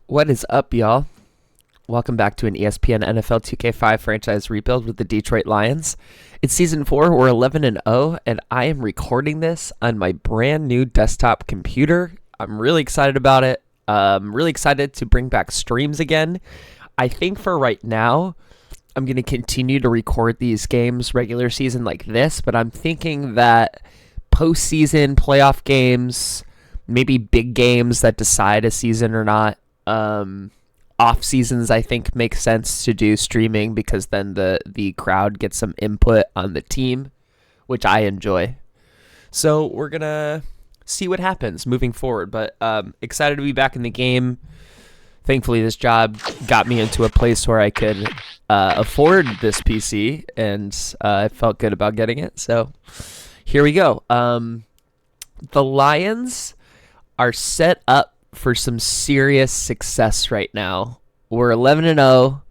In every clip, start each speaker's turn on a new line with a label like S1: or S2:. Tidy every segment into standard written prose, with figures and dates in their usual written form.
S1: What is up, y'all? Welcome back to an ESPN NFL 2K5 franchise rebuild with the Detroit Lions. It's season 4, we're 11-0, and I am recording this on my brand new desktop computer. I'm really excited about it. I'm really excited to bring back streams again. I think for right now, I'm going to continue to record these games regular season like this, but I'm thinking that postseason playoff games, maybe big games that decide a season or not, off seasons I think makes sense to do streaming because then the crowd gets some input on the team, which I enjoy. So we're gonna see what happens moving forward, but excited to be back in the game. Thankfully this job got me into a place where I could afford this PC, and I felt good about getting it, so here we go. The Lions are set up for some serious success right now. We're 11-0.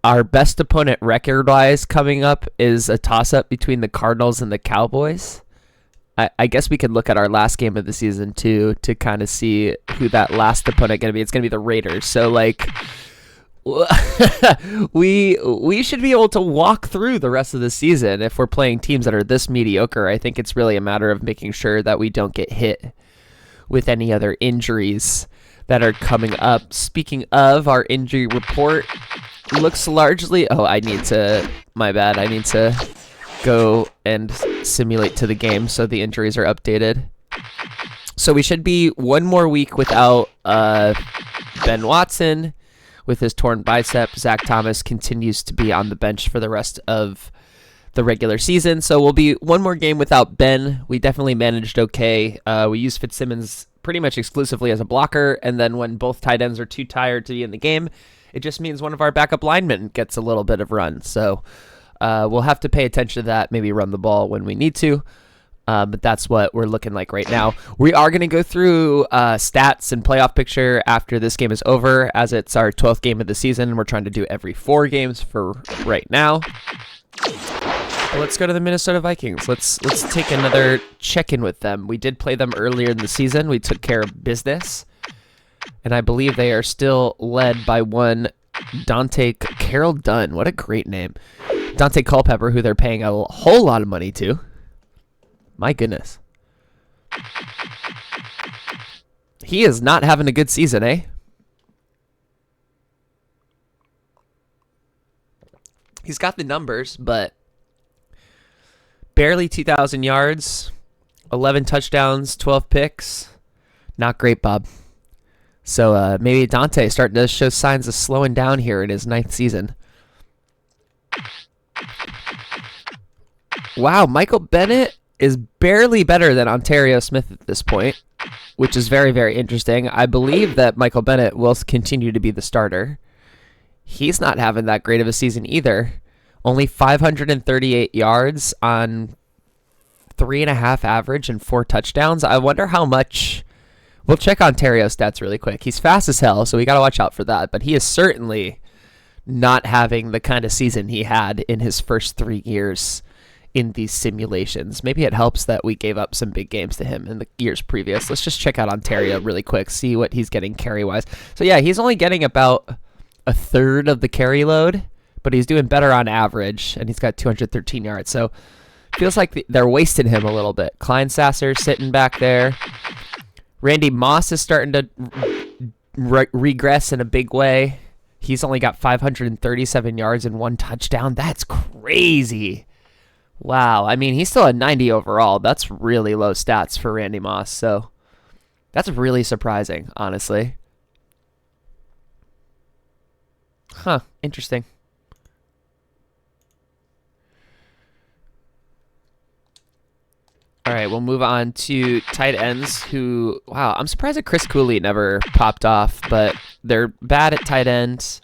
S1: Our best opponent record-wise coming up is a toss-up between the Cardinals and the Cowboys. I guess we could look at our last game of the season too to kind of see who that last opponent going to be. It's going to be the Raiders. So like we should be able to walk through the rest of the season if we're playing teams that are this mediocre. I think it's really a matter of making sure that we don't get hit with any other injuries that are coming up. Speaking of, our injury report looks largely... I need to go and simulate to the game so the injuries are updated. So we should be one more week without Ben Watson with his torn bicep. Zach Thomas continues to be on the bench for the rest of the regular season, so we'll be one more game without Ben. We definitely managed okay. We used Fitzsimmons pretty much exclusively as a blocker, and then when both tight ends are too tired to be in the game, it just means one of our backup linemen gets a little bit of run. So we'll have to pay attention to that, maybe run the ball when we need to, but that's what we're looking like right now. We are going to go through stats and playoff picture after this game is over, as it's our 12th game of the season. We're trying to do every 4 games for right now. Let's go to the Minnesota Vikings. Let's take another check-in with them. We did play them earlier in the season. We took care of business, and I believe they are still led by one Dante Carroll Dunn. What a great name. Dante Culpepper, who they're paying a whole lot of money to. My goodness. He is not having a good season, eh? He's got the numbers, but barely 2,000 yards, 11 touchdowns, 12 picks. Not great, Bob. So maybe Dante starting to show signs of slowing down here in his 9th season. Wow, Michael Bennett is barely better than Ontario Smith at this point, which is very, very interesting. I believe that Michael Bennett will continue to be the starter. He's not having that great of a season either. Only 538 yards on 3.5 average and 4 touchdowns. I wonder how much... We'll check Ontario's stats really quick. He's fast as hell, so we got to watch out for that. But he is certainly not having the kind of season he had in his first 3 years in these simulations. Maybe it helps that we gave up some big games to him in the years previous. Let's just check out Ontario really quick, see what he's getting carry-wise. So yeah, he's only getting about a third of the carry load, but he's doing better on average, and he's got 213 yards. So feels like they're wasting him a little bit. Klein Sasser sitting back there. Randy Moss is starting to regress in a big way. He's only got 537 yards and 1 touchdown. That's crazy. Wow. I mean, he's still at 90 overall. That's really low stats for Randy Moss. So that's really surprising, honestly. Huh. Interesting. All right, we'll move on to tight ends who, wow, I'm surprised that Chris Cooley never popped off, but they're bad at tight end.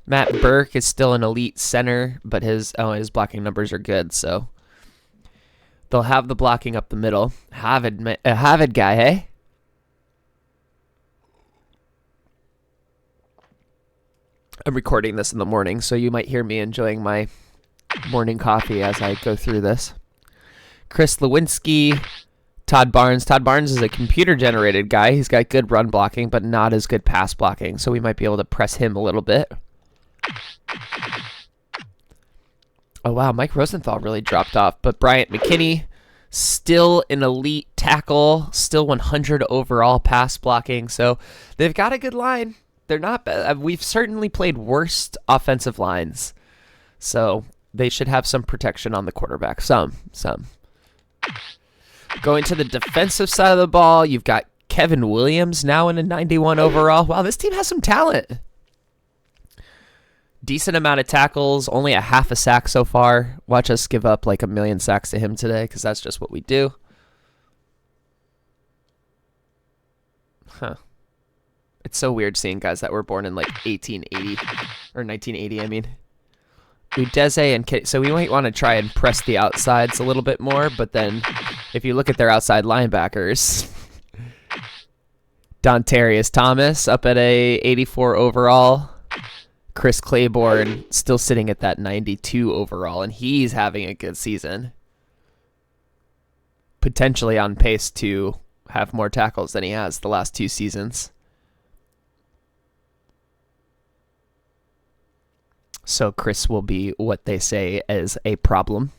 S1: Matt Burke is still an elite center, but his blocking numbers are good, so they'll have the blocking up the middle. A Harvard guy, hey? I'm recording this in the morning, so you might hear me enjoying my morning coffee as I go through this. Chris Lewinsky, Todd Barnes. Todd Barnes is a computer-generated guy. He's got good run blocking, but not as good pass blocking, so we might be able to press him a little bit. Oh, wow, Mike Rosenthal really dropped off, but Bryant McKinney, still an elite tackle, still 100 overall pass blocking, so they've got a good line. They're not bad. We've certainly played worse offensive lines, so they should have some protection on the quarterback. Some. Going to the defensive side of the ball, you've got Kevin Williams now in a 91 overall. Wow, this team has some talent. Decent amount of tackles, only a half a sack so far. Watch us give up like 1 million sacks to him today, because that's just what we do. Huh. It's so weird seeing guys that were born in like 1880, or 1980, I mean. Udeze and Kitty. So we might want to try and press the outsides a little bit more, but then if you look at their outside linebackers, Dontarius Thomas up at a 84 overall, Chris Claiborne still sitting at that 92 overall, and he's having a good season. Potentially on pace to have more tackles than he has the last 2 seasons. So Chris will be what they say is a problem.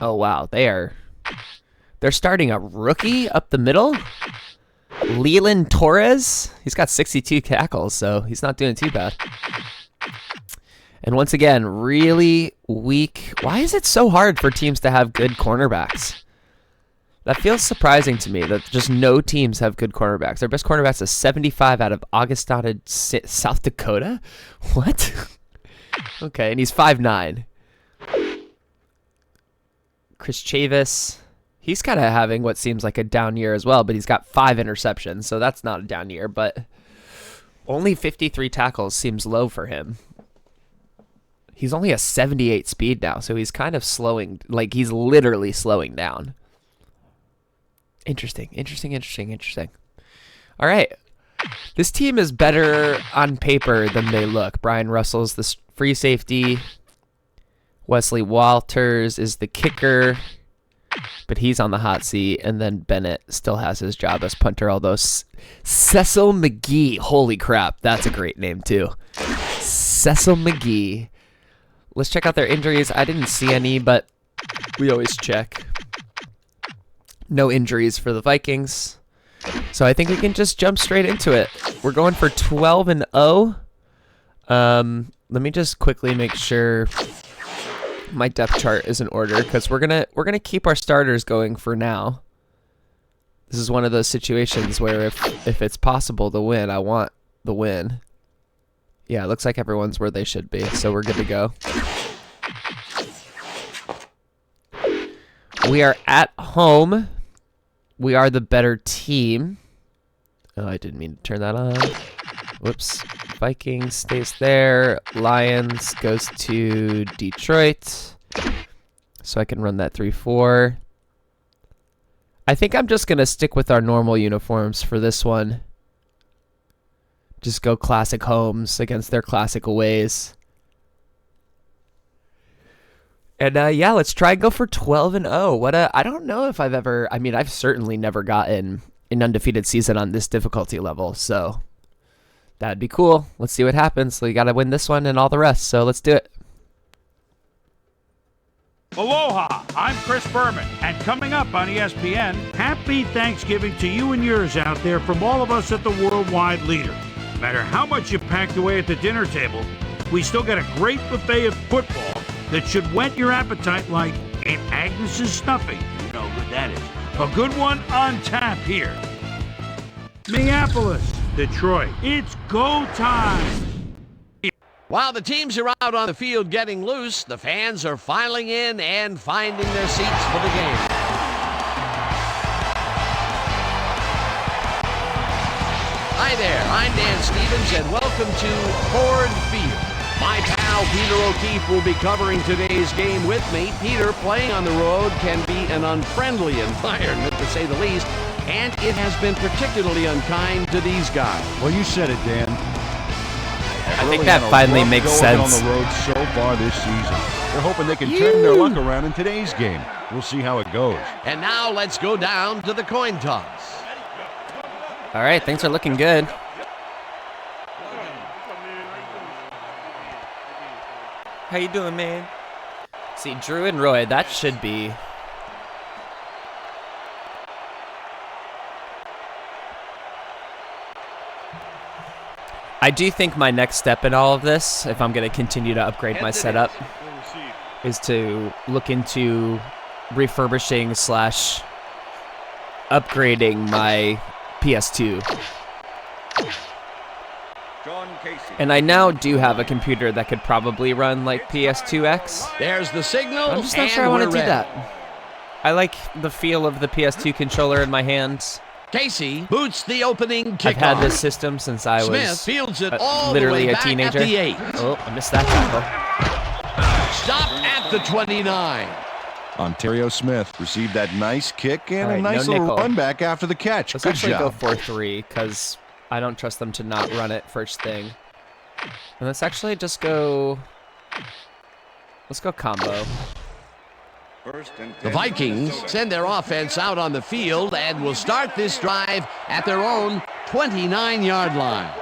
S1: Oh, wow. They're starting a rookie up the middle. Leland Torres. He's got 62 tackles, so he's not doing too bad. And once again, really weak. Why is it so hard for teams to have good cornerbacks? That feels surprising to me that just no teams have good cornerbacks. Their best cornerback's a 75 out of Augustana, South Dakota? What? Okay, and he's 5'9". Chris Chavis. He's kind of having what seems like a down year as well, but he's got 5 interceptions, so that's not a down year, but only 53 tackles seems low for him. He's only a 78 speed now, so he's kind of slowing, like he's literally slowing down. Interesting. All right. This team is better on paper than they look. Brian Russell's the free safety. Wesley Walters is the kicker, but he's on the hot seat. And then Bennett still has his job as punter, although Cecil McGee. Holy crap. That's a great name, too. Cecil McGee. Let's check out their injuries. I didn't see any, but we always check. No injuries for the Vikings. So I think we can just jump straight into it. We're going for 12-0. Let me just quickly make sure my depth chart is in order, because we're gonna keep our starters going for now. This is one of those situations where if it's possible to win, I want the win. Yeah, it looks like everyone's where they should be, so we're good to go. We are at home. We are the better team. Oh, I didn't mean to turn that on. Whoops. Vikings stays there. Lions goes to Detroit. So I can run that 3-4. I think I'm just going to stick with our normal uniforms for this one. Just go classic homes against their classic aways. And yeah, let's try and go for 12-0. I don't know if I've ever, I mean, I've certainly never gotten an undefeated season on this difficulty level, so that'd be cool. Let's see what happens. So you got to win this one and all the rest, so let's do it.
S2: Aloha, I'm Chris Berman, and coming up on ESPN, happy Thanksgiving to you and yours out there from all of us at the Worldwide Leader. No matter how much you packed away at the dinner table, we still got a great buffet of football that should whet your appetite like Aunt Agnes's stuffing. You know what that is. A good one on tap here. Minneapolis, Detroit, it's go time.
S3: While the teams are out on the field getting loose, the fans are filing in and finding their seats for the game. Hi there, I'm Dan Stevens, and welcome to Ford Field. My pal Peter O'Keefe will be covering today's game with me. Peter, playing on the road can be an unfriendly environment, to say the least, and it has been particularly unkind to these guys.
S4: Well, you said it, Dan.
S1: I think that finally makes sense.
S4: On the road so far this season. They're hoping they can turn their luck around in today's game. We'll see how it goes.
S3: And now let's go down to the coin toss.
S1: All right, things are looking good. How you doing, man? See, Drew and Roy, that should be... I do think my next step in all of this, if I'm going to continue to upgrade my setup, is to look into refurbishing / upgrading my PS2. And I now do have a computer that could probably run like PS2X.
S3: There's the signal.
S1: I'm just not sure I want to do that. I like the feel of the PS2 controller in my hands.
S3: Casey boots the opening kickoff.
S1: I've had this system since I was
S3: fields it all
S1: literally
S3: the way
S1: a
S3: back
S1: teenager.
S3: At the 8.
S1: Oh, I missed that tackle.
S3: Stop at the 29.
S4: Ontario Smith received that nice kick and
S1: All right,
S4: a nice
S1: no
S4: little
S1: nickel.
S4: run back after the catch.
S1: Let's
S4: Good
S1: actually
S4: job.
S1: go 4-3 because I don't trust them to not run it first thing. And let's actually just go... Let's go combo.
S3: The Vikings send their offense out on the field and will start this drive at their own 29-yard line.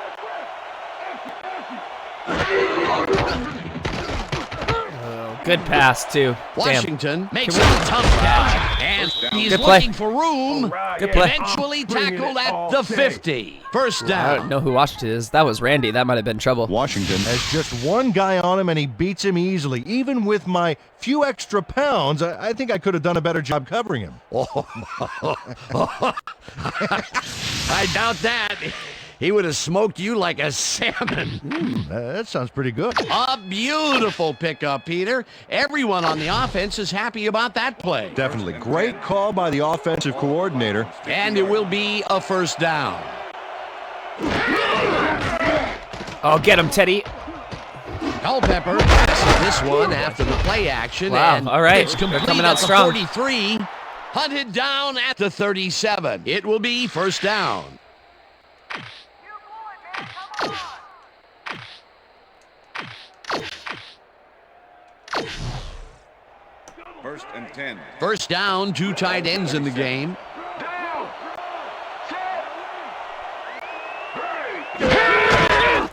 S1: Good pass, too.
S3: Washington
S1: Damn.
S3: makes a tough catch, and he's
S1: Good play.
S3: looking for room.
S1: Good play.
S3: Eventually tackled at the 50. First
S1: I
S3: down.
S1: don't know who Washington is. That was Randy. That might have been trouble.
S4: Washington has just one guy on him, and he beats him easily. Even with my few extra pounds, I think I could have done a better job covering him.
S3: I doubt that. He would have smoked you like a salmon.
S4: That sounds pretty good.
S3: A beautiful pickup, Peter. Everyone on the offense is happy about that play.
S4: Definitely. Great call by the offensive coordinator.
S3: And it will be a first down.
S1: Oh, get him, Teddy.
S3: Culpepper passes this one after the play action.
S1: Wow,
S3: and
S1: all right.
S3: It's
S1: They're
S3: complete
S1: coming out
S3: at the
S1: strong.
S3: 43. Hunted down at the 37. It will be first down.
S5: First and 10.
S3: First down, 2 tight ends in the game.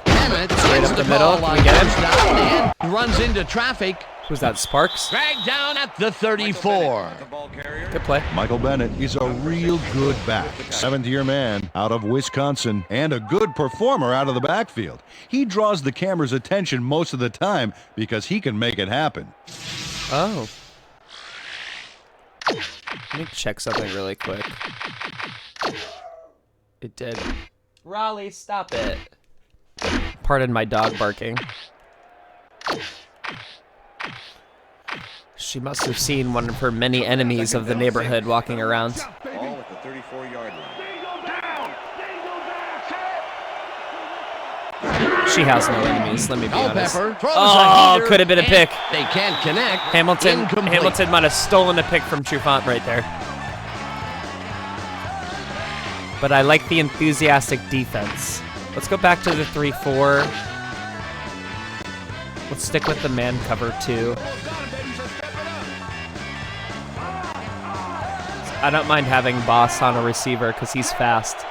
S3: Emmett
S1: Straight
S3: gets
S1: up the
S3: ball
S1: middle.
S3: on
S1: We get him.
S3: first down and runs into traffic.
S1: Who's that, Sparks?
S3: Dragged down at the 34.
S5: The ball carrier.
S1: Good play.
S4: Michael Bennett is a real good back. Seventh-year man out of Wisconsin and a good performer out of the backfield. He draws the camera's attention most of the time because he can make it happen.
S1: Oh. Let me check something really quick. It did. Raleigh, stop it. Pardon my dog barking. She must have seen one of her many enemies of the neighborhood walking around.
S5: Ball at the 34-yard line.
S1: She has no enemies, let me be honest.
S3: Culpepper throws
S1: Oh,
S3: a heater,
S1: could have been a
S3: and
S1: pick.
S3: They can't connect.
S1: Hamilton
S3: Incomplete.
S1: might have stolen a pick from Trufant right there. But I like the enthusiastic defense. Let's go back to the 3-4. Let's stick with the man cover 2. I don't mind having Boss on a receiver because he's fast.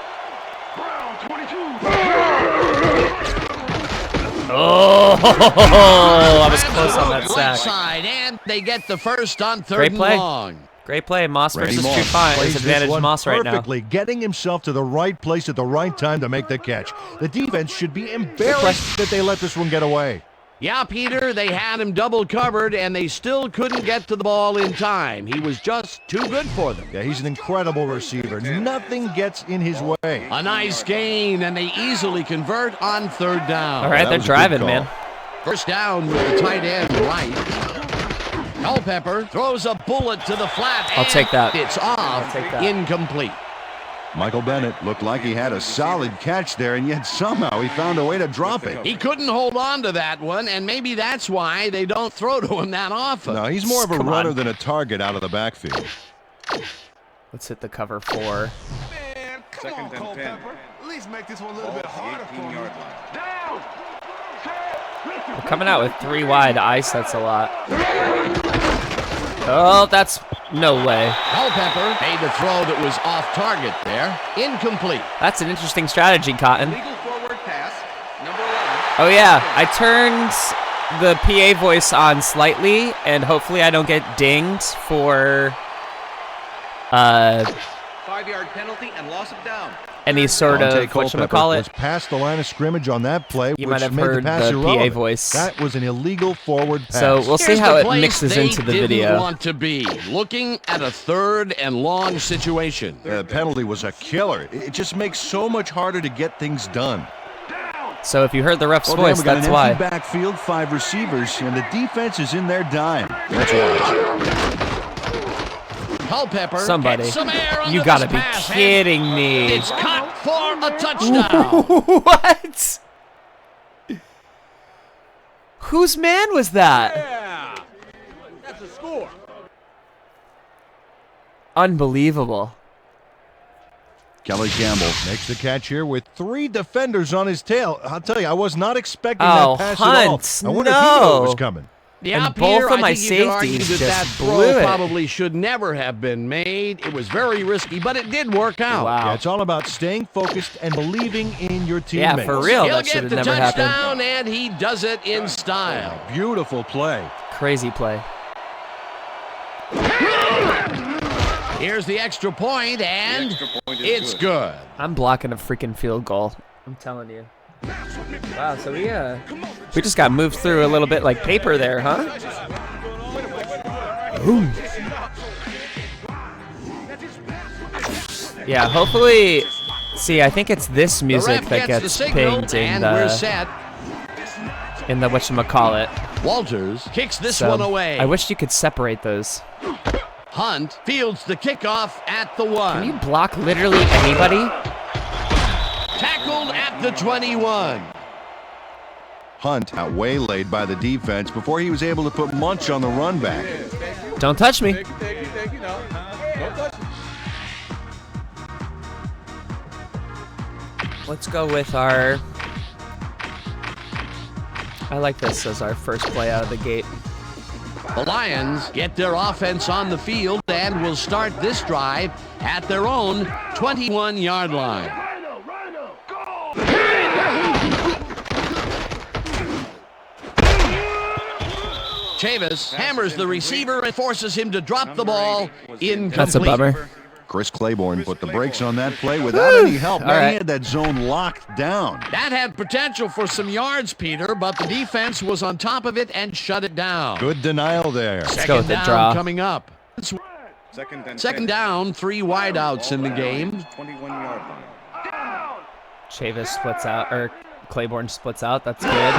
S1: Oh, I was close on that
S3: Right
S1: sack.
S3: side, and they get the first on third
S1: Great
S3: and
S1: play.
S3: long.
S1: Great play, Moss
S4: Randy
S1: versus
S4: Moss
S1: Trufant.
S4: plays
S1: Is
S4: this
S1: advantage
S4: one
S1: Moss right now.
S4: perfectly, getting himself to the right place at the right time to make the catch. The defense should be embarrassed that they let this one get away.
S3: Yeah, Peter, they had him double covered, and they still couldn't get to the ball in time. He was just too good for them.
S4: Yeah, he's an incredible receiver. Nothing gets in his way.
S3: A nice gain, and they easily convert on third down.
S1: All right,
S4: that
S1: they're
S4: was a good
S1: driving,
S4: call.
S1: man.
S3: First down with the tight end right. Culpepper throws a bullet to the flat.
S1: I'll
S3: and
S1: take that.
S3: It's off.
S1: I'll take that.
S3: Incomplete.
S4: Michael Bennett looked like he had a solid catch there, and yet somehow he found a way to drop it.
S3: He couldn't hold on to that one, and maybe that's why they don't throw to him that often.
S4: No, he's more of a
S1: Come
S4: runner
S1: on.
S4: than a target out of the backfield.
S1: Let's hit the cover 4.
S6: Man, come
S5: Second
S6: on,
S5: and 10.
S6: Culpepper. At least make this one a little
S5: Ball
S6: bit
S5: at
S6: harder
S5: the
S6: for me.
S5: 18-yard line.
S6: Down.
S1: We're coming out with 3 wide ice. That's a lot. Oh, that's no way.
S3: Culpepper made the throw that was off target there. Incomplete.
S1: That's an interesting strategy, Cotton.
S6: Legal forward pass. Number 11.
S1: Oh, yeah. I turned the PA voice on slightly, and hopefully I don't get dinged for
S6: 5-yard penalty and loss of down.
S1: any sort of,
S4: Culpepper
S1: whatchamacallit.
S4: was past the line of scrimmage on that play,
S1: You
S4: which
S1: might have
S4: made
S1: heard
S4: the pass
S1: the PA
S4: irrelevant.
S1: voice.
S4: That was an illegal forward pass.
S1: So we'll see
S3: Here's
S1: how
S3: the
S1: it
S3: place
S1: mixes
S3: they
S1: into the
S3: didn't
S1: video.
S3: want to be. Looking at a 3rd and long situation.
S4: The penalty was a killer. It just makes so much harder to get things done.
S1: So if you heard the ref's
S4: Well,
S1: voice,
S4: we got
S1: that's
S4: an
S1: why.
S4: empty backfield, 5 receivers, and the defense is in their dime. Let's watch.
S3: Culpepper
S1: Somebody.
S3: gets some air under
S1: You gotta
S3: this
S1: be
S3: pass, and
S1: kidding me.
S3: It's caught for a touchdown.
S1: What? Whose man was that?
S6: Yeah. That's a score.
S1: Unbelievable.
S4: Kelly Campbell makes the catch here with 3 defenders on his tail. I'll tell you, I was not expecting
S1: Oh,
S4: that pass
S1: Hunt,
S4: at all. I wonder if he knew it was
S1: no.
S4: coming.
S3: Yeah,
S1: And both
S3: Peter,
S1: of my
S3: I think you could argue
S1: safeties
S3: that
S1: just
S3: that
S1: blew
S3: throw
S1: it.
S3: probably should never have been made. It was very risky, but it did work out.
S1: Wow.
S4: Yeah, it's all about staying focused and believing in your
S1: Yeah,
S4: teammates.
S1: for real.
S3: He'll
S1: That should
S3: get
S1: have
S3: the
S1: never happened.
S3: touchdown, and he does it in style.
S4: Beautiful play.
S1: Crazy play.
S3: Here's the extra point, and
S5: extra point is
S3: it's
S5: good.
S3: good.
S1: I'm blocking a freaking field goal. I'm telling you. Wow, so we just got moved through a little bit like paper there, huh? Ooh. Yeah, hopefully. See, I think it's this
S3: The
S1: music
S3: ref
S1: that
S3: gets the
S1: gets
S3: signal,
S1: pinged
S3: and we're
S1: in
S3: set.
S1: the whatchamacallit.
S3: Walters kicks this
S1: So,
S3: one away.
S1: I wish you could separate those.
S3: Hunt fields the kickoff at the 1.
S1: Can you block literally anybody?
S3: Tackled at the 21.
S4: Hunt got waylaid by the defense before he was able to put Munch on the run back.
S1: Don't touch me.
S6: Thank you. No, don't touch me.
S1: Let's go with our... I like this as our first play out of the gate.
S3: The Lions get their offense on the field and will start this drive at their own 21-yard line. Chavis hammers the receiver and forces him to drop the ball incomplete.
S1: That's a bummer.
S4: Chris Claiborne put the brakes on that play without any help.
S1: All
S4: Man,
S1: right.
S4: he had that zone locked down.
S3: That had potential for some yards, Peter, but the defense was on top of it and shut it down.
S4: Good denial there.
S1: Let's go with the
S3: down
S1: draw.
S3: coming up.
S5: Second and
S3: Second
S5: 10.
S3: down, 3 wideouts in the game.
S5: 21-yard line.
S1: Chavis splits out, or Claiborne splits out. That's good.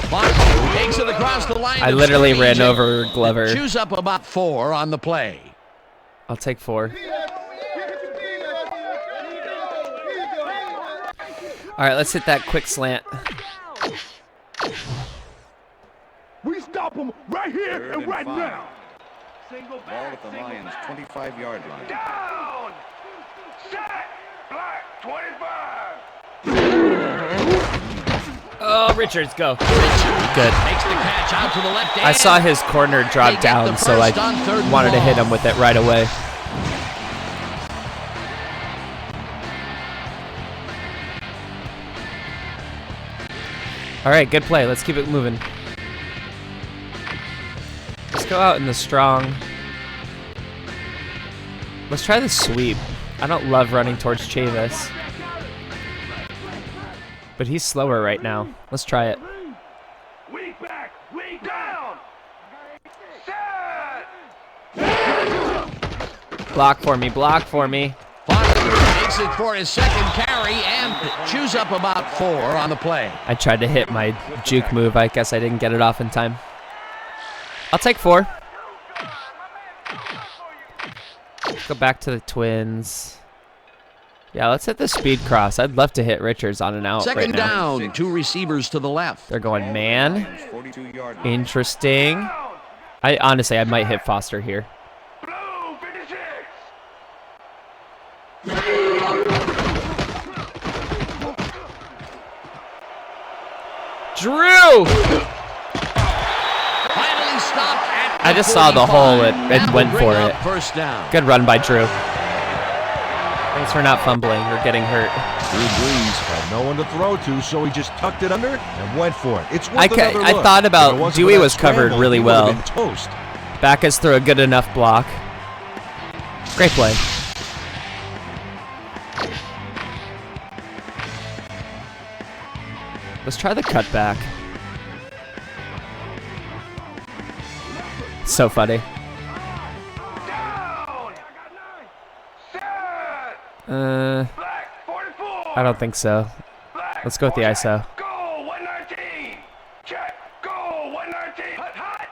S3: Clark takes it across the line.
S1: I
S3: of
S1: ran
S3: scrimmage
S1: over
S3: and
S1: Glover.
S3: chews up about 4 on the play.
S1: I'll take 4. All right, let's hit that quick slant.
S7: We stop them right here
S5: Third
S7: and
S5: and
S7: right
S5: 5.
S7: now.
S5: Ball at the Lions' 25-yard line.
S7: Down. Set. Black 25.
S1: Oh, Richards, go. Good.
S3: Takes the catch out to the left
S1: I saw his corner
S3: They
S1: drop
S3: get
S1: down,
S3: the
S1: so I
S3: first on 3rd and
S1: wanted to hit
S3: long.
S1: him with it right away. All right, good play. Let's keep it moving. Let's go out in the strong. Let's try the sweep. I don't love running towards Chavis, but he's slower right now. Let's try it.
S7: Weak back. Weak down. Set.
S1: Block for me. Block for me.
S3: Clark takes it for his second carry and chews up about 4 on the play.
S1: I tried to hit my juke move. I guess I didn't get it off in time. I'll take 4. Go back to the Twins. Yeah, let's hit the speed cross. I'd love to hit Richards on an out right
S3: Second
S1: now.
S3: down, 2 receivers to the left.
S1: They're going man.
S5: Lions' 42-yard line.
S1: Interesting. I might hit Foster here.
S7: Blue 56.
S1: Drew!
S3: Finally stopped at
S1: I just saw the
S3: 45.
S1: hole. It
S3: That will
S1: went
S3: bring
S1: for
S3: up
S1: it.
S3: First down.
S1: Good run by Drew. Thanks for not fumbling or getting hurt.
S4: Drew Brees had no one to throw to, so he just tucked it under and went for it. It's worth another
S1: I
S4: look.
S1: thought
S4: If
S1: about
S4: it wasn't
S1: Dewey
S4: for that
S1: was covered
S4: scramble,
S1: really
S4: he would have
S1: well.
S4: been toast.
S1: Backus threw a good enough block. Great play. Let's try the cutback. So funny.
S7: Black 44.
S1: I don't think so.
S7: Black
S1: Let's go with the ISO.
S7: Go 119. Check. Go 119. Hot.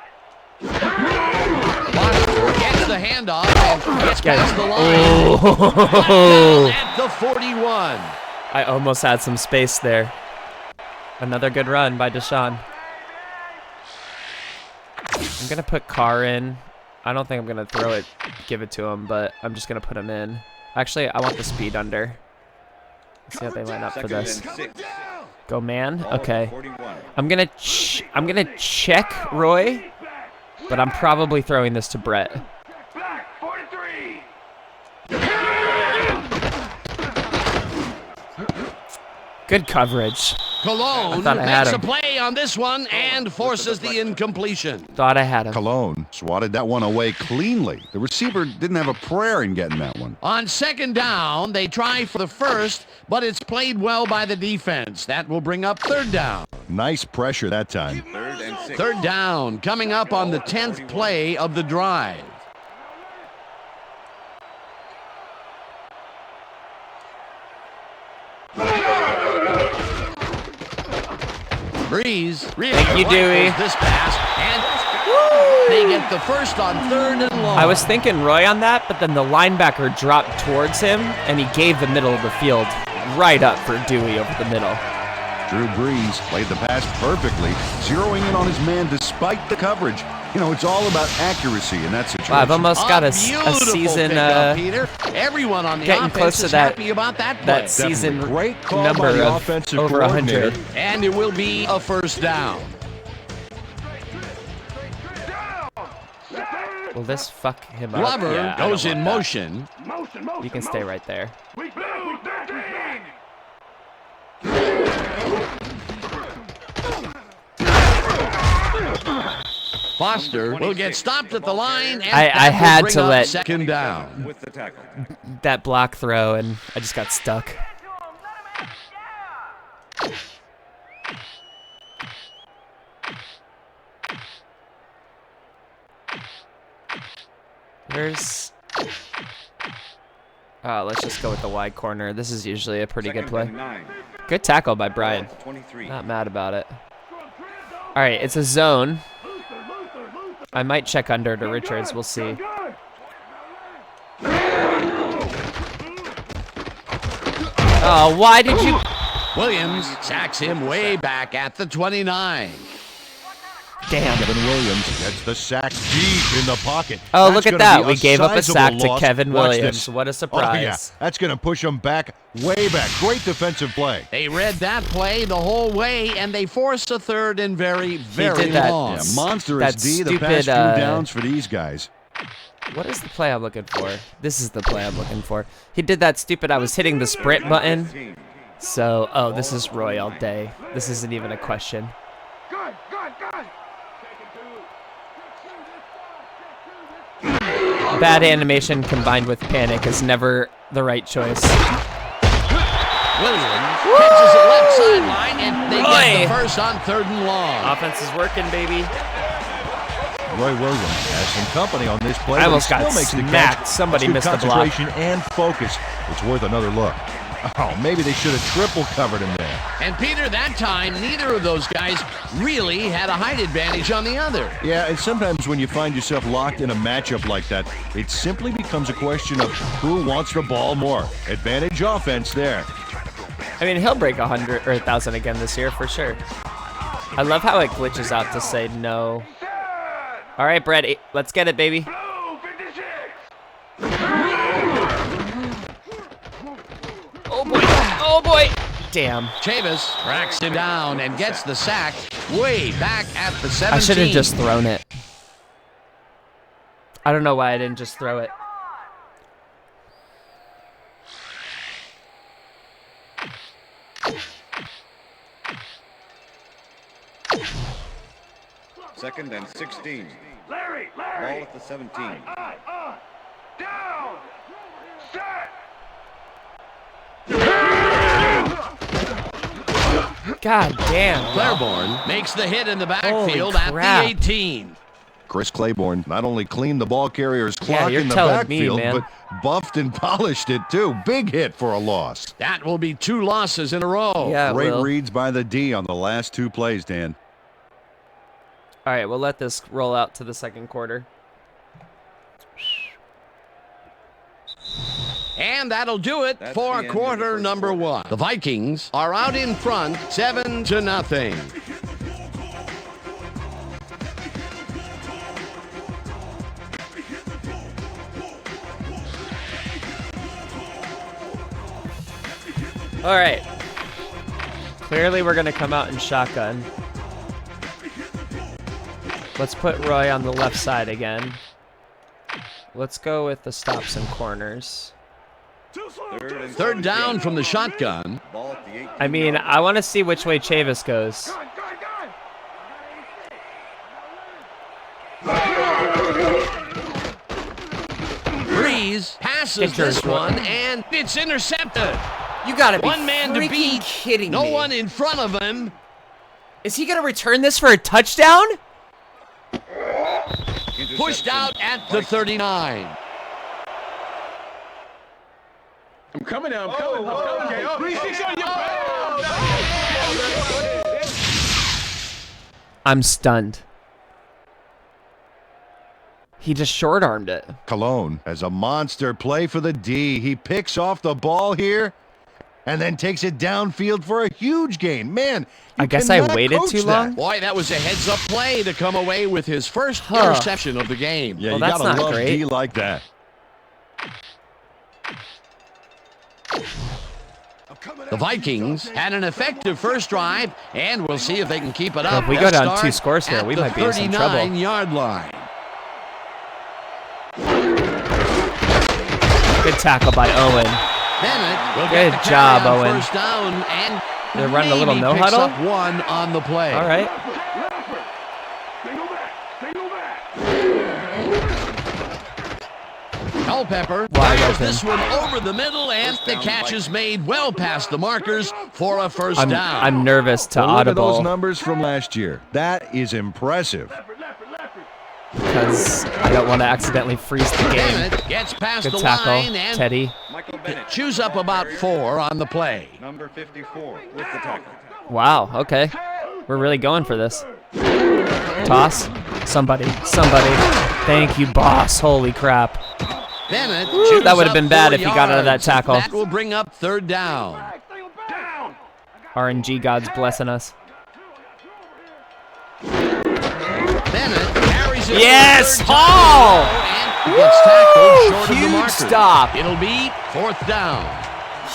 S3: Foster gets the handoff and gets past the line.
S1: Oh.
S3: At the 41.
S1: I almost had some space there. Another good run by Deshaun. I'm going to put Carr in. I don't think I'm going to throw it, give it to him, but I'm just going to put him in. Actually, I want the speed under. Let's see how they line up for this. Go man. Okay. I'm gonna check Roy, but I'm probably throwing this to Brett.
S7: Black 43.
S1: Good coverage.
S3: Cologne
S1: thought I had
S3: makes a
S1: him.
S3: play on this one and forces the incompletion.
S1: Thought I had him.
S4: Cologne swatted that one away cleanly. The receiver didn't have a prayer in getting that one.
S3: On second down, they try for the first, but it's played well by the defense. That will bring up third down.
S4: Nice pressure that time.
S5: 3rd and 6.
S3: Third down, coming up on the 10th play of the drive. Breeze really
S1: Thank you, Dewey.
S3: rifles this pass, and they get the first on 3rd and long.
S1: I was thinking Roy on that, but then the linebacker dropped towards him, and he gave the middle of the field right up for Dewey over the middle.
S4: Drew Brees played the pass perfectly, zeroing in on his man despite the coverage. You know, it's all about accuracy in that situation.
S1: Wow, I've almost got a
S3: beautiful
S1: season
S3: pickup, Peter. Everyone on the
S1: getting
S3: offense
S1: close to
S3: is
S1: that-
S3: happy about that play.
S1: that season
S4: Great call by
S1: number
S4: the
S1: of
S4: offensive
S1: over 100.
S4: coordinator.
S3: And it will be a first down.
S1: Will this fuck him up?
S3: Glover
S1: Yeah, I don't
S3: goes in
S1: want that.
S3: motion.
S7: Motion.
S1: You can stay right there.
S7: Weak back. 13.
S3: Foster will get stopped at the line. And
S1: I
S3: that will
S1: had
S3: bring
S1: to
S3: up
S1: let-
S3: second down.
S5: With the tackle.
S1: That block throw, and I just got stuck. Where's... let's just go with the wide corner. This is usually a pretty good
S5: 2nd
S1: play.
S5: and 9.
S1: Good tackle by Brian.
S5: 23.
S1: Not mad about it. All right, it's a zone. I might check under to Richards. We'll see. Oh, why did you...
S3: Williams sacks him way back at the 29.
S1: Damn.
S4: Kevin Williams gets the sack deep in the pocket.
S1: Oh,
S4: That's
S1: look at
S4: gonna
S1: that.
S4: be
S1: We gave up a
S4: sizable
S1: sack to
S4: loss.
S1: Kevin
S4: Watch
S1: Williams.
S4: this.
S1: What a
S4: Oh, yeah.
S1: surprise.
S4: That's going to push them back, way back. Great defensive play.
S3: They read that play the whole way, and they force a third and very, very
S1: did that.
S3: long.
S4: Yeah, monstrous
S1: That
S4: D, the
S1: stupid,
S4: past few downs for these guys.
S1: What is the play I'm looking for? This is the play I'm looking for. He did that stupid, I was hitting the sprint button.
S5: 15.
S1: So, oh, this is Roy all day. This isn't even a question.
S7: Good.
S1: Bad animation combined with panic is never the right choice.
S3: Williams catches it left sideline, and they get
S1: Roy.
S3: the first on 3rd and long.
S1: Offense is working, baby.
S4: Roy Williams has some company on this play.
S1: I
S4: but
S1: almost
S4: he
S1: got
S4: still makes the
S1: smacked.
S4: catch.
S1: Somebody
S4: That's good
S1: missed the block.
S4: concentration and focus. It's worth another look. Oh, maybe they should have triple covered him there.
S3: And Peter, that time, neither of those guys really had a height advantage on the other.
S4: Yeah, and sometimes when you find yourself locked in a matchup like that, it simply becomes a question of who wants the ball more. Advantage offense there.
S1: I mean, he'll break 100 or 1,000 again this year for sure. I love how it glitches out to say no. All right, Brett, let's get it, baby.
S7: Blue 56.
S1: Oh boy! Oh boy! Damn.
S3: Chavis tracks him down and gets the sack way back at the 17.
S1: I should have just thrown it. I don't know why I didn't just throw it.
S5: Second and 16.
S7: Larry!
S5: Ball at the 17.
S7: Down! Set!
S1: God damn.
S3: Claiborne makes the hit in the backfield
S1: Holy
S3: at
S1: crap.
S3: the 18.
S4: Chris Claiborne not only cleaned the ball carrier's
S1: Yeah,
S4: clock
S1: you're
S4: in the
S1: telling me,
S4: backfield,
S1: man.
S4: but buffed and polished it too. Big hit for a loss.
S3: That will be 2 losses in a row.
S1: Yeah,
S4: Great
S1: Will.
S4: reads by the D on the last 2 plays, Dan.
S1: All right, we'll let this roll out to the second quarter.
S3: And that'll do it
S5: That's
S3: for
S5: the end of the
S3: quarter
S5: first
S3: number
S5: quarter.
S3: 1. The Vikings are out in front 7-0.
S1: All right. Clearly, we're going to come out in shotgun. Let's put Roy on the left side again. Let's go with the stops and corners.
S3: Third down from the shotgun.
S5: Ball at the 18.
S1: I mean, I want to see which way Chavis goes.
S3: Breeze passes
S1: Get yours,
S3: this
S1: Roy.
S3: one, and it's intercepted.
S1: You got to be
S3: One man to
S1: freaking
S3: beat.
S1: kidding
S3: No
S1: me.
S3: one in front of him.
S1: Is he going to return this for a touchdown?
S3: Pushed out at the 39.
S6: I'm coming now. I'm coming. Okay. 3-6 on your back.
S1: I'm stunned. He just short-armed it.
S4: Cologne has a monster play for the D. He picks off the ball here and then takes it downfield for a huge gain. Man,
S1: I guess I waited too long.
S3: Boy, that was a heads-up play to come away with his first interception of the game.
S4: Yeah,
S1: Well,
S4: you
S1: that's
S4: gotta
S1: not
S4: love
S1: great.
S4: D like that.
S3: The Vikings had an effective first drive, and we'll see if they can keep it
S1: Well,
S3: up.
S1: if we
S3: They'll
S1: go down
S3: start
S1: 2 scores here,
S3: at
S1: we
S3: the
S1: might be in some trouble.
S3: 39-yard line.
S1: Good tackle by Owen.
S3: Bennett will
S1: Good
S3: get the
S1: job,
S3: carry on
S1: Owen.
S3: first down, and
S1: They're running a little
S3: maybe
S1: no
S3: picks
S1: huddle?
S3: up 1 on the play.
S1: All right.
S7: Single back! Single back!
S3: Culpepper
S1: Wide
S3: fires
S1: open.
S3: this one over the middle, and the catch is made well past the markers for a first
S1: I'm
S3: down.
S1: nervous to
S4: Well, look at those
S1: audible
S4: numbers from last year. That is impressive.
S1: because I don't want to accidentally freeze the game.
S3: Bennett gets past
S1: Good
S3: the
S1: tackle,
S3: line and
S1: Teddy.
S5: Michael Bennett.
S3: chews up about 4 on the play.
S5: Number 54 with the tackle.
S1: Wow, okay. We're really going for this. Toss. Somebody. Thank you, boss. Holy crap.
S3: Bennett
S1: Woo,
S3: chews
S1: that would have
S3: up
S1: been bad
S3: 4
S1: if he got out of that
S3: yards.
S1: tackle.
S3: That will bring up third down.
S1: RNG God's blessing us.
S3: Bennett carries it.
S1: Yes,
S3: for a third
S1: Hall!
S3: down and gets tackled short of the
S1: Huge
S3: marker.
S1: stop.
S3: It'll be 4th down.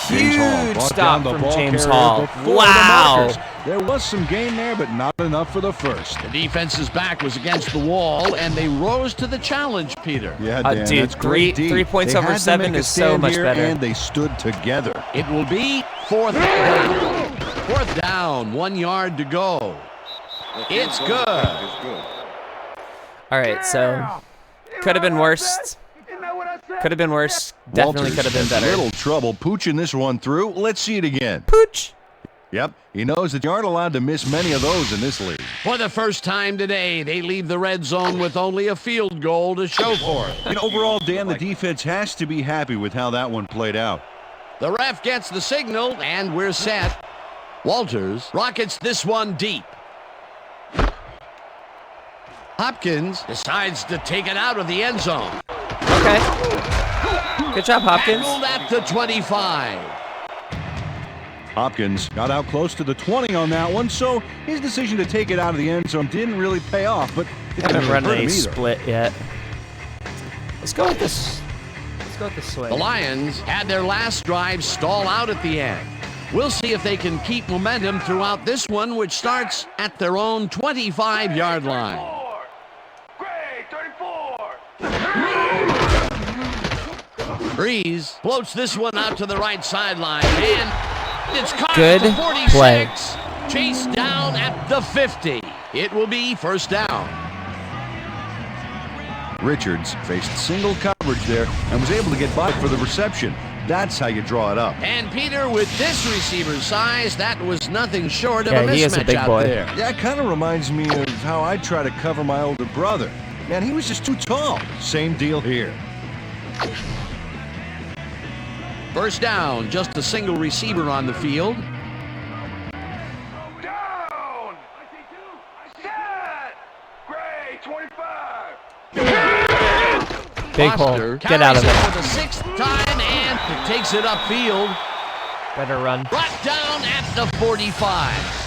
S4: James Hall
S1: Huge
S4: brought
S1: stop
S4: down the
S1: from
S4: ball
S1: James
S4: carrier
S1: Hall.
S4: before the
S1: Wow.
S4: markers. There was some gain there, but not enough for the first.
S3: The defense's back was against the wall, and they rose to the challenge, Peter.
S4: Yeah, Dan,
S1: dude,
S4: that's great D.
S1: 3 points
S4: They
S1: over
S4: had to
S1: 7
S4: make a
S1: is so
S4: stand
S1: much
S4: here,
S1: better.
S4: And they stood together.
S3: It will be 4th down. 4th down, 1 yard to go. It's good.
S5: It's good.
S1: All right, so could have been worse. Could have been worse. Definitely
S4: Walters
S1: could have been
S4: has
S1: better.
S4: Little trouble pooching this one through. Let's see it again.
S1: Pooch.
S4: Yep, he knows that you aren't allowed to miss many of those in this league.
S3: For the first time today, they leave the red zone with only a field goal to show for it.
S4: And overall, Dan, the defense has to be happy with how that one played out.
S3: The ref gets the signal, and we're set. Walters rockets this one deep. Hopkins decides to take it out of the end zone.
S1: Okay. Good job, Hopkins.
S3: Tackled at the 25.
S4: Hopkins got out close to the 20 on that one, so his decision to take it out of the end zone didn't really pay off, but it
S1: Haven't
S4: didn't
S1: run
S4: hurt
S1: a
S4: him either.
S1: split yet. Let's go with this. Let's go with the swing.
S3: The Lions had their last drive stall out at the end. We'll see if they can keep momentum throughout this one, which starts at their own 25-yard line.
S7: Gray, 34.
S3: Breeze floats this one out to the right sideline, and it's caught
S1: Good
S3: at the 46.
S1: play.
S3: Chased down at the 50. It will be first down.
S4: Richards faced single coverage there and was able to get by for the reception. That's how you draw it up.
S3: And Peter, with this receiver's size, that was nothing short of
S1: Yeah,
S3: a
S1: he is a
S3: mismatch
S1: big
S3: out
S1: boy.
S3: there.
S4: Yeah, it kind of reminds me of how I try to cover my older brother. Man, he was just too tall. Same deal here.
S3: First down, just a single receiver on the field.
S7: Down. Set. Gray, 25.
S1: Big hole.
S3: Foster
S1: Get out of
S3: carries it
S1: there.
S3: for the 6th time, and it takes it upfield.
S1: Better run.
S3: Brought down at the 45.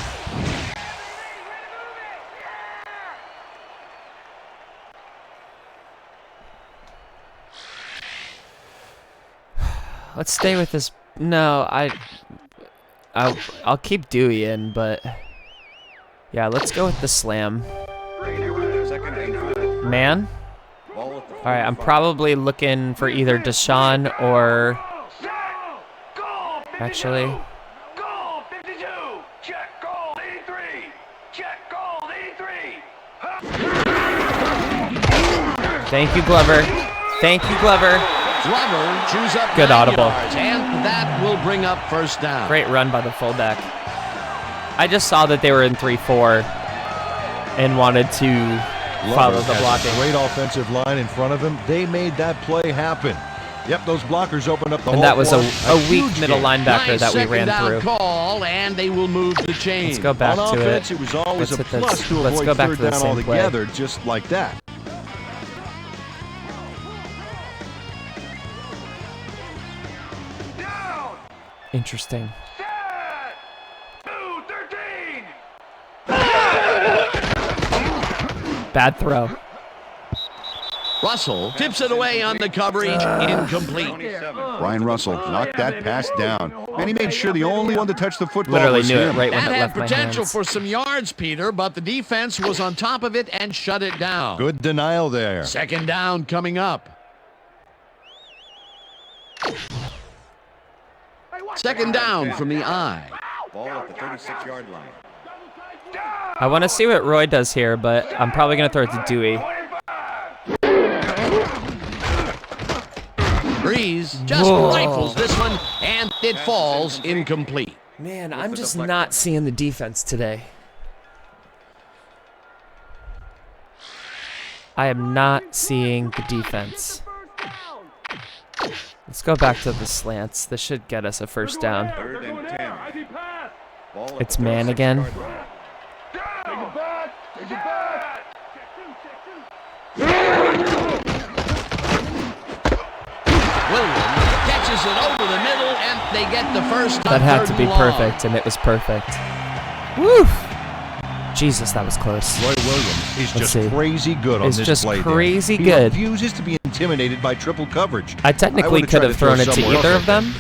S1: Let's stay with this. No, I'll keep Dewey in, but yeah, let's go with the slam.
S5: Second and 4.
S1: Man.
S5: Ball at the
S1: All right, I'm
S5: 45.
S1: probably looking for either Deshaun or
S7: Set. Goal, 52.
S1: actually.
S7: Goal, 52. Check, goal, 83. Check, goal, 83.
S1: Thank you, Glover. Thank you, Glover.
S3: Glover chews up
S1: Good
S3: 9
S1: audible.
S3: yards, and that will bring up first down.
S1: Great run by the fullback. I just saw that they were in 3-4 and wanted to follow the
S4: Has a
S1: blocking.
S4: great offensive line in front of him. They made that play happen. Yep, those blockers opened up the whole
S1: And that was
S4: floor.
S1: a weak
S4: huge
S1: middle
S4: game.
S1: linebacker
S3: Nice
S1: that we
S3: second
S1: ran
S3: down
S1: through.
S3: call, and they will move the chain.
S1: Let's go back
S4: On
S1: to
S4: offense,
S1: it.
S4: it was always
S1: Let's
S4: a
S1: hit
S4: plus
S1: this.
S4: to
S1: Let's
S4: avoid
S1: go back
S4: third
S1: to the
S4: down
S1: same play.
S4: altogether, just like that.
S7: Down.
S1: Interesting.
S7: Set. 2-13.
S1: Bad throw.
S3: Russell tips it away on the coverage, incomplete.
S5: 27.
S4: Ryan Russell knocked that pass down, and he made sure the only one to touch the football
S1: Literally
S4: was
S1: knew it
S4: him.
S1: right when
S3: That
S1: it
S3: had
S1: left my
S3: potential
S1: hands.
S3: for some yards, Peter, but the defense was on top of it and shut it down.
S4: Good denial there.
S3: Second down coming up. Second down from the eye.
S5: Ball at the 36-yard line.
S1: I want to see what Roy does here, but I'm probably going to throw it to Dewey.
S3: Breeze just
S1: Whoa.
S3: rifles this one, and it falls incomplete.
S1: Man, I'm just not seeing the defense today. I am not seeing the defense. Let's go back to the slants. This should get us a first down.
S5: Third and 10. Ball at
S1: It's
S5: the
S1: man again.
S5: 36-yard line.
S7: Take it back. Take it back.
S3: Williams catches it over the middle, and they get the first
S1: That
S3: on
S1: had
S3: third
S1: to be
S3: and long.
S1: perfect, and it was perfect. Woo! Jesus, that was close.
S4: Roy Williams is
S1: Let's
S4: just
S1: see.
S4: crazy good on
S1: It's
S4: this
S1: just
S4: play.
S1: crazy
S4: He
S1: good.
S4: refuses to be intimidated by triple coverage.
S1: I technically
S4: would've
S1: could
S4: tried
S1: have
S4: to throw
S1: thrown it to
S4: somewhere
S1: either
S4: else,
S1: of them.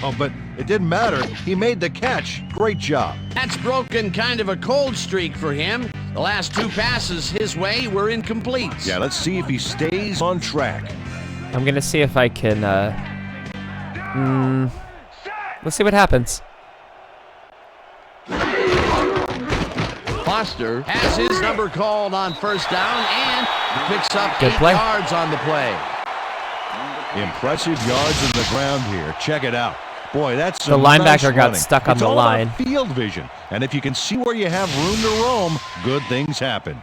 S4: Oh, but it didn't matter. He made the catch. Great job.
S3: That's broken kind of a cold streak for him. The last 2 passes his way were incomplete.
S4: Yeah, let's see if he stays on track.
S1: I'm going to see if I can... let's see what happens.
S3: Foster has his number called on first down and picks up
S1: Good
S3: 8
S1: play.
S3: yards on the play.
S4: Impressive yards in the ground here. Check it out. Boy, that's
S1: The
S4: some
S1: linebacker
S4: nice
S1: got
S4: running.
S1: stuck on
S4: It's
S1: the
S4: all
S1: line.
S4: about field vision, and if you can see where you have room to roam, good things happen.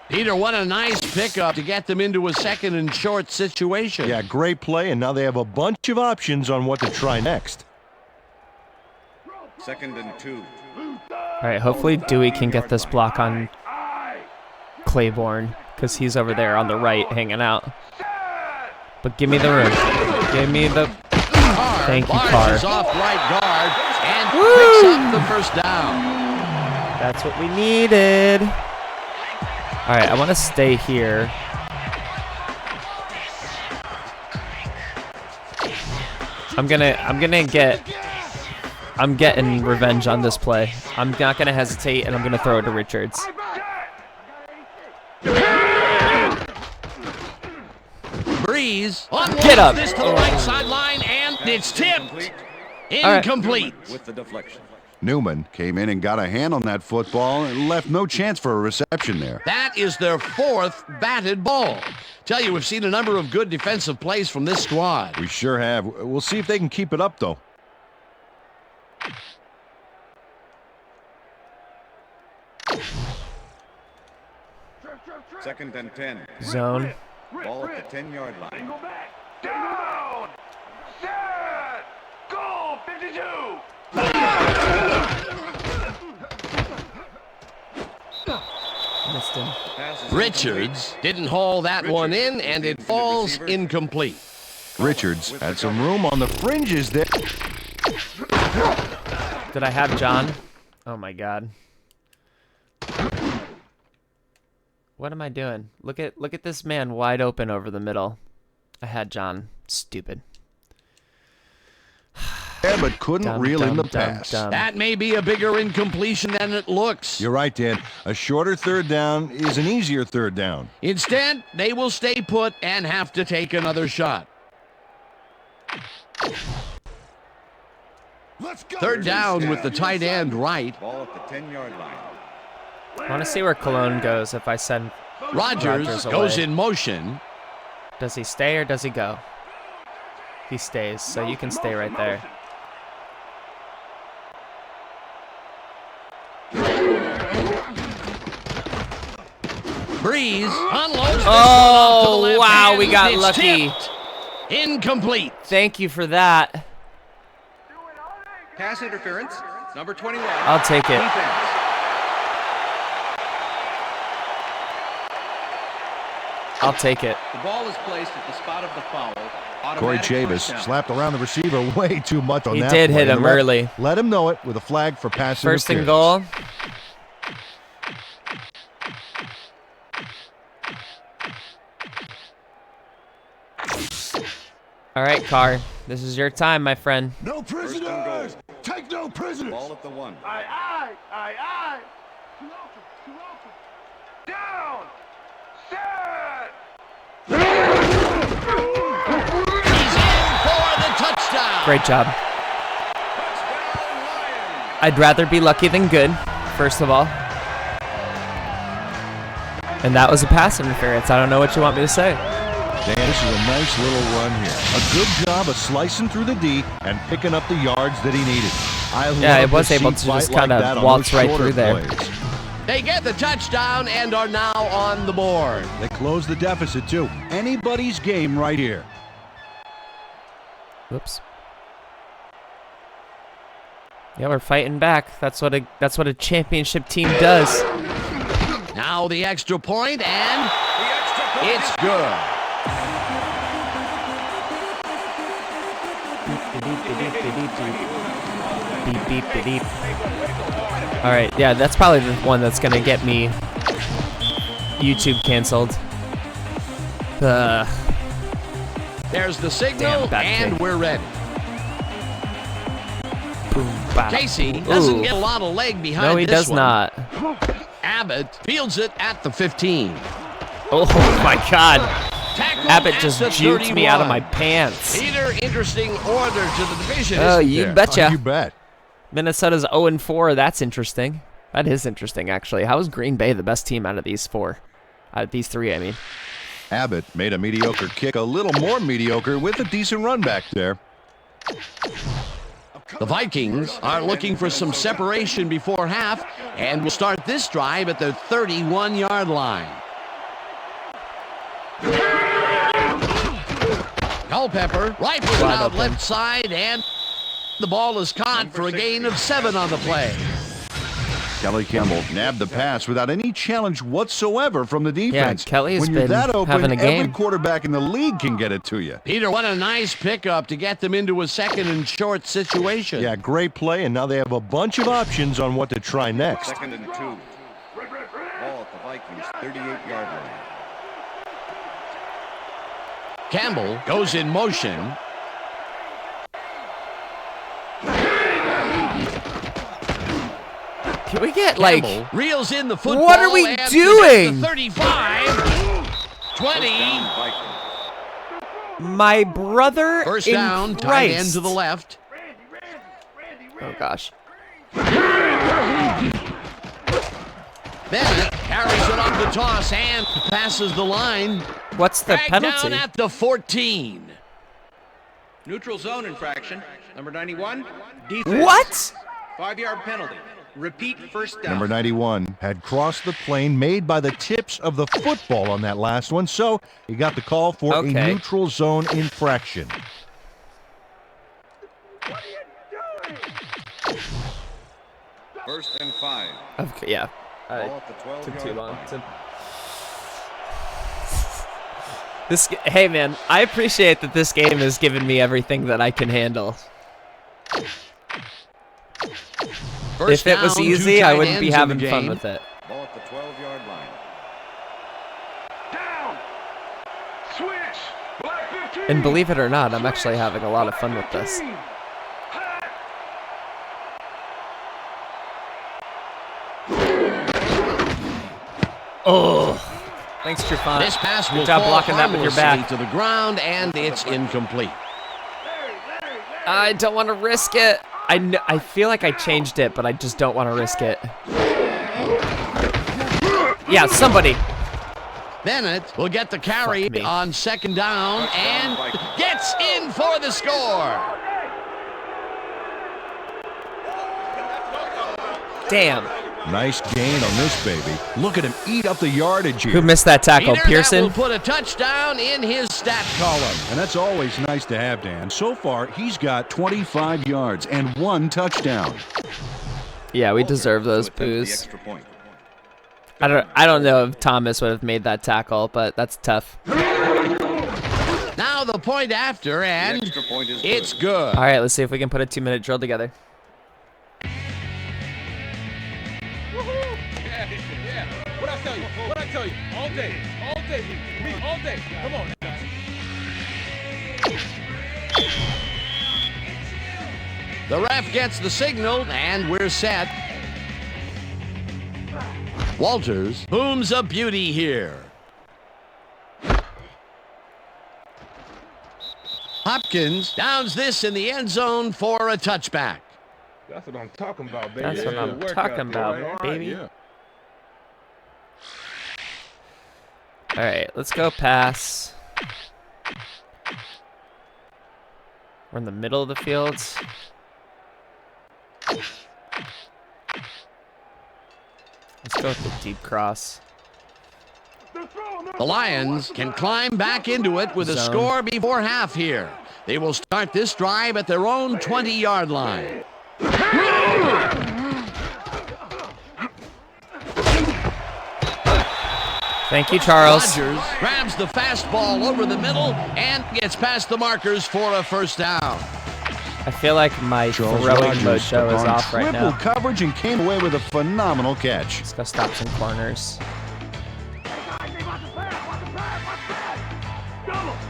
S3: Peter, what a nice pickup to get them into a second and short situation.
S4: Yeah, great play, and now they have a bunch of options on what to try next.
S5: Second and 2.
S1: All right, hopefully Dewey can get this block on Claiborne, because he's over there on the right hanging out. But give me the room. Give me the...
S3: Carr
S1: Thank you,
S3: barges
S1: Carr.
S3: off right guard and
S1: Woo!
S3: picks up the first down.
S1: That's what we needed. All right, I want to stay here. I'm gonna get I'm getting revenge on this play. I'm not going to hesitate, and I'm going to throw it to Richards.
S3: Breeze
S1: Get up.
S3: this to the right sideline, and it's tipped. Incomplete.
S5: With the deflection.
S4: Newman came in and got a hand on that football and left no chance for a reception there.
S3: That is their 4th batted ball. Tell you, we've seen a number of good defensive plays from this squad.
S4: We sure have. We'll see if they can keep it up, though.
S5: Second and 10.
S1: Zone.
S5: Ball at the 10-yard line.
S7: Go back. Down. Set. Goal. 52.
S1: Missed him.
S5: Pass is
S3: Richards didn't haul that one in, and it falls incomplete.
S4: Richards had some room on the fringes there.
S1: Did I have John? Oh, my God. What am I doing? Look at this man wide open over the middle. I had John. Stupid.
S4: Yeah, but couldn't reel in the pass.
S3: That may be a bigger incompletion than it looks.
S4: You're right, Dan. A shorter third down is an easier third down.
S3: Instead, they will stay put and have to take another shot. Third down with the tight end right.
S5: Ball at the 10-yard line.
S1: I want to see where Cologne goes if I send
S3: Rodgers
S1: away.
S3: goes in motion.
S1: Does he stay or does he go? He stays, so you can stay right there.
S3: Breeze unloads this
S1: Oh,
S3: one off to the left
S1: wow,
S3: hand.
S1: we got
S3: It's
S1: lucky.
S3: tipped. Incomplete.
S1: Thank you for that.
S5: Pass interference. Number 21.
S1: I'll take it.
S5: Defense.
S1: I'll take it.
S5: The ball is placed at the spot of the foul.
S4: Corey
S5: Automatic
S4: Chavis
S5: first down.
S4: slapped around the receiver way too much on
S1: He
S4: that
S1: did
S4: play.
S1: hit him
S4: Let-
S1: early.
S4: Let him know it with a flag for pass
S1: First and
S4: interference.
S1: goal. All right, Carr. This is your time, my friend.
S7: No prisoners. Take no prisoners.
S5: Ball at the 1.
S7: Aye. Down. Set.
S3: He's in for the touchdown.
S1: Great job. I'd rather be lucky than good, first of all. And that was a pass interference. I don't know what you want me to say.
S4: Dan, this is a nice little run here. A good job of slicing through the D and picking up the yards that he needed.
S1: Yeah, it
S4: love
S1: was
S4: to
S1: able
S4: see
S1: to just
S4: fight like
S1: kinda
S4: that on
S1: waltz
S4: those
S1: right
S4: shorter
S1: through there.
S4: plays.
S3: They get the touchdown and are now on the board.
S4: They close the deficit, too. Anybody's game right here.
S1: Whoops. Yeah, we're fighting back. That's what a championship team does.
S3: Now the extra point, and it's good.
S1: Beep, beep, beep, beep. All right, yeah, that's probably the one that's gonna get me YouTube canceled.
S3: There's the signal,
S1: Damn, bad
S3: and
S1: kick.
S3: we're ready.
S1: Boom, bada,
S3: Casey
S1: boom.
S3: doesn't
S1: Ooh.
S3: get a lot of leg behind
S1: No, he
S3: this
S1: does
S3: one.
S1: not.
S3: Abbott fields it at the 15.
S1: Oh my God!
S3: Tackled
S1: Abbott
S3: at
S1: just
S3: the
S1: juked me out of my
S3: 31.
S1: pants.
S3: Peter, interesting order to the division.
S1: Oh,
S3: isn't
S1: you
S3: there?
S1: betcha.
S4: You bet.
S1: Minnesota's 0-4. That's interesting. That is interesting, actually. How is Green Bay the best team out of these four? Out of these three, I mean.
S4: Abbott made a mediocre kick a little more mediocre with a decent run back there.
S3: The Vikings are looking for some separation before half and will start this drive at the 31-yard line. Culpepper rifles it
S1: Wide
S3: out
S1: open.
S3: left side, and the ball is caught for a gain of 7 on the play.
S4: Kelly Campbell nabbed the pass without any challenge whatsoever from the defense.
S1: Kelly has
S4: when you're
S1: been
S4: that open,
S1: having a game.
S4: every quarterback in the league can get it to you.
S3: Peter, what a nice pickup to get them into a second and short situation.
S4: Yeah, great play, and now they have a bunch of options on what to try next.
S5: Second and 2. Ball at the Vikings 38-yard line.
S3: Campbell goes in motion.
S1: Can we get, like...
S3: Campbell reels in the football.
S1: What are we
S3: and
S1: doing?
S3: 35, 20.
S1: My brother
S3: First
S1: in
S3: down, tight
S1: Christ.
S3: end to the left.
S1: Oh, gosh.
S3: Bennett carries it on the toss and passes the line.
S1: What's the
S3: Dragged
S1: penalty?
S3: down at the 14.
S5: Neutral zone infraction. Number 91. Defense.
S1: What?
S5: 5-yard penalty. Repeat first down.
S4: Number 91 had crossed the plane made by the tips of the football on that last one, so he got the call for a neutral zone infraction.
S5: First and 5.
S1: Okay, yeah.
S5: Ball at the 12-yard
S1: Took too long.
S5: line.
S1: Hey, man, I appreciate that this game has given me everything that I can handle.
S3: First
S1: If it was
S3: down,
S1: easy,
S3: two
S1: I
S3: tight
S1: wouldn't be
S3: ends in
S1: having
S3: the
S1: fun
S3: game.
S1: with it.
S5: Ball at the 12-yard line.
S7: Down. Switch. Black 15.
S1: And believe it or not, I'm actually having a lot of fun with this. Oh, thanks, Trufant.
S3: This pass will
S1: Good job
S3: fall
S1: blocking that with your back.
S3: harmlessly to the ground, and it's incomplete.
S1: I don't want to risk it. I feel like I changed it, but I just don't want to risk it. Yeah, somebody.
S3: Bennett will get the carry
S1: Fuck me.
S3: on second down and gets in for the score.
S1: Damn.
S4: Nice gain on this baby. Look at him eat up the yardage here.
S1: Who missed that tackle?
S3: Peter, that
S1: Pearson?
S3: will put a touchdown in his stat column.
S4: And that's always nice to have, Dan. So far, he's got 25 yards and 1 touchdown.
S1: Yeah, we deserve those
S5: To attempt the
S1: boos.
S5: extra point.
S1: I don't know if Thomas would have made that tackle, but that's tough.
S3: Now the point after,
S5: The
S3: and
S5: extra point is
S3: it's
S5: good.
S3: good.
S1: All right, let's see if we can put a 2-minute drill together.
S6: Yeah. What I tell you? All day. Me, all day. Come on.
S3: The ref gets the signal, and we're set. Walters booms a beauty here. Hopkins downs this in the end zone for a touchback.
S6: That's what I'm talking about, baby.
S1: That's what I'm
S6: Good work
S1: talking
S6: out there,
S1: about,
S6: right?
S1: baby.
S6: Yeah.
S1: All right, let's go pass. We're in the middle of the field. Let's go with the deep cross.
S3: The Lions can climb back into it with a
S1: Zone.
S3: score before half here. They will start this drive at their own 20-yard line.
S1: Thank you, Charles.
S3: Rodgers grabs the fastball over the middle and gets past the markers for a first down.
S1: I feel like my
S4: Charles
S1: throwing
S4: Rodgers
S1: mojo is
S4: on
S1: off right
S4: triple
S1: now.
S4: coverage and came away with a phenomenal catch.
S1: Let's go stop some corners.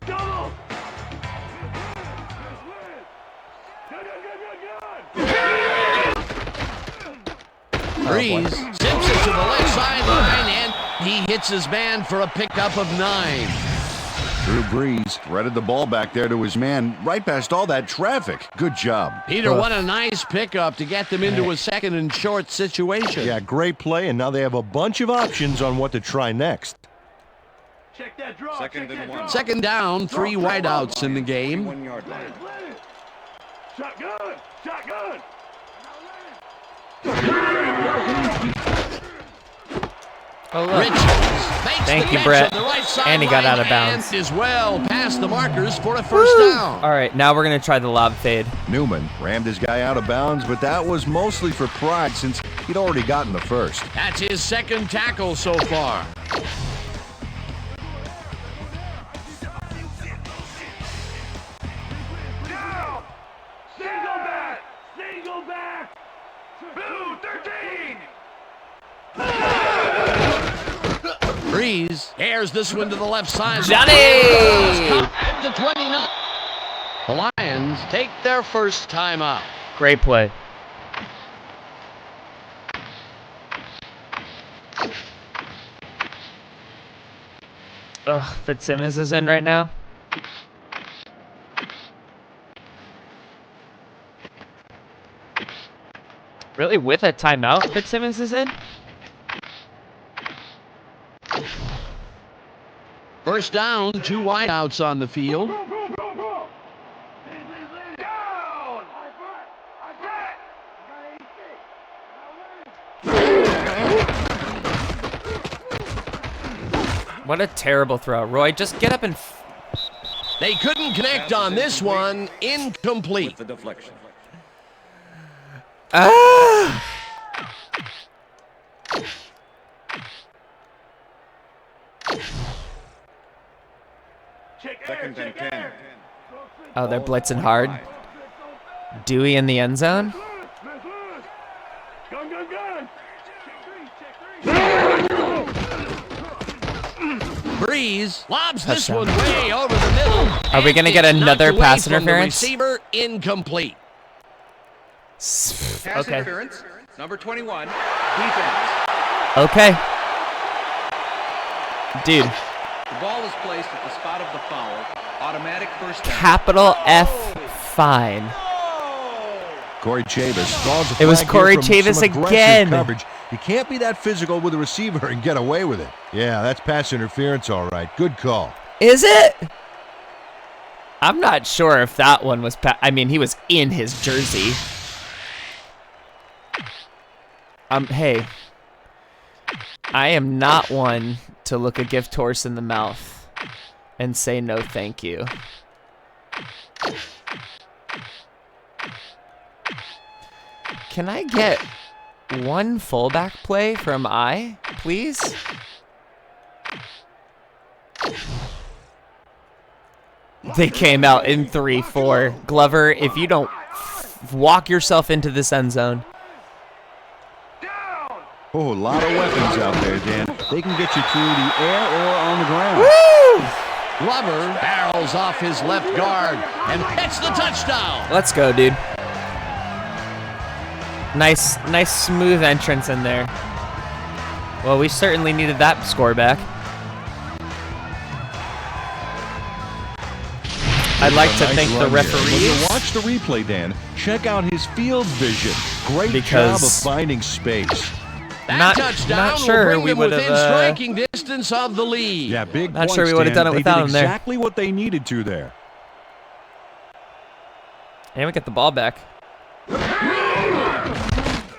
S7: Double. Good.
S3: Breeze zips it to the left sideline, and he hits his man for a pickup of 9.
S4: Drew Brees threaded the ball back there to his man right past all that traffic. Good job.
S3: Peter, what a nice pickup to get them into a second and short situation.
S4: Yeah, great play, and now they have a bunch of options on what to try next.
S7: Check that draw.
S5: Second and 1.
S3: Second down, 3 wideouts in the game.
S5: 1-yard line.
S7: Shotgun.
S1: Oh, look.
S3: Richards makes
S1: Thank
S3: the
S1: you,
S3: catch
S1: Brett.
S3: on the right
S1: And he got out of
S3: sideline
S1: bounds.
S3: and is well past the markers for a first down.
S1: All right, now we're going to try the lob fade.
S4: Newman rammed his guy out of bounds, but that was mostly for pride since he'd already gotten the first.
S3: That's his second tackle so far.
S7: Down. Single back. Blue 13.
S3: Breeze airs this one to the left side.
S1: Johnny!
S3: To 29. The Lions take their first time out.
S1: Great play. Ugh, Fitzsimmons is in right now. Really, with a timeout, Fitzsimmons is in?
S3: First down, 2 wideouts on the field.
S7: Go, go, go, go. Down.
S1: What a terrible throw. Roy, just get up and...
S3: They couldn't connect on this one. Incomplete.
S5: The deflection.
S1: Ah!
S5: Second and 10.
S1: Oh, they're blitzing hard. Dewey in the end zone?
S7: Gun, gun, gun.
S3: Breeze lobs this
S1: Touchdown.
S3: one way over the middle.
S1: Are we going to get
S3: And it's
S1: another
S3: knocked away
S1: pass
S3: from the
S1: interference?
S3: receiver, incomplete.
S5: Pass
S1: Okay.
S5: interference. Number 21. Defense.
S1: Okay. Dude,
S5: The ball is placed at the spot of the foul. Automatic first down.
S1: capital F fine.
S4: Corey Chavis stalls a
S1: It was
S4: flag here
S1: Corey
S4: from
S1: Chavis
S4: some aggressive
S1: again.
S4: Coverage. You can't be that physical with a receiver and get away with it. Yeah, that's pass interference, all right. Good call.
S1: Is it? I'm not sure if that one was... I mean, he was in his jersey. Hey. I am not one to look a gift horse in the mouth and say no thank you. Can I get one fullback play from please? They came out in 3-4. Glover, if you don't walk yourself into this end zone.
S4: Oh, a lot of weapons out there, Dan. They can get you through the air or on the ground.
S1: Woo!
S3: Glover barrels off his left guard and hits the touchdown.
S1: Let's go, dude. Nice smooth entrance in there. Well, we certainly needed that score back. I'd like to thank the referees.
S4: When you watch the replay, Dan, check out his field vision. Great job of finding space.
S3: That
S1: Not
S3: touchdown
S1: sure
S3: will bring
S1: we
S3: them
S1: would
S3: within
S1: have,
S3: striking distance of the lead.
S4: Yeah, big
S1: Not
S4: points,
S1: sure we would have
S4: Dan.
S1: done it
S4: They
S1: without
S4: did
S1: him there.
S4: exactly what they needed to there.
S1: And we get the ball back.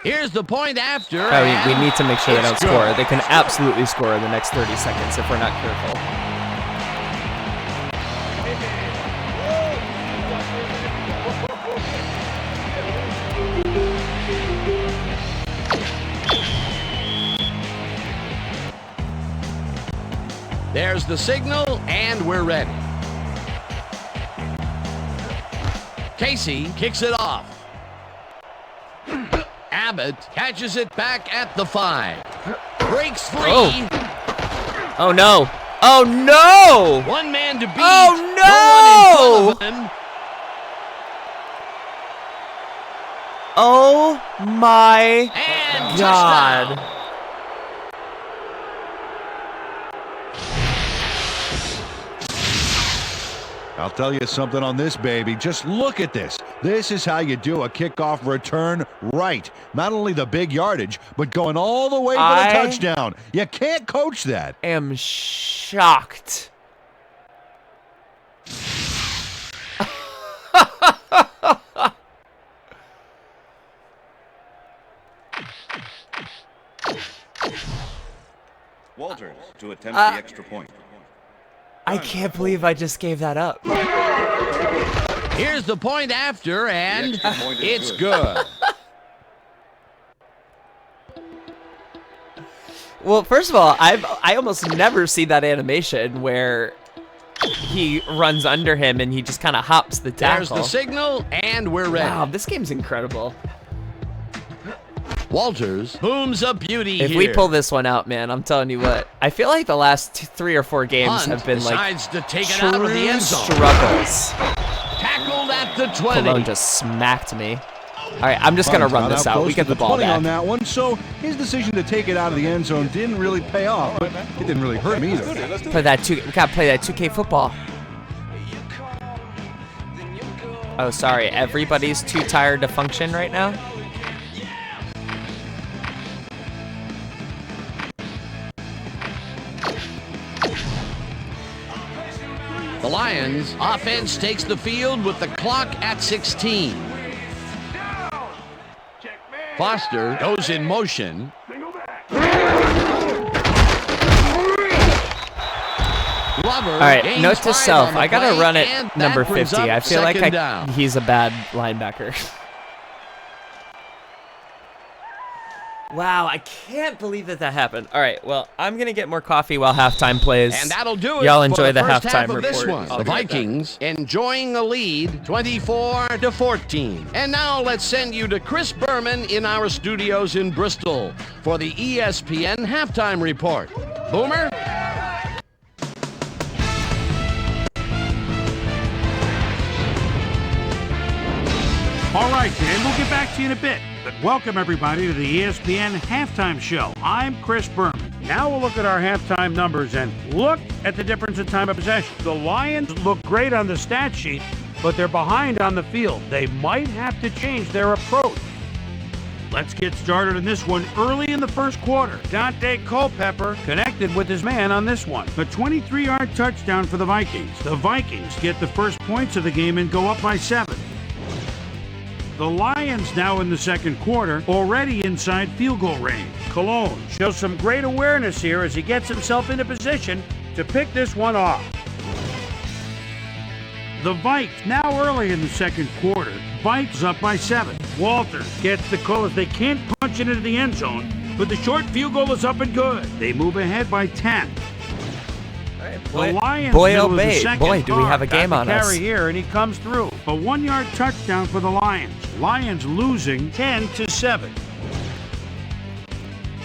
S3: Here's the point after.
S1: Oh, we need to make sure they don't
S3: It's
S1: score.
S3: good.
S1: They can absolutely score in the next 30 seconds if we're not careful.
S3: There's the signal, and we're ready. Casey kicks it off. Abbott catches it back at the 5. Breaks free.
S1: Oh no! Oh no!
S3: One man to beat.
S1: Oh,
S3: No one in front of him.
S1: Oh my
S3: And
S1: God!
S3: touchdown.
S4: I'll tell you something on this, baby. Just look at this. This is how you do a kickoff return right. Not only the big yardage, but going all the way for the touchdown. You can't coach that.
S1: Am shocked.
S5: Walters to attempt the extra point.
S1: I can't believe I just gave that up.
S3: Here's the point after, and
S5: The extra point is
S3: it's
S5: good.
S3: good.
S1: Well, first of all, I almost never see that animation where he runs under him and he just kind of hops the tackle.
S3: There's the signal, and we're ready.
S1: Wow, this game's incredible.
S3: Walters booms a beauty
S1: If
S3: here.
S1: we pull this one out, man, I'm telling you what. I feel like the last 3 or 4 games
S3: Hunt
S1: have been like
S3: decides to take it out of the end zone.
S1: struggles.
S3: Tackled at the 20.
S1: Cologne just smacked me. All right, I'm just going to run this out. We get the ball back.
S4: On that one, so his decision to take it out of the end zone didn't really pay off, but it didn't really hurt him either.
S1: We got to play that 2K football. Oh, sorry. Everybody's too tired to function right now?
S3: The Lions offense takes the field with the clock at 16. Foster goes in motion. Glover.
S1: All right, note to self. I got to run it number 50. I feel like he's a bad linebacker. Wow, I can't believe that happened. All right, well, I'm going to get more coffee while halftime plays.
S3: And that'll do it.
S1: Y'all enjoy the
S3: first
S1: halftime
S3: half of
S1: report.
S3: This one. The Vikings enjoying a lead 24-14. And now let's send you to Chris Berman in our studios in Bristol for the ESPN halftime report. Boomer?
S2: All right, Dan, we'll get back to you in a bit. But welcome, everybody, to the ESPN Halftime Show. I'm Chris Berman. Now we'll look at our halftime numbers and look at the difference in time of possession. The Lions look great on the stat sheet, but they're behind on the field. They might have to change their approach. Let's get started in this one early in the first quarter. Dante Culpepper connected with his man on this one. A 23-yard touchdown for the Vikings. The Vikings get the first points of the game and go up by 7. The Lions now in the second quarter, already inside field goal range. Cologne shows some great awareness here as he gets himself into position to pick this one off. The Vikes now early in the second quarter. Vikes up by 7. Walters gets the call as they can't punch it into the end zone, but the short field goal is up and good. They move ahead by 10. The Lions middle of the second.
S1: Boy, do we have a game on us.
S2: Carry here, and he comes through. A 1-yard touchdown for the Lions. Lions losing 10-7.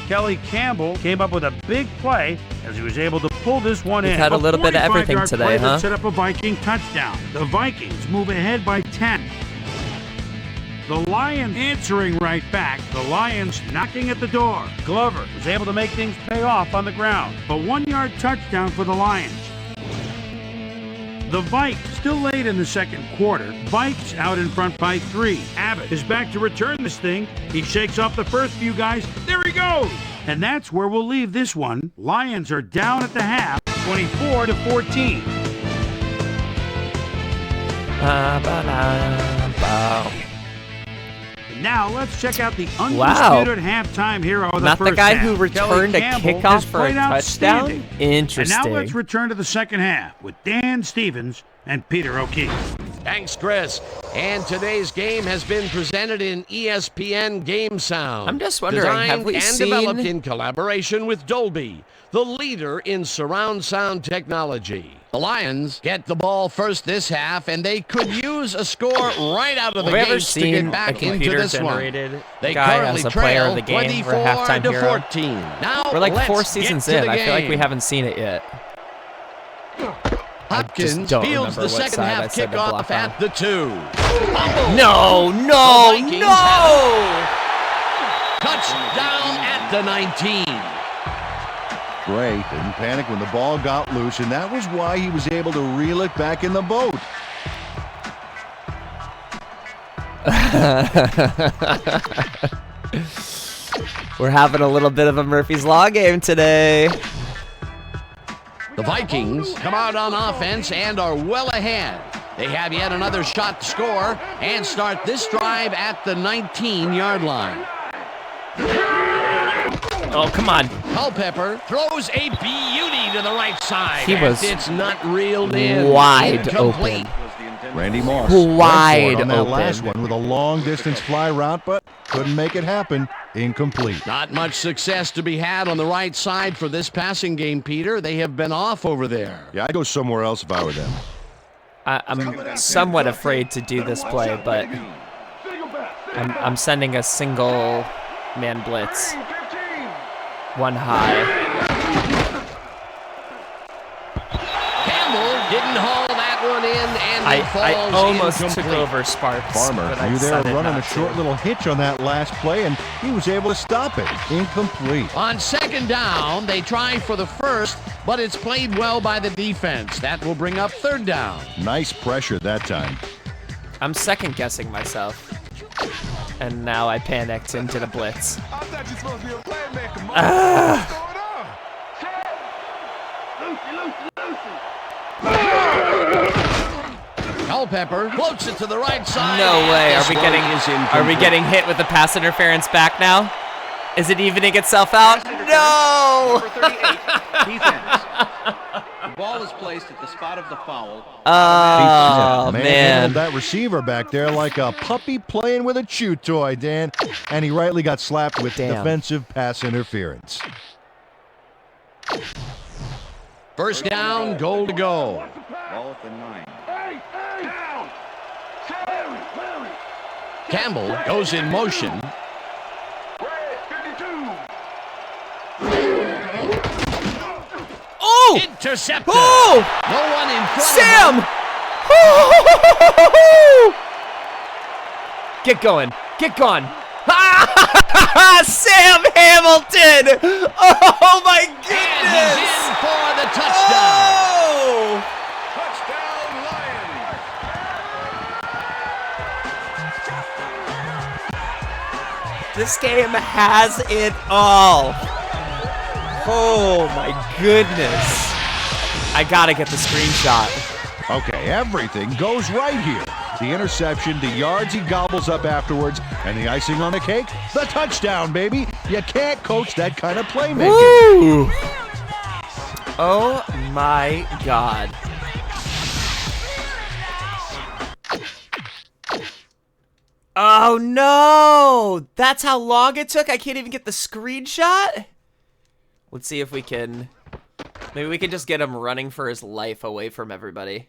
S2: Kelly Campbell came up with a big play as he was able to pull this one in.
S1: He's had a little bit of everything today, huh?
S2: Set up a Viking touchdown. The Vikings move ahead by 10. The Lions answering right back. The Lions knocking at the door. Glover was able to make things pay off on the ground. A 1-yard touchdown for the Lions. The Vikes still late in the second quarter. Vikes out in front by 3. Abbott is back to return this thing. He shakes off the first few guys. There he goes! And that's where we'll leave this one. Lions are down at the half, 24-14. Now let's check out the undisputed halftime hero of the
S1: Not
S2: first
S1: the guy
S2: half.
S1: who returned a kickoff for a touchdown? Interesting.
S2: And now let's return to the second half with Dan Stevens and Peter O'Keefe.
S3: Thanks, Chris. And today's game has been presented in ESPN Game Sound.
S1: I'm just wondering,
S3: designed
S1: have we
S3: and
S1: seen...
S3: developed in collaboration with Dolby, the leader in surround sound technology. The Lions get the ball first this half, and they could use a score right out of the gates to get back into this one. They currently trail 24-14. Now
S1: we're like
S3: let's
S1: 4 seasons in. I feel like we haven't seen it yet.
S3: Hopkins fields the second half kickoff at the 2. Fumble.
S1: No!
S3: Touchdown at the 19.
S4: Gray didn't panic when the ball got loose, and that was why he was able to reel it back in the boat.
S1: We're having a little bit of a Murphy's Law game today.
S3: The Vikings come out on offense and are well ahead. They have yet another shot to score and start this drive at the 19-yard line.
S1: Oh, come on.
S3: Culpepper throws a beauty to the right side.
S1: It's
S3: not reeled in.
S1: Wide
S3: Incomplete.
S1: open.
S4: Randy Moss
S1: Wide
S4: on that
S1: open.
S4: last one with a long-distance fly route, but couldn't make it happen. Incomplete.
S3: Not much success to be had on the right side for this passing game, Peter. They have been off over there.
S4: Yeah, I'd go somewhere else if I were them.
S1: I'm somewhat afraid to do this play, but I'm sending a single man blitz. One high.
S3: Campbell didn't haul that one in, and Tackle
S1: I
S3: falls
S1: almost took
S3: incomplete.
S1: over Sparks.
S4: Farmer
S1: but I
S4: knew they were
S1: decided
S4: running a
S1: not
S4: short
S1: to.
S4: little hitch on that last play, and he was able to stop it. Incomplete.
S3: On second down, they try for the first, but it's played well by the defense. That will bring up third down.
S4: Nice pressure that time.
S1: I'm second guessing myself. And now I panicked and did a blitz.
S6: I thought you were supposed to be a playmaker, man. What's going on?
S3: Culpepper floats it to the right side.
S1: No way.
S3: This
S1: Are we
S3: one
S1: getting
S3: is
S1: are we
S3: incomplete.
S1: getting hit with the pass interference back now? Is it evening itself out? No!
S5: Number 38, defense. The ball is placed at the spot of the foul.
S1: Oh,
S4: Man
S1: man.
S4: handled that receiver back there like a puppy playing with a chew toy, Dan. And he rightly got slapped with
S1: Damn.
S4: defensive pass interference.
S3: First down, goal to go.
S5: Ball at the 9.
S7: Hey, down. Larry.
S3: Campbell goes in motion.
S7: Red 52.
S1: Oh!
S3: Intercepted.
S1: Oh!
S3: No one in front
S1: Sam!
S3: of him.
S1: Get going. Get going. Sam Hamilton! Oh my
S3: And he's
S1: goodness!
S3: in for the touchdown.
S1: Oh!
S6: Touchdown, Lions.
S1: This game has it all. Oh my goodness. I gotta get the screenshot.
S4: Okay, everything goes right here. The interception, the yards he gobbles up afterwards, and the icing on the cake, the touchdown, baby. You can't coach that kind of playmaking.
S1: Woo! Oh my god. Oh no! That's how long it took? I can't even get the screenshot? Let's see if we can... Maybe we can just get him running for his life away from everybody.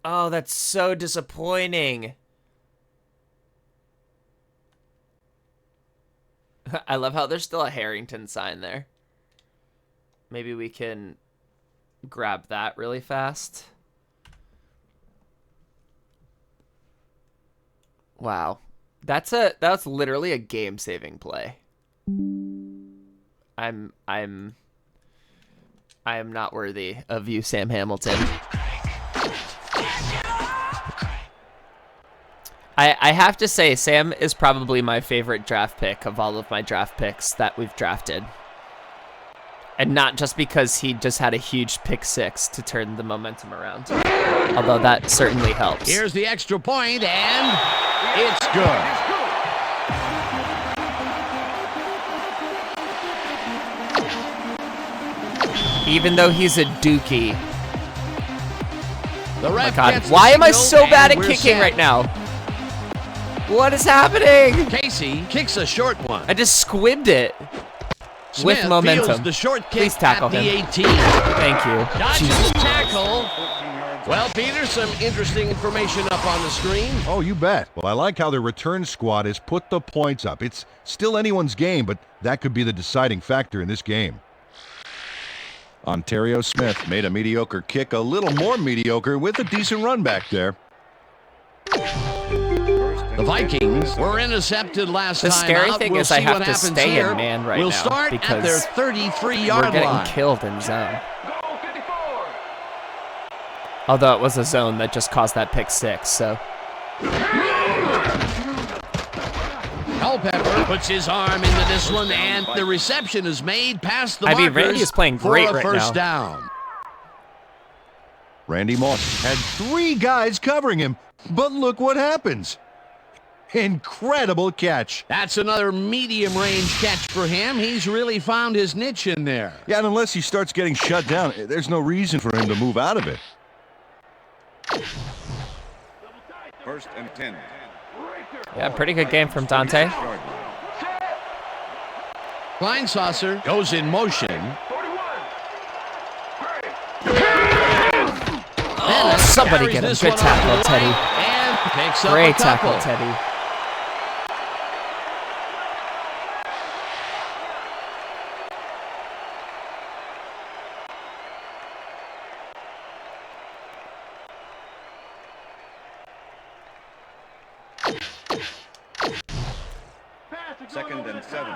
S1: Oh, that's so disappointing. I love how there's still a Harrington sign there. Maybe we can grab that really fast. Wow. That's literally a game-saving play. I am not worthy of you, Sam Hamilton. I have to say, Sam is probably my favorite draft pick of all of my draft picks that we've drafted. And not just because he just had a huge pick six to turn the momentum around. Although that certainly helps.
S3: Here's the extra point, and it's good.
S1: Even though he's a dookie.
S3: The ref
S1: God,
S3: gets the
S1: why am I
S3: signal,
S1: so bad at
S3: and we're
S1: kicking
S3: set.
S1: right now? What is happening?
S3: Casey kicks a short one.
S1: I just squibbed it.
S3: Smith
S1: with momentum.
S3: fields the short kick
S1: Please tackle
S3: at the
S1: him.
S3: 18.
S1: Thank you.
S3: Dodges
S1: Jesus.
S3: the tackle. Well, Peter, some interesting information up on the screen.
S4: Oh, you bet. Well, I like how the return squad has put the points up. It's still anyone's game, but that could be the deciding factor in this game. Ontario Smith made a mediocre kick a little more mediocre with a decent run back there.
S3: The Vikings were intercepted last
S1: The
S3: time
S1: scary
S3: out.
S1: thing
S3: We'll
S1: is I
S3: see
S1: have
S3: what
S1: to
S3: happens
S1: stay
S3: here.
S1: in man right
S3: we'll
S1: now
S3: start at their
S1: because
S3: 33-yard
S1: we're getting
S3: line.
S1: killed in zone.
S7: Goal 54.
S1: Although it was a zone that just caused that pick six, so.
S3: Culpepper puts his arm into this one, and the reception is made past the
S1: I mean,
S3: markers
S1: Randy is playing
S3: for
S1: great
S3: a
S1: right
S3: first
S1: now.
S3: down.
S4: Randy Moss had 3 guys covering him, but look what happens. Incredible catch.
S3: That's another medium-range catch for him. He's really found his niche in there.
S4: Yeah, and unless he starts getting shut down, there's no reason for him to move out of it.
S5: First and 10.
S1: Yeah, pretty good game from Dante.
S3: Kleinsasser goes in motion.
S7: 41.
S1: Oh, somebody
S3: Carries
S1: get him.
S3: this
S1: Good
S3: one
S1: tackle,
S3: off the
S1: Teddy.
S3: right and picks up
S1: Great
S3: a couple.
S1: tackle, Teddy.
S5: Second and 7.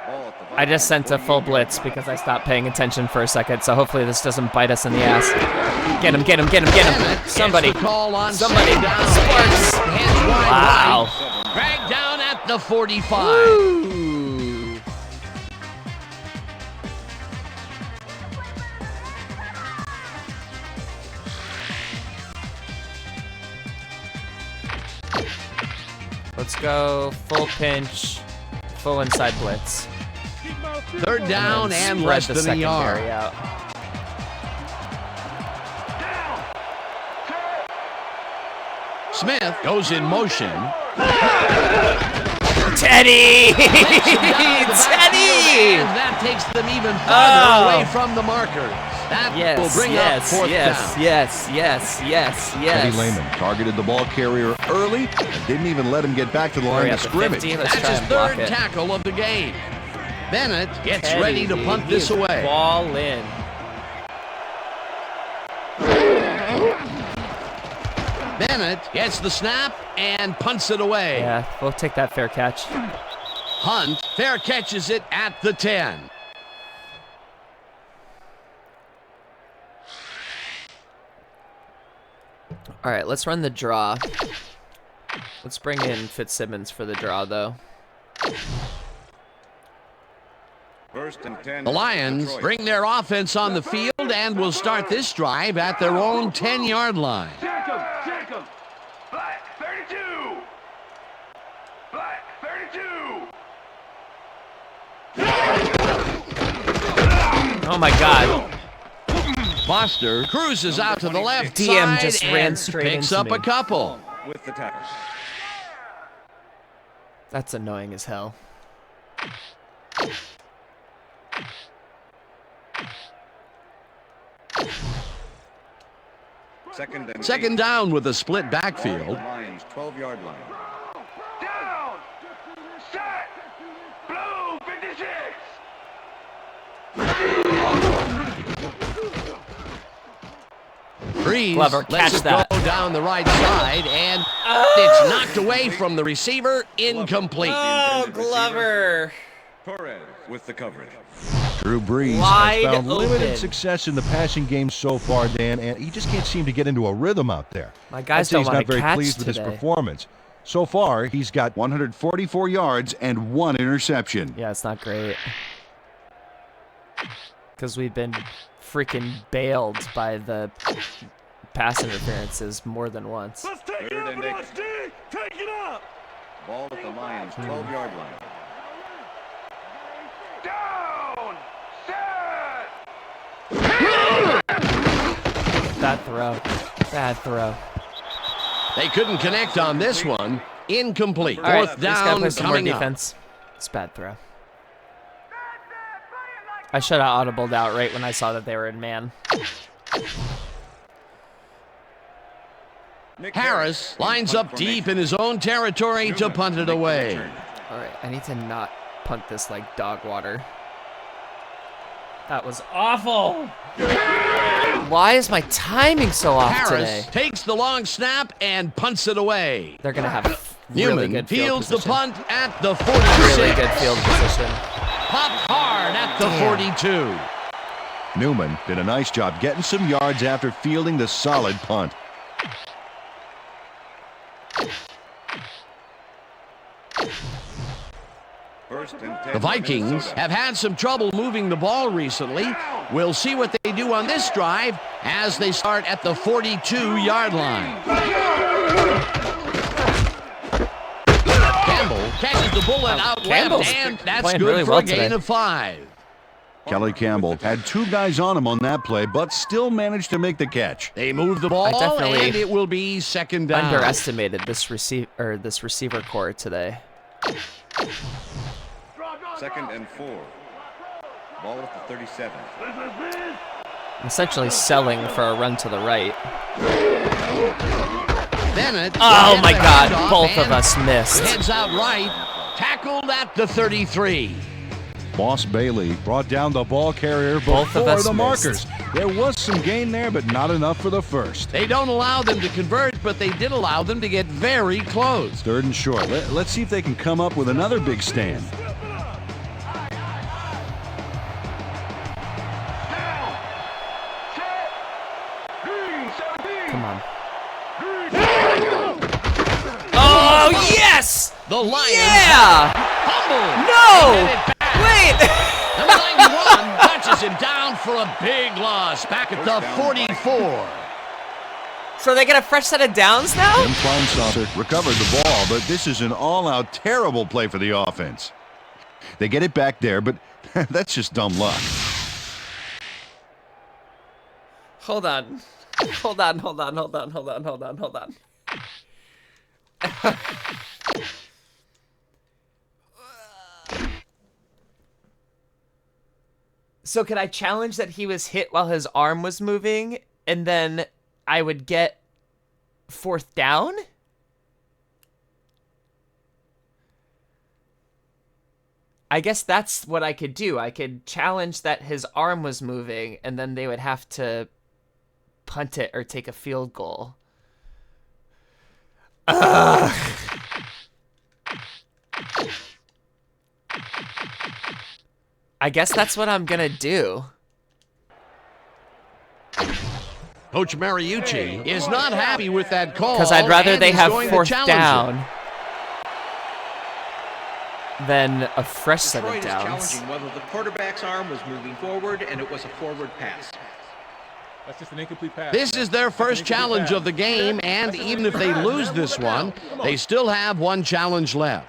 S5: Ball at the
S1: I just sent a full blitz because I stopped paying attention for a second, so hopefully this doesn't bite us in the ass. Get him, get him, get him, get him. Somebody.
S3: Call on
S1: Somebody.
S3: down.
S1: Sparks.
S3: Hands wide
S1: Wow.
S3: right. Dragged down at the 45.
S1: Ooh. Let's go full pinch, full inside blitz.
S3: Third down and
S1: spread
S3: less
S1: the
S3: than a yard.
S1: secondary out.
S3: Smith goes in motion.
S1: Teddy! Teddy!
S3: And that takes them even farther
S1: Oh.
S3: away from the markers. That will
S1: Yes,
S3: bring up fourth down.
S1: yes.
S4: Eddie Lehman targeted the ball carrier early and didn't even let him get back to the line of scrimmage.
S1: 50. Let's
S3: That's
S1: try
S3: his
S1: and block
S3: third
S1: it.
S3: tackle of the game. Bennett gets
S1: Teddy,
S3: ready to punt this
S1: he's
S3: away.
S1: Ball in.
S3: Bennett gets the snap and punts it away.
S1: Yeah, we'll take that fair catch.
S3: Hunt fair catches it at the 10.
S1: All right, let's run the draw. Let's bring in Fitzsimmons for the draw, though.
S5: First and 10.
S3: The Lions
S5: Detroit.
S3: bring their offense on the field and will start this drive at their own 10-yard line.
S7: Check him, check him. Black 32. Black 32.
S1: Oh my God.
S3: Foster cruises out to the left
S1: DM
S3: side
S1: just
S3: and
S1: ran straight
S3: picks
S1: into
S3: up
S1: me.
S3: a couple.
S5: With the tackle.
S1: That's annoying as hell.
S3: Second down with a split backfield.
S5: Lions 12-yard line.
S7: Down. Set. Blue 56.
S3: Breeze
S1: Glover,
S3: lets
S1: catch
S3: it
S1: that.
S3: go down the right side, and it's knocked away from the receiver, incomplete.
S1: Oh, Glover.
S5: Torres with the coverage.
S4: Drew Brees
S1: Wide
S4: has found limited
S1: open.
S4: success in the passing game so far, Dan, and he just can't seem to get into a rhythm out there.
S1: My guys
S4: I'd say
S1: don't
S4: he's
S1: wanna
S4: not very
S1: catch
S4: pleased with his
S1: today.
S4: performance. So far, he's got 144 yards and 1 interception.
S1: Yeah, it's not great. Because we've been freaking bailed by the pass interferences more than once.
S7: Let's take
S5: Third and 8.
S7: Take it up.
S5: Ball at the Lions 12-yard line.
S7: Down. Set.
S1: Bad throw. Bad throw.
S3: They couldn't connect on this one. Incomplete.
S1: All right,
S3: Fourth
S1: we just gotta
S3: down
S1: play some more
S3: coming up.
S1: defense. It's a bad throw. I should have audibled out right when I saw that they were in man.
S5: Nick
S3: Harris lines up deep in his own territory to punt it away.
S1: All right, I need to not punt this like dog water. That was awful. Why is my timing so off
S3: Harris
S1: today?
S3: takes the long snap and punts it away.
S1: They're gonna have really
S3: Newman
S1: good field
S3: fields the
S1: position.
S3: punt at the 46.
S1: Really good field position.
S3: Popped hard at the 42.
S4: Newman did a nice job getting some yards after fielding the solid punt.
S5: First and 10.
S3: The Vikings have had some trouble moving the ball recently. We'll see what they do on this drive as they start at the 42-yard line. Campbell catches the bullet out
S1: Campbell's
S3: left, and that's
S1: playing
S3: good
S1: really
S3: for
S1: well
S3: a gain
S1: today.
S3: of 5.
S4: Kelly Campbell had 2 guys on him on that play, but still managed to make the catch.
S3: They move the ball,
S1: definitely
S3: and it will be second down.
S1: Underestimated this receiver core today.
S5: Second and 4. Ball at the 37.
S1: I'm essentially selling for a run to the right.
S3: Bennett.
S1: Oh my
S3: gets the
S1: God,
S3: handoff
S1: both of
S3: and
S1: us missed.
S3: Heads out right, tackled at the 33.
S4: Boss Bailey brought down the ball carrier
S1: Both of
S4: before
S1: us
S4: the
S1: missed.
S4: markers. There was some gain there, but not enough for the first.
S3: They don't allow them to convert, but they did allow them to get very close.
S4: 3rd and short. Let's see if they can come up with another big stand.
S7: Down. Set. Green 17.
S1: Come on. Oh, yes!
S3: The Lions
S1: Yeah!
S3: fumble.
S1: No!
S3: Get it back.
S1: Wait!
S3: Number 91 touches him down for a big loss back at the 44.
S1: So they get a fresh set of downs now?
S4: Jim Saucer recovered the ball, but this is an all-out terrible play for the offense. They get it back there, but that's just dumb luck.
S1: Hold on. Hold on. So could I challenge that he was hit while his arm was moving, and then I would get 4th down? I guess that's what I could do. I could challenge that his arm was moving, and then they would have to punt it or take a field goal. Ugh. I guess that's what I'm gonna do.
S3: Coach Mariucci is not happy with that call.
S1: Because I'd rather
S3: and
S1: they
S3: is
S1: have
S3: going to
S1: 4th
S3: challenge
S1: down
S3: it.
S1: than a fresh set of
S5: Detroit is
S1: downs.
S5: challenging whether the quarterback's arm was moving forward and it was a forward pass.
S6: That's just an incomplete pass.
S3: This is their first challenge of the game, and even if they lose this one, they still have one challenge left.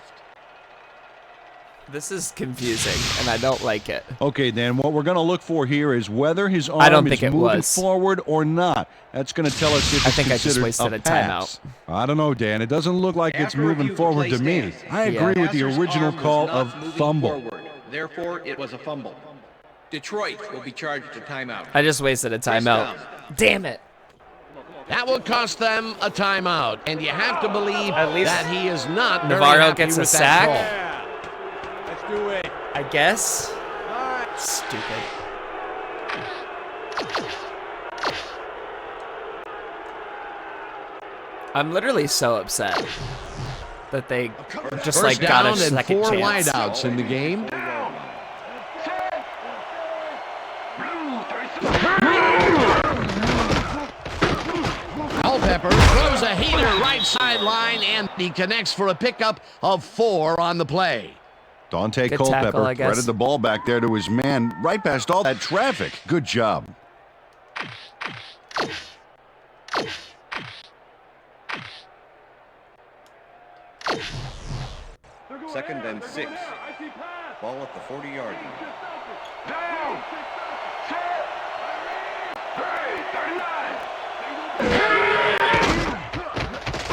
S1: This is confusing, and I don't like it.
S4: Okay, Dan, what we're going to look for here is whether his arm
S1: I don't
S4: is
S1: think it
S4: moving
S1: was.
S4: forward or not. That's going to tell us if
S1: I
S4: it's
S1: think I just
S4: considered
S1: wasted a
S4: pass. I don't know, Dan. It doesn't look like it's
S5: After
S4: moving
S5: review, the
S4: forward
S5: play
S4: to me.
S5: stands.
S4: I
S1: Yeah.
S4: agree with the
S5: Passer's
S4: original
S5: arm was
S4: call
S5: not
S4: of
S5: moving
S4: fumble.
S5: forward. Therefore, it was a fumble. Detroit will be charged a timeout.
S1: I just wasted a timeout. Damn it.
S3: That will cost them a timeout, and you have to believe
S1: At least
S3: that he is not very
S1: Navarro
S3: happy
S1: gets a
S3: with that
S1: sack.
S3: call.
S6: Yeah. Let's do it.
S1: I guess.
S6: All right.
S1: Stupid. I'm literally so upset that they just
S3: First
S1: like got
S3: down
S1: a
S3: and
S1: second
S3: 4
S1: chance.
S3: wideouts in the game.
S7: Set. Blue 37.
S3: Culpepper throws a heater right sideline, and he connects for a pickup of 4 on the play.
S4: Dante
S1: Good
S4: Culpepper
S1: tackle, I guess.
S4: threaded the ball back there to his man right past all that traffic. Good job.
S5: Second and 6. Ball at the 40-yard line.
S7: Down. Set. Hey, 39.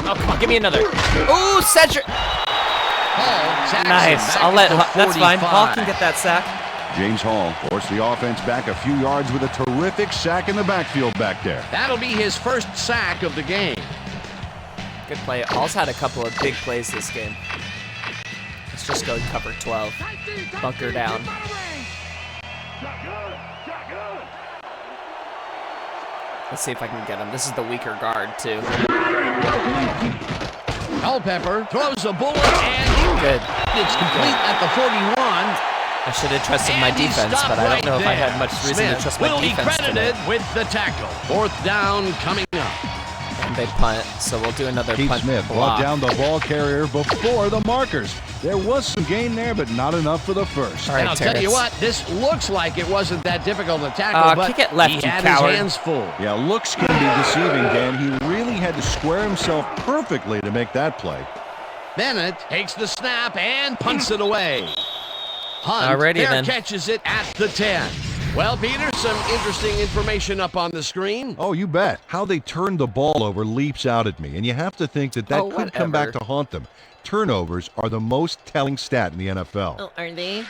S1: Oh, come on, give me another. Ooh, Cedric.
S3: Hall sacks him
S1: Nice.
S3: back
S1: I'll
S3: at
S1: let.
S3: the
S1: That's fine.
S3: 45.
S1: Hall can get that sack.
S4: James Hall forced the offense back a few yards with a terrific sack in the backfield back there.
S3: That'll be his first sack of the game.
S1: Good play. Hall's had a couple of big plays this game. Let's just go cover 12. Bunker down. Let's see if I can get him. This is the weaker guard, too.
S3: Culpepper throws a bullet, and
S1: Good.
S3: it's complete at the 41.
S1: I should have trusted my
S3: And he
S1: defense,
S3: stopped
S1: but I
S3: right
S1: don't know if I
S3: there.
S1: had much reason
S3: Smith
S1: to trust my
S3: will be
S1: defense
S3: credited
S1: today.
S3: with the tackle. 4th down coming up.
S1: And they punt, so we'll do another
S4: Keith
S1: punt
S4: Smith
S1: block.
S4: brought down the ball carrier before the markers. There was some gain there, but not enough for the first.
S1: All
S3: And
S1: right,
S3: I'll tell you
S1: Terrence.
S3: what, this looks like it wasn't that difficult to tackle, but
S1: kick it left,
S3: he
S1: you
S3: had
S1: coward.
S3: his hands full.
S4: Yeah, looks can be deceiving, Dan. He really had to square himself perfectly to make that play.
S3: Bennett takes the snap and punts it away. Hunt
S1: Alrighty,
S3: fair
S1: then.
S3: catches it at the 10. Well, Peter, some interesting information up on the screen.
S4: Oh, you bet. How they turned the ball over leaps out at me, and you have to think that
S1: Oh,
S4: could come back
S1: whatever.
S4: to haunt them. Turnovers are the most telling stat in the NFL.
S1: Oh, are they?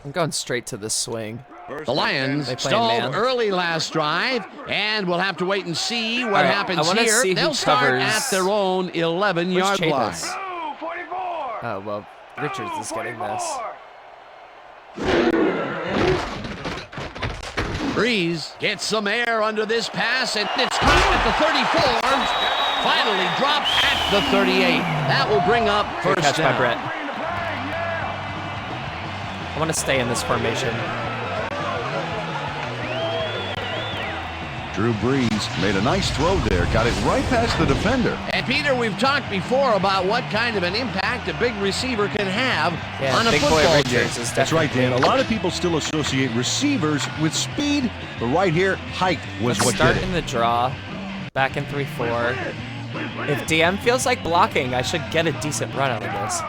S1: I'm going straight to the swing.
S3: The Lions
S1: They playing
S3: stalled
S1: man?
S3: early last drive, and we'll have to wait and see what
S1: All right,
S3: happens
S1: I wanna
S3: here.
S1: see who
S3: They'll start
S1: covers.
S3: at their own 11-yard line.
S1: Chapis? Oh, well, Richards is getting this.
S3: Breeze gets some air under this pass, and it's caught at the 34. Finally dropped at the 38. That will bring up
S1: Good
S3: first
S1: catch by
S3: down.
S1: Brett. I want to stay in this formation.
S4: Drew Brees made a nice throw there, got it right past the defender.
S3: And Peter, we've talked before about what kind of an impact a big receiver can have
S1: Yeah,
S3: on a
S1: big boy
S3: football game.
S1: Richards is
S4: That's right, Dan. A
S1: definitely-
S4: lot of people still associate receivers with speed, but right here, height was
S1: Let's
S4: what
S1: start
S4: did
S1: in
S4: it.
S1: the draw. Back in 3-4. If DM feels like blocking, I should get a decent run out of this.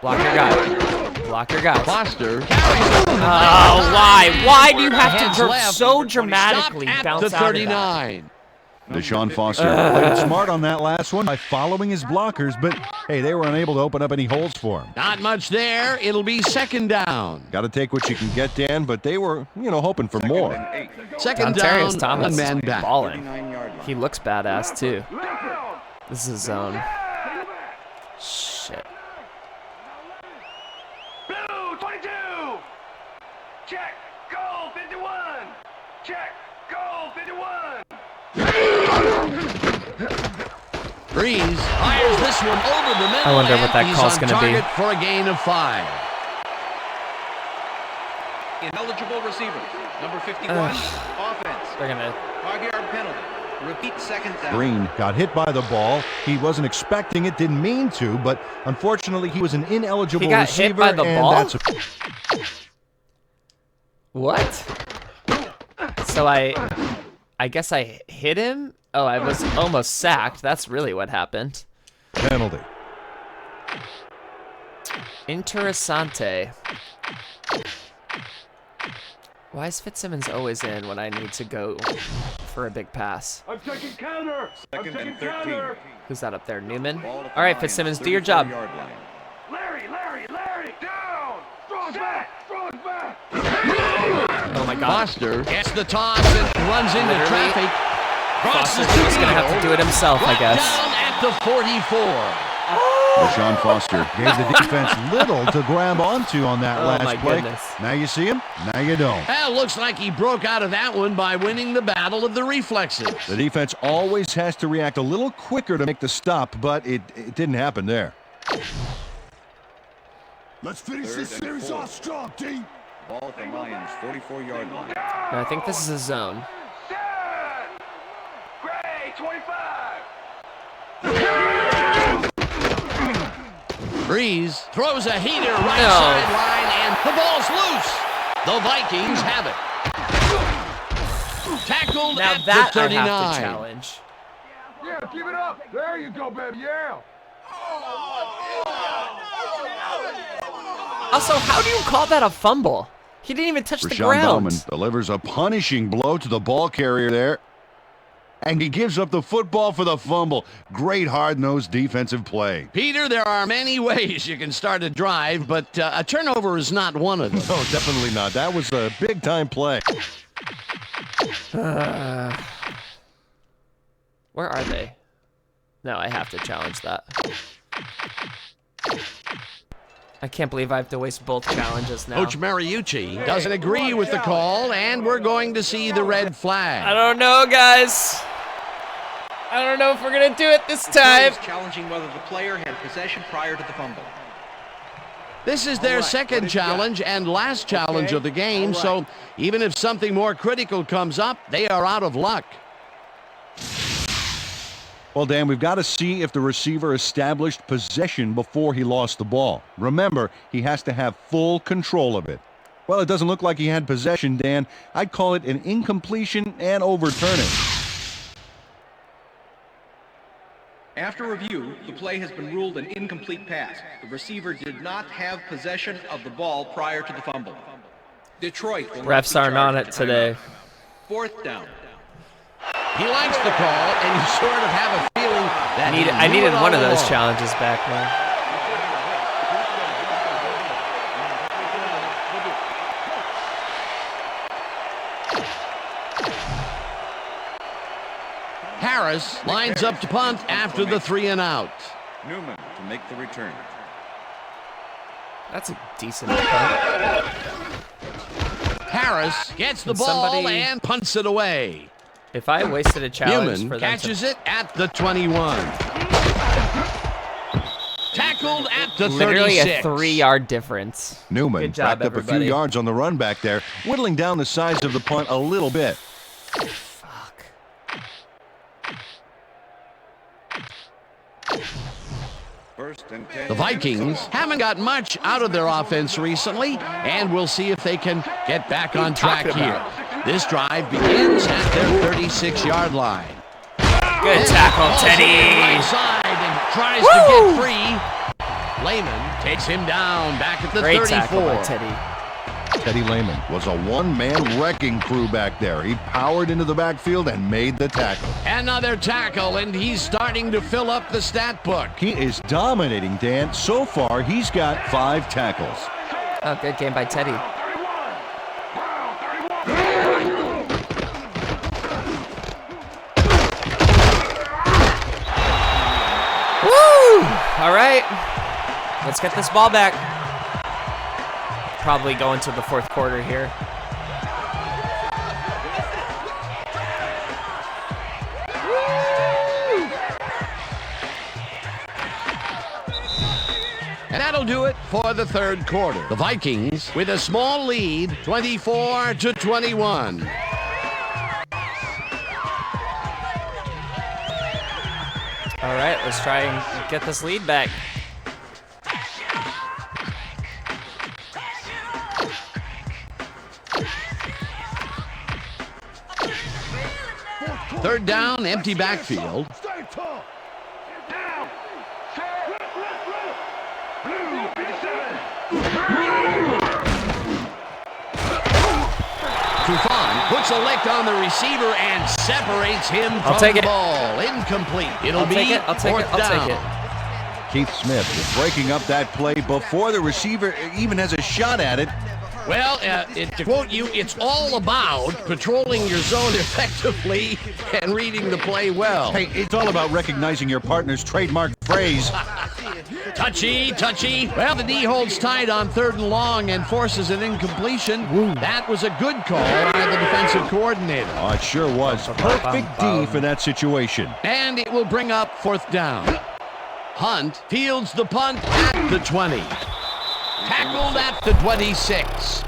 S1: Block your guy. Block your guy.
S3: Foster
S1: Oh, why? Why do you have
S3: Hands
S1: to
S3: left.
S1: so dramatically
S3: stopped at
S1: bounce
S3: the
S1: out of that?
S3: 39.
S4: Deshaun Foster played smart on that last one by following his blockers, but hey, they were unable to open up any holes for him.
S3: Not much there. It'll be second down.
S4: Got to take what you can get, Dan, but they were, hoping for more.
S3: Second down,
S1: Dontarius Thomas
S3: one man
S1: is
S3: back.
S1: balling. He looks badass too. This is a zone. Shit.
S7: Blue 22. Check. Goal 51. Check. Goal 51.
S3: Breeze fires this one over the middle.
S1: I wonder what
S3: and
S1: that
S3: he's
S1: call's
S3: on
S1: gonna be.
S3: target for a gain of 5.
S5: Ineligible receiver. Number 51. Offense.
S1: They're gonna.
S5: 5-yard penalty. Repeat second down.
S4: Green got hit by the ball. He wasn't expecting it, didn't mean to, but unfortunately he was an ineligible
S1: He got
S4: receiver.
S1: hit by the
S4: and
S1: ball?
S4: that's
S1: What? So I guess I hit him? Oh, I was almost sacked. That's really what happened.
S4: a penalty.
S1: Interessante. Why is Fitzsimmons always in when I need to go for a big pass?
S7: I'm taking counter. I'm taking counter.
S1: Who's that up there? Newman?
S5: Ball at the
S1: All right,
S5: Lions,
S1: Fitzsimmons, do your job.
S5: 34-yard line.
S7: Larry. Down. Strong back.
S1: Oh my God.
S3: Foster gets the toss and runs into
S1: Literally,
S3: traffic.
S1: Foster's
S3: Crosses the
S1: just gonna have to
S3: field.
S1: do it himself, I
S3: Brought
S1: guess.
S3: down at the 44.
S4: Deshaun Foster gave the defense little to grab onto on that
S1: Oh,
S4: last
S1: my
S4: play.
S1: goodness.
S4: Now you see him, now you don't.
S3: Well, looks like he broke out of that one by winning the battle of the reflexes.
S4: The defense always has to react a little quicker to make the stop, but it didn't happen there.
S7: Let's finish this series off strong, team.
S5: Ball at the Lions, 44-yard line.
S1: No, I think this is a zone.
S7: Set. Gray 25.
S3: Breeze throws a heater right
S1: No.
S3: sideline, and the ball's loose. The Vikings have it. Tackled
S1: Now
S3: at
S1: that
S3: the
S1: I
S3: 39.
S1: have to challenge.
S7: Yeah, give it up. There you go, baby. Yeah.
S1: Also, how do you call that a fumble? He didn't even touch the
S4: Rashawn
S1: ground.
S4: Bauman delivers a punishing blow to the ball carrier there. And he gives up the football for the fumble. Great hard-nosed defensive play.
S3: Peter, there are many ways you can start a drive, but a turnover is not one of them.
S4: No, definitely not. That was a big-time play.
S1: Where are they? No, I have to challenge that. I can't believe I have to waste both challenges now.
S3: Coach Mariucci doesn't agree with the call, and we're going to see the red
S1: I
S3: flag.
S1: don't know, guys. I don't know if we're gonna do it this time.
S5: Challenging whether the player had possession prior to the fumble.
S3: This is their second challenge and last challenge of the game, so even if something more critical comes up, they are out of luck.
S4: Well, Dan, we've got to see if the receiver established possession before he lost the ball. Remember, he has to have full control of it. Well, it doesn't look like he had possession, Dan. I'd call it an incompletion and overturning.
S5: After review, the play has been ruled an incomplete pass. The receiver did not have possession of the ball prior to the fumble. Detroit will not
S1: Refs
S5: be
S1: aren't on
S5: charged
S1: it
S5: with a
S1: today.
S5: timeout. Fourth down.
S3: He likes the call, and you sort of have a feeling that he
S1: I
S3: knew
S1: needed
S3: it
S1: one of
S3: all
S1: those
S3: along.
S1: challenges back, man.
S3: Harris lines up to punt after the 3 and out.
S8: Newman to make the return.
S1: That's a decent punt.
S3: Harris gets the ball and punts it away.
S1: If I wasted a challenge
S3: Newman
S1: for them
S3: catches it at the 21. Tackled at the 36.
S1: Literally a 3-yard difference.
S4: Newman
S1: Good job,
S4: wrapped up a few
S1: everybody.
S4: yards on the run back there, whittling down the size of the punt a little bit.
S1: Fuck.
S8: First and 10.
S3: The Vikings haven't got much out of their offense recently, and we'll see if they can get back on track here. This drive begins at their 36-yard line.
S1: Good tackle,
S3: Balls it to the
S1: Teddy.
S3: right side and tries to get free. Lehman takes him down back at the
S1: Great
S3: 34.
S1: tackle by Teddy.
S4: Teddy Lehman was a one-man wrecking crew back there. He powered into the backfield and made the tackle.
S3: Another tackle, and he's starting to fill up the stat book.
S4: He is dominating, Dan. So far, he's got 5 tackles.
S1: Oh, good game by Teddy. Woo! All right. Let's get this ball back. Probably go into the fourth quarter here.
S3: And that'll do it for the third quarter. The Vikings with a small lead, 24-21.
S1: All right, let's try and get this lead back.
S3: Third down, empty backfield.
S7: Stay tall. Down.
S3: Tufan puts a lick on the receiver and separates him
S1: I'll
S3: from
S1: take
S3: the
S1: it.
S3: ball. Incomplete. It'll
S1: I'll
S3: be
S1: take it. I'll take
S3: fourth
S1: it. I'll
S3: down.
S1: take it.
S4: Keith Smith is breaking up that play before the receiver even has a shot at it.
S3: Well, to quote you, it's all about patrolling your zone effectively and reading the play well.
S4: Hey, it's all about recognizing your partner's trademark phrase.
S3: Touchy, touchy. Well, the D holds tight on third and long and forces an incompletion. That was a good call by the defensive coordinator.
S4: Oh, it sure was. Perfect D for that situation.
S3: And it will bring up fourth down. Hunt fields the punt at the 20. Tackled at the 26.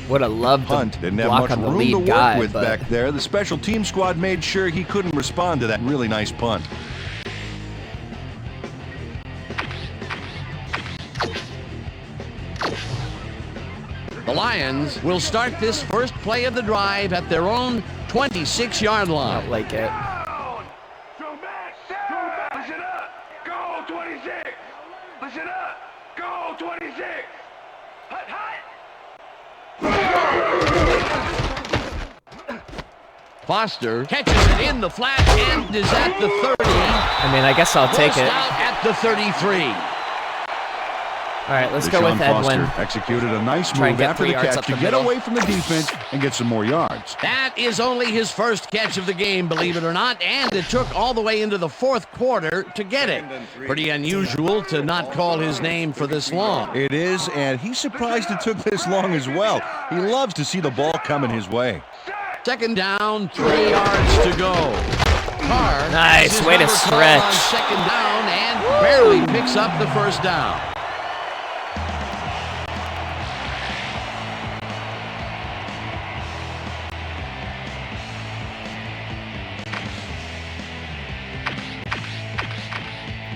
S1: Would have loved
S4: Hunt
S1: to
S4: didn't have
S1: block
S4: much
S1: on the
S4: room
S1: lead
S4: to work
S1: guy,
S4: with
S1: but
S4: back there. The special team squad made sure he couldn't respond to that really nice punt.
S3: The Lions will start this first play of the drive at their own 26-yard
S1: I
S3: line.
S1: don't like it.
S7: Go back. Listen up. Go 26. Listen up. Go 26. Hut, hut.
S3: Foster catches it in the flat and is at the 30.
S1: I mean, I guess I'll take
S3: Forced
S1: it.
S3: out at the 33.
S1: All right, let's go with
S4: Deshaun
S1: Edwin.
S4: Foster executed a nice
S1: Try and
S4: move
S1: get
S4: after
S1: 3
S4: the
S1: yards
S4: catch
S1: up
S4: to
S1: the
S4: get
S1: middle.
S4: away from the defense and get some more yards.
S3: That is only his first catch of the game, believe it or not, and it took all the way into the fourth quarter to get it. Pretty unusual to not call his name for this long.
S4: It is, and he's surprised it took this long as well. He loves to see the ball coming his way.
S3: Second down, 3 yards to go. Carr
S1: Nice,
S3: has his
S1: way to
S3: number 12
S1: stretch.
S3: on second down and barely picks up the first down.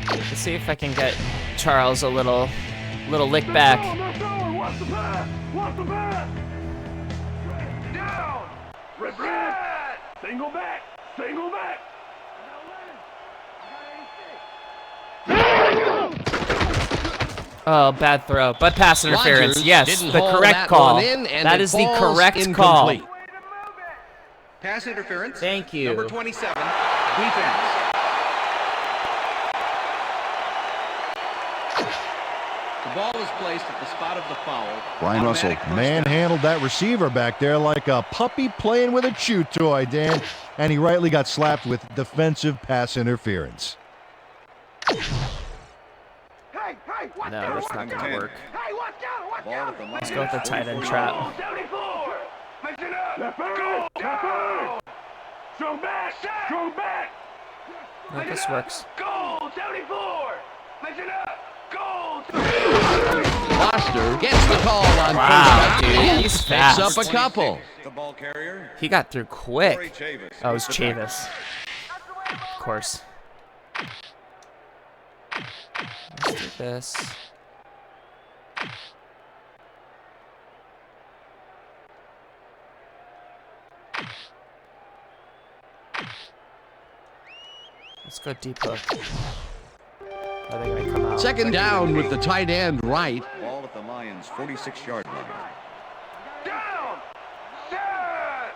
S1: Let's see if I can get Charles a little lick back.
S7: What's the pass? What's the pass? Down. Red. Single back. Single back.
S1: Oh, bad throw, but pass interference.
S3: Rodgers
S1: Yes,
S3: didn't
S1: the
S3: haul
S1: correct
S3: that
S1: call.
S3: one in, and
S1: That
S3: it
S1: is the
S3: falls
S1: correct call.
S3: incomplete.
S5: Pass interference.
S1: Thank you.
S5: Number 27, defense. The ball is placed at the spot of the foul.
S4: Brian Russell
S5: Automatic first
S4: manhandled that receiver back there like a puppy playing with a chew toy, Dan. And he rightly got slapped with defensive pass interference.
S1: No, that's not going to work.
S7: Hey, watch out!
S8: Ball at the line.
S1: Let's go with the tight end trap.
S7: 74! Mix it up! Go! Down! Strong back! Strong back!
S1: No, this works.
S7: Goal! 74! Mix it up! Goal!
S3: Foster gets the call on
S1: Wow,
S3: first down
S1: dude,
S3: and
S1: he's
S3: picks
S1: fast.
S3: up a couple.
S8: The ball carrier.
S1: He got through
S8: Corey
S1: quick.
S8: Chavis.
S1: Oh, it was Chavis. Of course. Let's do this. Let's go deep hook. Are they gonna come out?
S3: Second down with the tight end right.
S8: Ball at the Lions' 46-yard line.
S7: Down! Set!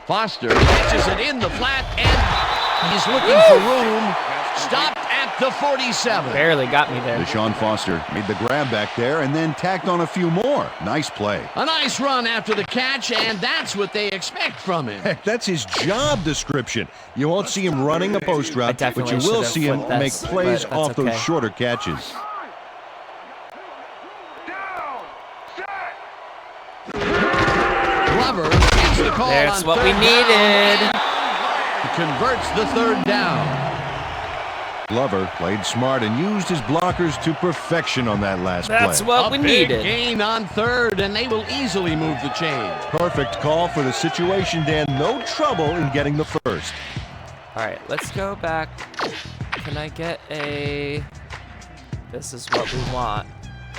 S3: Foster catches it in the flat, and he's looking for room. Stopped at the 47.
S1: Barely got me there.
S4: Deshaun Foster made the grab back there and then tacked on a few more. Nice play.
S3: A nice run after the catch, and that's what they expect from him.
S4: Heck, that's his job description. You won't see him running a post route, but
S1: definitely
S4: you will
S1: should've
S4: see him
S1: flipped
S4: make
S1: this,
S4: plays
S1: but
S4: off
S1: that's
S4: those
S1: okay.
S4: shorter catches.
S7: Down! Set!
S3: Glover gets the call
S1: That's
S3: on
S1: what we
S3: third
S1: needed.
S3: down and converts the third down.
S4: Glover played smart and used his blockers to perfection on that last
S1: That's
S4: play.
S1: what we
S3: A big
S1: needed.
S3: gain on third, and they will easily move the chain.
S4: Perfect call for the situation, Dan. No trouble in getting the first.
S1: All right, let's go back. Can I get a... This is what we want.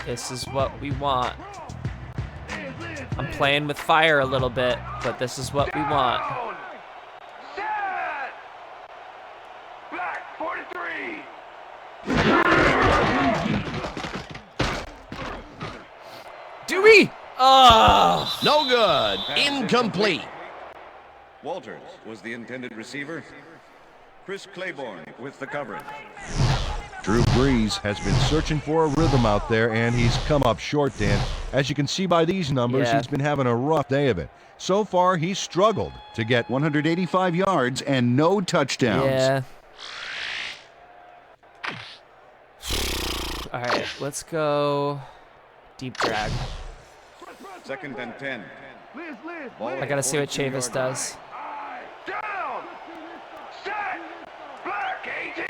S1: This is what we want. I'm playing with fire a little bit, but this is what we want.
S7: Down! Set! Black 43!
S1: Dewey! Oh!
S3: No good. Incomplete.
S8: Walters was the intended receiver. Chris Claiborne with the coverage.
S4: Drew Brees has been searching for a rhythm out there, and he's come up short, Dan. As you can see by these numbers,
S1: Yeah.
S4: he's been having a rough day of it. So far, he's struggled to get 185 yards and no touchdowns.
S1: Yeah. All right, let's go deep drag.
S8: Second and 10.
S7: Liz,
S8: Ball
S1: I
S8: at
S1: gotta
S8: the
S1: see what
S8: 42-yard
S1: Chavis does.
S7: down! Set! Black 18!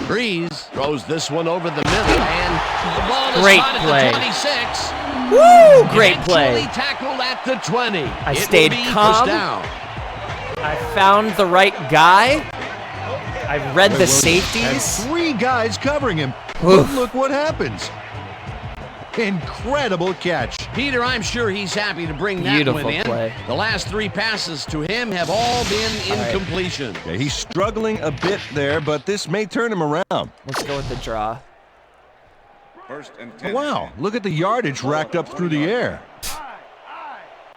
S3: Breeze throws this one over the middle, and the ball is
S1: Great
S3: caught at
S1: play.
S3: the 26.
S1: Woo! Great play.
S3: Eventually tackled at the 20.
S1: I
S3: It
S1: stayed
S3: will be
S1: calm.
S3: first down.
S1: I found the right guy. I read the
S4: And
S1: safeties.
S4: 3 guys covering him.
S1: Oof.
S4: But look what happens. Incredible catch.
S3: Peter, I'm sure he's happy to bring that
S1: Beautiful
S3: one in.
S1: play.
S3: The last 3 passes to him have all been
S1: right.
S3: incompletion.
S4: Yeah, he's struggling a bit there, but this may turn him around.
S1: Let's go with the draw.
S8: First and 10.
S4: Wow, look at the yardage racked up through the air.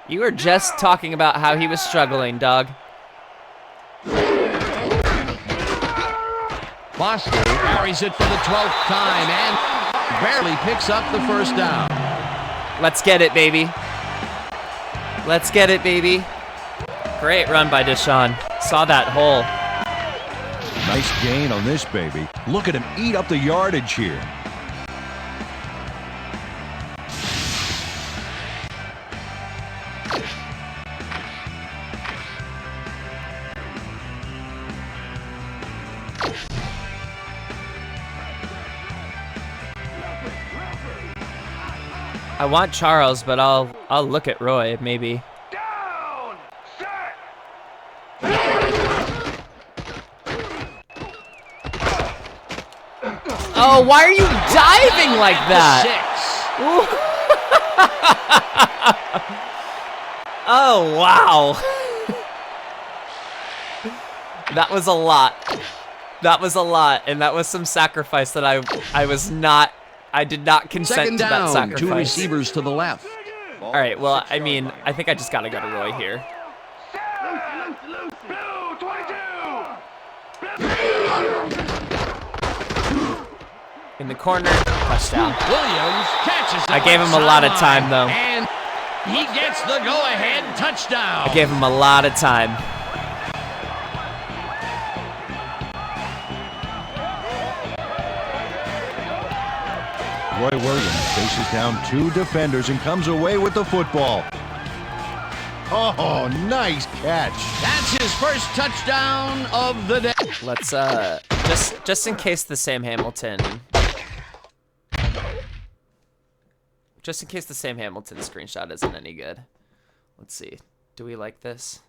S1: You were just talking about how he was struggling, dog.
S3: Foster carries it for the 12th time and barely picks up the first down.
S1: Let's get it, baby. Let's get it, baby. Great run by Deshaun. Saw that hole.
S4: Nice gain on this baby. Look at him eat up the yardage here.
S1: I want Charles, but I'll look at Roy maybe.
S7: Down! Set!
S1: Oh, why are you diving like that?
S3: 6.
S1: Oh, wow. That was a lot. That was a lot, and that was some sacrifice that I did not consent
S3: Second
S1: to that
S3: down,
S1: sacrifice.
S3: 2 receivers to the left.
S1: All right, well, I mean, I think I just got to go to Roy here.
S7: Set! Blue 22!
S1: In the corner, touchdown.
S3: Williams catches it.
S1: I gave him a lot of time, though.
S3: And He gets the go-ahead touchdown.
S1: I gave him a lot of time.
S4: Roy Williams faces down 2 defenders and comes away with the football. Oh, nice catch.
S3: That's his first touchdown of the day.
S1: Let's just in case the Sam Hamilton screenshot isn't any good. Let's see. Do we like this?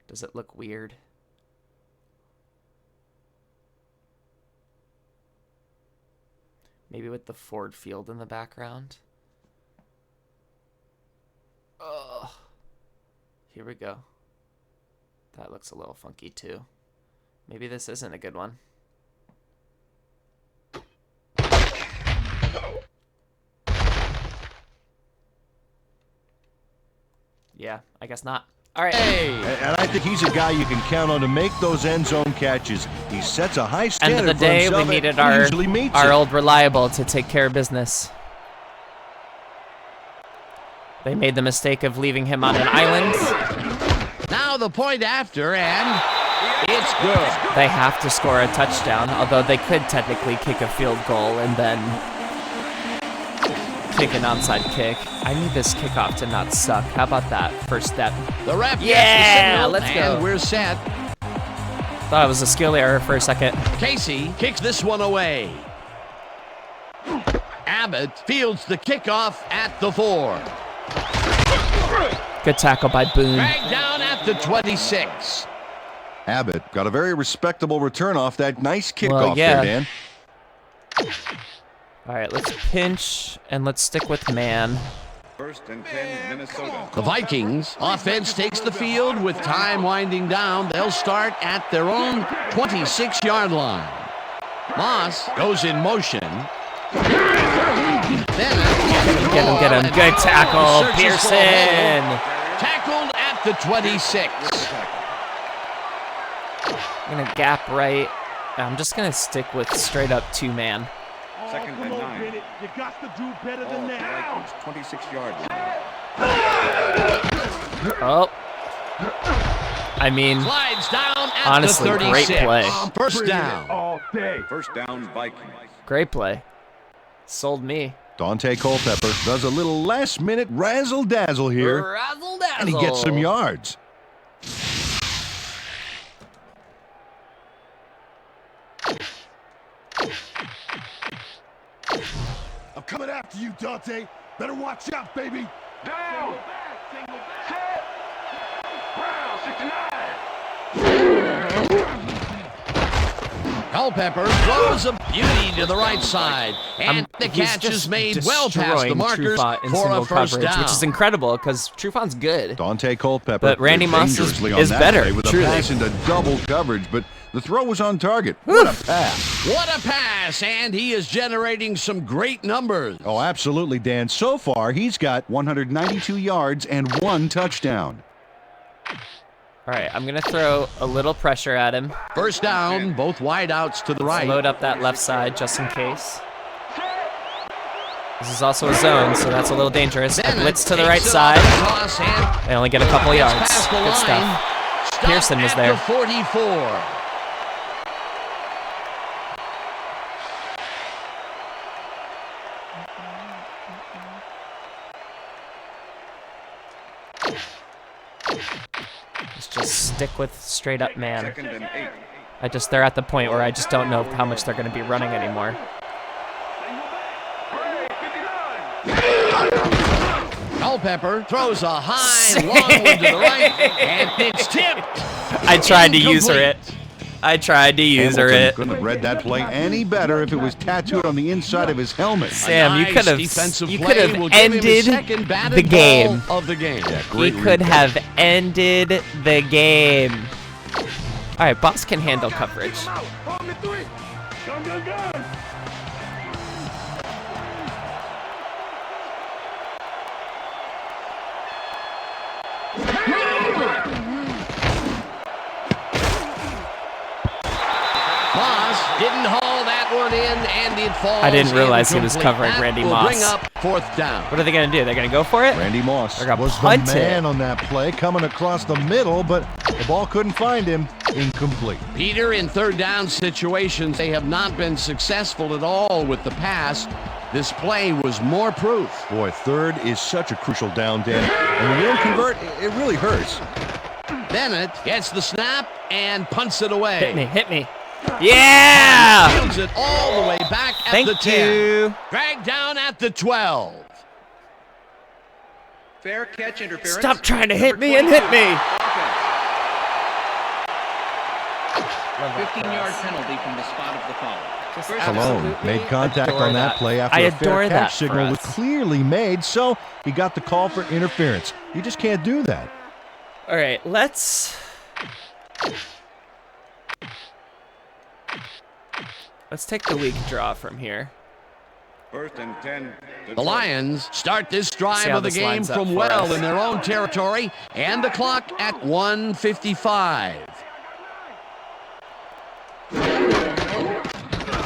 S1: Does it look weird? Maybe with the Ford Field in the background. Ugh. Here we go. That looks a little funky too. Maybe this isn't a good one. Yeah, I guess not. All right.
S3: Hey.
S4: And I think he's a guy you can count on to make those end zone catches. He sets a high standard
S1: End of the
S4: for
S1: day,
S4: himself
S1: we needed
S4: and usually meets
S1: our
S4: it.
S1: old reliable to take care of business. They made the mistake of leaving him on an island.
S3: Now the point after, and it's good.
S1: They have to score a touchdown, although they could technically kick a field goal and then kick an onside kick. I need this kickoff to not suck. How about that? First step.
S3: The ref gets
S1: Yeah,
S3: the signal,
S1: let's go.
S3: and we're set.
S1: Thought it was a skill error for a second.
S3: Casey kicks this one away. Abbott fields the kickoff at the 4.
S1: Good tackle by Boone.
S3: Dragged down at the 26.
S4: Abbott got a very respectable return off that nice kickoff
S1: Well, yeah.
S4: there, Dan.
S1: All right, let's pinch and let's stick with man.
S8: First and 10, Minnesota.
S3: The Vikings offense takes the field with time winding down. They'll start at their own 26-yard line. Moss goes in motion.
S1: Get him. Good tackle, Pearson.
S3: Tackled at the 26.
S1: I'm gonna gap right. I'm just gonna stick with straight up 2-man.
S8: Second and 9.
S7: You got to do better
S8: Ball
S7: than
S8: at
S7: that.
S8: the Vikings' 26-yard line.
S1: Oh. I mean,
S3: Slides down at
S1: honestly,
S3: the 36.
S1: great play.
S3: First down.
S7: All day.
S8: First down, Vikings.
S1: Great play. Sold me.
S4: Dante Culpepper does a little last-minute razzle-dazzle here,
S1: Razzle-dazzle.
S4: and he gets some yards.
S6: I'm coming after you, Dante. Better watch out, baby.
S7: Down. Set. Brown, 69.
S3: Culpepper throws a beauty to the right side, and the
S1: He's
S3: catch
S1: just
S3: is made well past the
S1: destroying
S3: markers
S1: Trufant in
S3: for
S1: single
S3: a first
S1: coverage,
S3: down.
S1: which is incredible because Trufon's good.
S4: Dante Culpepper
S1: But Randy
S4: played
S1: Moss
S4: dangerously
S1: is
S4: on that
S1: better,
S4: play with
S1: truly.
S4: a pass into double coverage, but the throw was on target. What a pass.
S3: What a pass, and he is generating some great numbers.
S4: Oh, absolutely, Dan. So far, he's got 192 yards and 1 touchdown.
S1: All right, I'm going to throw a little pressure at him.
S3: First down, both wideouts to the right.
S1: Load up that left side just in case. This is also a zone, so that's a little dangerous. I blitz to the right side. I only get a couple yards. Good stuff. Pearson was there.
S3: The 44.
S1: Let's just stick with straight up man.
S8: Second and 8.
S1: They're at the point where I just don't know how much they're going to be running anymore.
S3: Culpepper throws a high, long one to the right, and it's tipped.
S1: I tried to user it.
S4: Hamilton couldn't have read that play any better if it was tattooed on the inside of his helmet.
S1: Sam, you
S3: Nice
S1: could have
S3: defensive
S1: you
S3: play
S1: could have
S3: will give him his
S1: ended
S3: second batted
S1: the game.
S3: ball of the game.
S4: Yeah,
S1: He
S4: great
S1: could
S4: replay.
S1: have ended the game. All right, Boss can handle coverage.
S7: On the 3. Gun.
S3: Moss didn't haul that one in, and it falls.
S1: I didn't realize he was
S3: incomplete.
S1: covering
S3: That
S1: Randy
S3: will
S1: Moss.
S3: bring up 4th down.
S1: What are they going to do? They're going to go for it?
S4: Randy Moss
S1: They're gonna
S4: was
S1: punt
S4: the
S1: it.
S4: man on that play, coming across the middle, but the ball couldn't find him. Incomplete.
S3: Peter, in 3rd down situations, they have not been successful at all with the pass. This play was more proof.
S4: Boy, 3rd is such a crucial down, Dan. And when you don't convert, it really hurts.
S3: Bennett gets the snap and punts it away.
S1: Hit me. Yeah!
S3: Fields it all the way back at
S1: Thank
S3: the 10.
S1: you.
S3: Dragged down at the 12.
S5: Fair catch interference.
S1: Stop trying to hit me and hit me.
S5: 15-yard penalty from the spot of the foul.
S4: Malone made contact
S1: adore
S4: on that
S1: that.
S4: play after
S1: I
S4: a fair
S1: adore that
S4: catch
S1: for
S4: signal was
S1: us.
S4: clearly made, so he got the call for interference. You just can't do that.
S1: All right, let's take the weak draw from here.
S8: 1st and 10.
S3: The Lions start this
S1: See
S3: drive
S1: how
S3: of the
S1: this
S3: game
S1: lines up
S3: from
S1: for
S3: well
S1: us.
S3: in their own territory, and the clock at 1:55.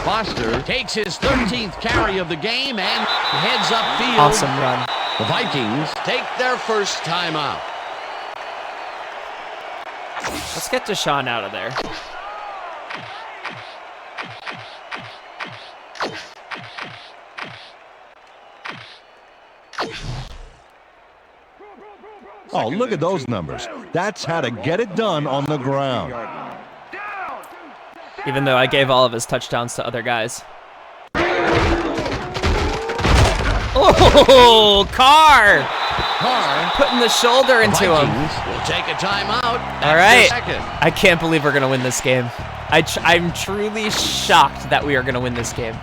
S3: Foster takes his 13th carry of the game and heads upfield.
S1: Awesome run.
S3: The Vikings take their first timeout.
S1: Let's get Deshaun out of there.
S4: Oh, look at those numbers. That's how to get it done on the ground.
S1: Even though I gave all of his touchdowns to other guys. Oh, Carr! Putting the shoulder into him.
S3: Vikings will take a timeout.
S1: All right.
S3: Second.
S1: I can't believe we're going to win this game. I'm truly shocked that we are going to win this game.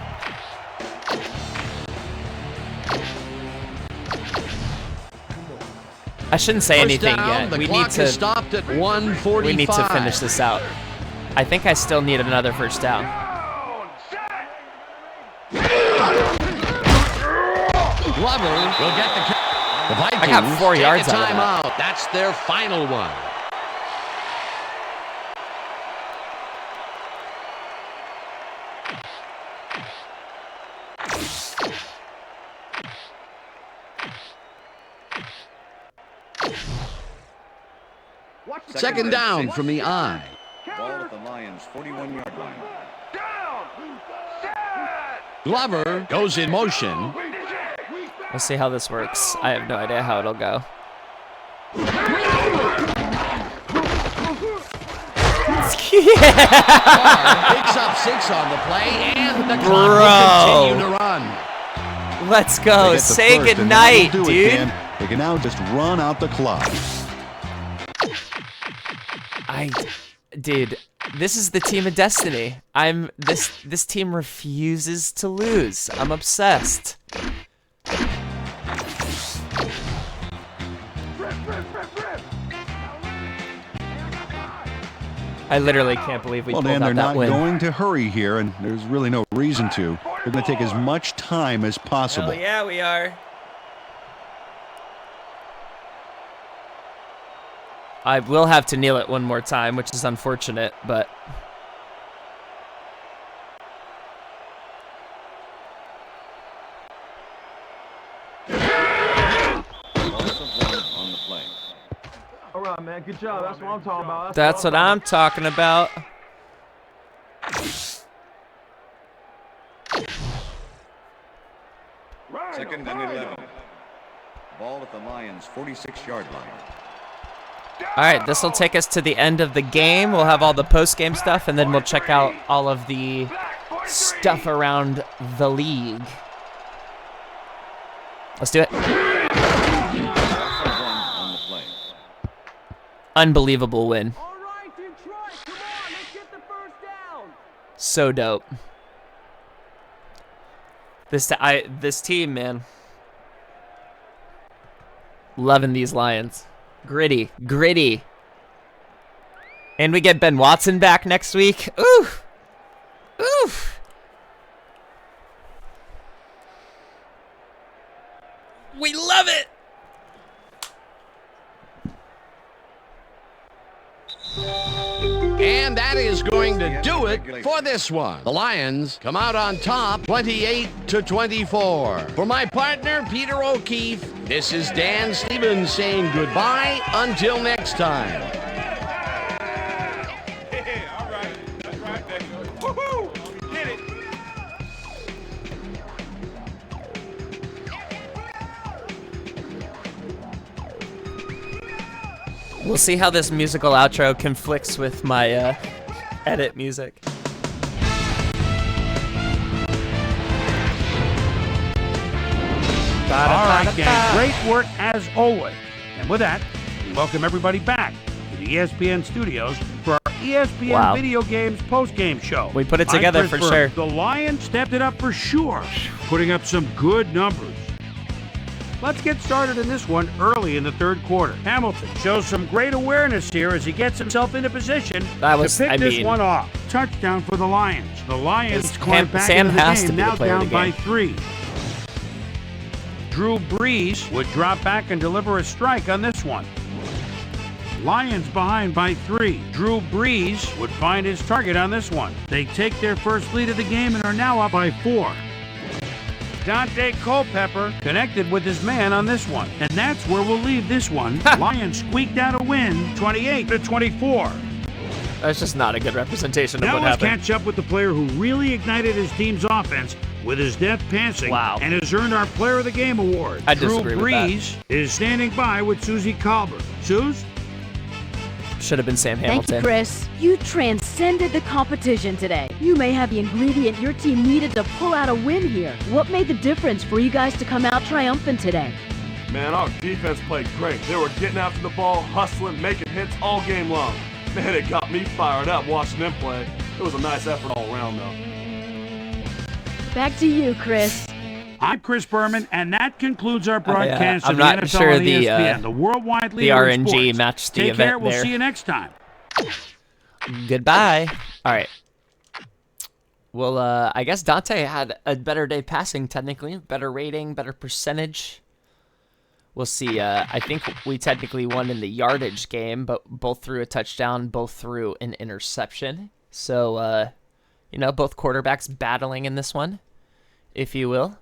S1: I shouldn't say
S3: First
S1: anything
S3: down,
S1: yet.
S3: The
S1: We
S3: clock
S1: need to
S3: is stopped at 1:45.
S1: we need to finish this out. I think I still need another first down.
S3: Glover will get the Vikings.
S1: I got 4
S3: take
S1: yards
S3: a
S1: out of that.
S3: timeout. That's their final one. Second down from the eye.
S8: Ball at the Lions' 41-yard line.
S3: Glover goes in motion.
S1: Let's see how this works. I have no idea how it'll go.
S3: Carr picks up 6 on the play, and the clock will continue to run.
S1: Let's
S4: They
S1: go.
S4: get the
S1: Say
S4: first, and
S1: goodnight,
S4: that'll do it,
S1: dude.
S4: Dan. They can now just run out the clock.
S1: Dude, this is the team of destiny. This team refuses to lose. I'm obsessed. I literally can't believe we
S4: Well,
S1: pulled
S4: Dan,
S1: out
S4: they're
S1: that
S4: not
S1: win.
S4: going to hurry here, and there's really no reason to. They're going to take as much time as possible.
S1: Hell yeah, we are. I will have to kneel it one more time, which is unfortunate, but
S8: Loss of 1 on the play.
S6: All right, man. Good job. That's what I'm talking about.
S1: that's what I'm talking about.
S8: Second and 11. Ball at the Lions' 46-yard line.
S1: All right, this will take us to the end of the game. We'll have all the post-game stuff, and then we'll check out all of the stuff around the league. Let's do it.
S8: Loss of 1 on the play.
S1: Unbelievable win.
S6: All right, Detroit. Come on. Let's get the first down.
S1: So dope. This team, man. Loving these Lions. Gritty. And we get Ben Watson back next week. Ooh. We love it.
S3: And that is that's going to do it for this one. The Lions come out on top 28-24. For my partner, Peter O'Keefe, this is Dan Stevens saying goodbye until next time.
S7: All right. That's right, baby. Woohoo! Did it.
S1: We'll see how this musical outro conflicts with my edit music.
S2: All right, gang. Great work as always. And with that, we welcome everybody back to the ESPN studios for our ESPN Video Games post-game show.
S1: We put it
S2: I'm
S1: together
S2: Chris
S1: for
S2: Berman.
S1: sure.
S2: The Lions stepped it up for sure, putting up some good numbers. Let's get started in this one early in the third quarter. Hamilton shows some great awareness here as he gets himself into position to pick this one off. Touchdown for the Lions. The Lions climb back into the game, now down by 3. Drew Brees would drop back and deliver a strike on this one. Lions behind by 3. Drew Brees would find his target on this one. They take their first lead of the game and are now up by 4. Dante Culpepper connected with his man on this one. And that's where we'll leave this one. Lions squeaked out a win, 28-24.
S1: That's just not a good representation of
S2: Now
S1: what
S2: let's
S1: happened.
S2: catch up with the player who really ignited his team's offense with his deft passing and has earned our Player of the Game award.
S1: I
S2: Drew
S1: disagree with
S2: Brees is standing by with Susie Colbert. Suze?
S1: Should have been Sam Hamilton.
S9: Thank you, Chris. You transcended the competition today. You may have the ingredient your team needed to pull out a win here. What made the difference for you guys to come out triumphant today?
S6: Man, our defense played great. They were getting after the ball, hustling, making hits all game long. Man, it got me fired up watching them play. It was a nice effort all around, though.
S9: Back to you, Chris.
S2: I'm Chris Berman, and that concludes our broadcast
S1: I'm
S2: of
S1: not
S2: the NFL
S1: sure
S2: on
S1: the,
S2: ESPN, the worldwide
S1: the
S2: leader in
S1: RNG
S2: sports.
S1: matched the
S2: Take
S1: event
S2: care. We'll
S1: there.
S2: see you next time.
S1: Goodbye. All right. Well, I guess Dante had a better day passing, technically. Better rating, better percentage. We'll see. I think we technically won in the yardage game, but both threw a touchdown, both threw an interception. So, both quarterbacks battling in this one, if you will.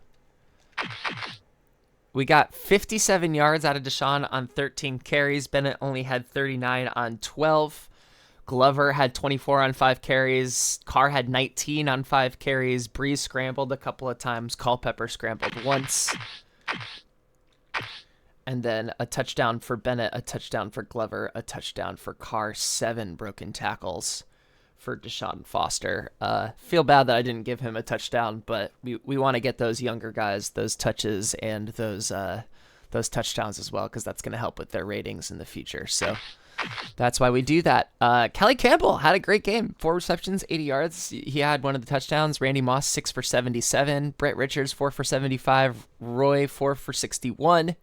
S1: We got 57 yards out of Deshaun on 13 carries. Bennett only had 39 on 12. Glover had 24 on 5 carries. Carr had 19 on 5 carries. Breeze scrambled a couple of times. Culpepper scrambled once. And then a touchdown for Bennett, a touchdown for Glover, a touchdown for Carr. 7 broken tackles for Deshaun Foster. Feel bad that I didn't give him a touchdown, but we want to get those younger guys those touches and those touchdowns as well, because that's going to help with their ratings in the future. So that's why we do that. Kelly Campbell had a great game. 4 receptions, 80 yards. He had one of the touchdowns. Randy Moss, 6 for 77. Brett Richards, 4 for 75. Roy, 4 for 61.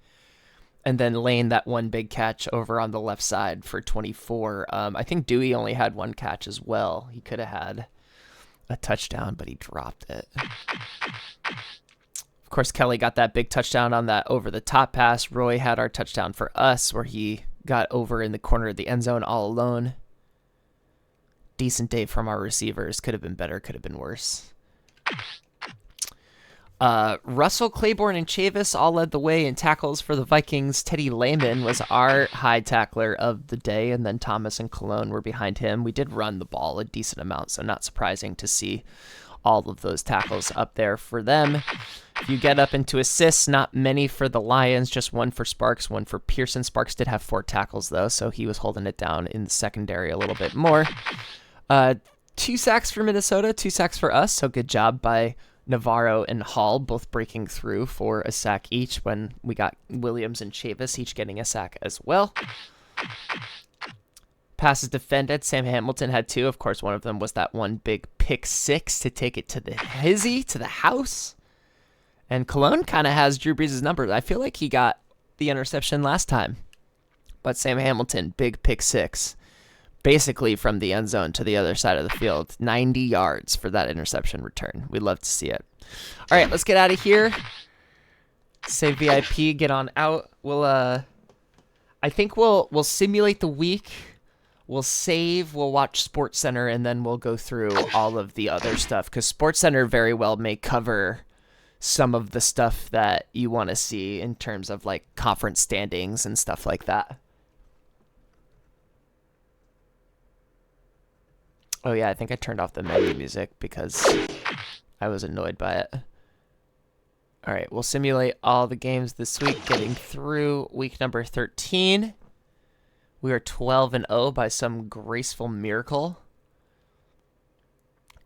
S1: And then Lane, that one big catch over on the left side for 24. I think Dewey only had 1 catch as well. He could have had a touchdown, but he dropped it. Of course, Kelly got that big touchdown on that over-the-top pass. Roy had our touchdown for us where he got over in the corner of the end zone all alone. Decent day from our receivers. Could have been better, could have been worse. Russell, Claiborne, and Chavis all led the way in tackles for the Vikings. Teddy Lehman was our high tackler of the day, and then Thomas and Cologne were behind him. We did run the ball a decent amount, so not surprising to see all of those tackles up there for them. If you get up into assists, not many for the Lions, just 1 for Sparks, 1 for Pearson. Sparks did have 4 tackles, though, so he was holding it down in the secondary a little bit more. 2 sacks for Minnesota, 2 sacks for us, so good job by Navarro and Hall, both breaking through for a sack each, when we got Williams and Chavis each getting a sack as well. Passes defended. Sam Hamilton had 2. Of course, one of them was that one big pick 6 to take it to the house. And Cologne kind of has Drew Brees' number. I feel like he got the interception last time. But Sam Hamilton, big pick 6. Basically from the end zone to the other side of the field. 90 yards for that interception return. We'd love to see it. All right, let's get out of here. Say VIP, get on out. I think we'll simulate the week we'll save, we'll watch SportsCenter, and then we'll go through all of the other stuff, because SportsCenter very well may cover some of the stuff that you want to see in terms of like conference standings and stuff like that. Oh yeah, I think I turned off the menu music because I was annoyed by it. All right, we'll simulate all the games this week, getting through week number 13. We are 12-0 by some graceful miracle.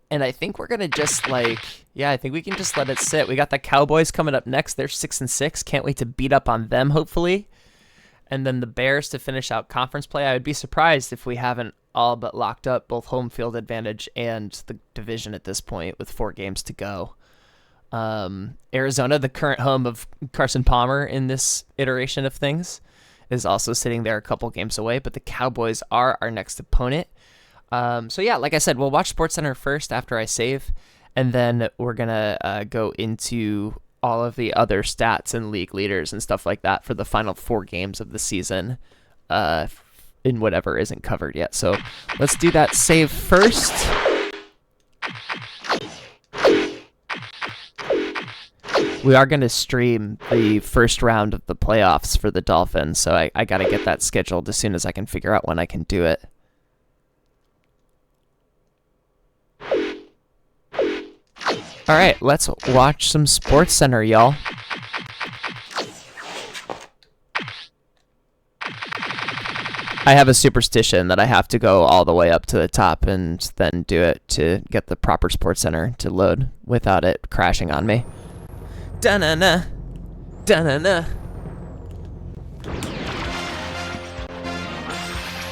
S1: And I think we're going to just I think we can just let it sit. We got the Cowboys coming up next. They're 6-6. Can't wait to beat up on them, hopefully. And then the Bears to finish out conference play. I would be surprised if we haven't all but locked up both home field advantage and the division at this point with 4 games to go. Arizona, the current home of Carson Palmer in this iteration of things, is also sitting there a couple games away, but the Cowboys are our next opponent. So yeah, like I said, we'll watch SportsCenter first after I save, and then we're going to go into all of the other stats and league leaders and stuff like that for the final 4 games of the season in whatever isn't covered yet. So let's do that save first. We are going to stream the first round of the playoffs for the Dolphins, so I got to get that scheduled as soon as I can figure out when I can do it. All right, let's watch some SportsCenter, y'all. I have a superstition that I have to go all the way up to the top and then do it to get the proper SportsCenter to load without it crashing on me. Da-na-na. Da-na-na.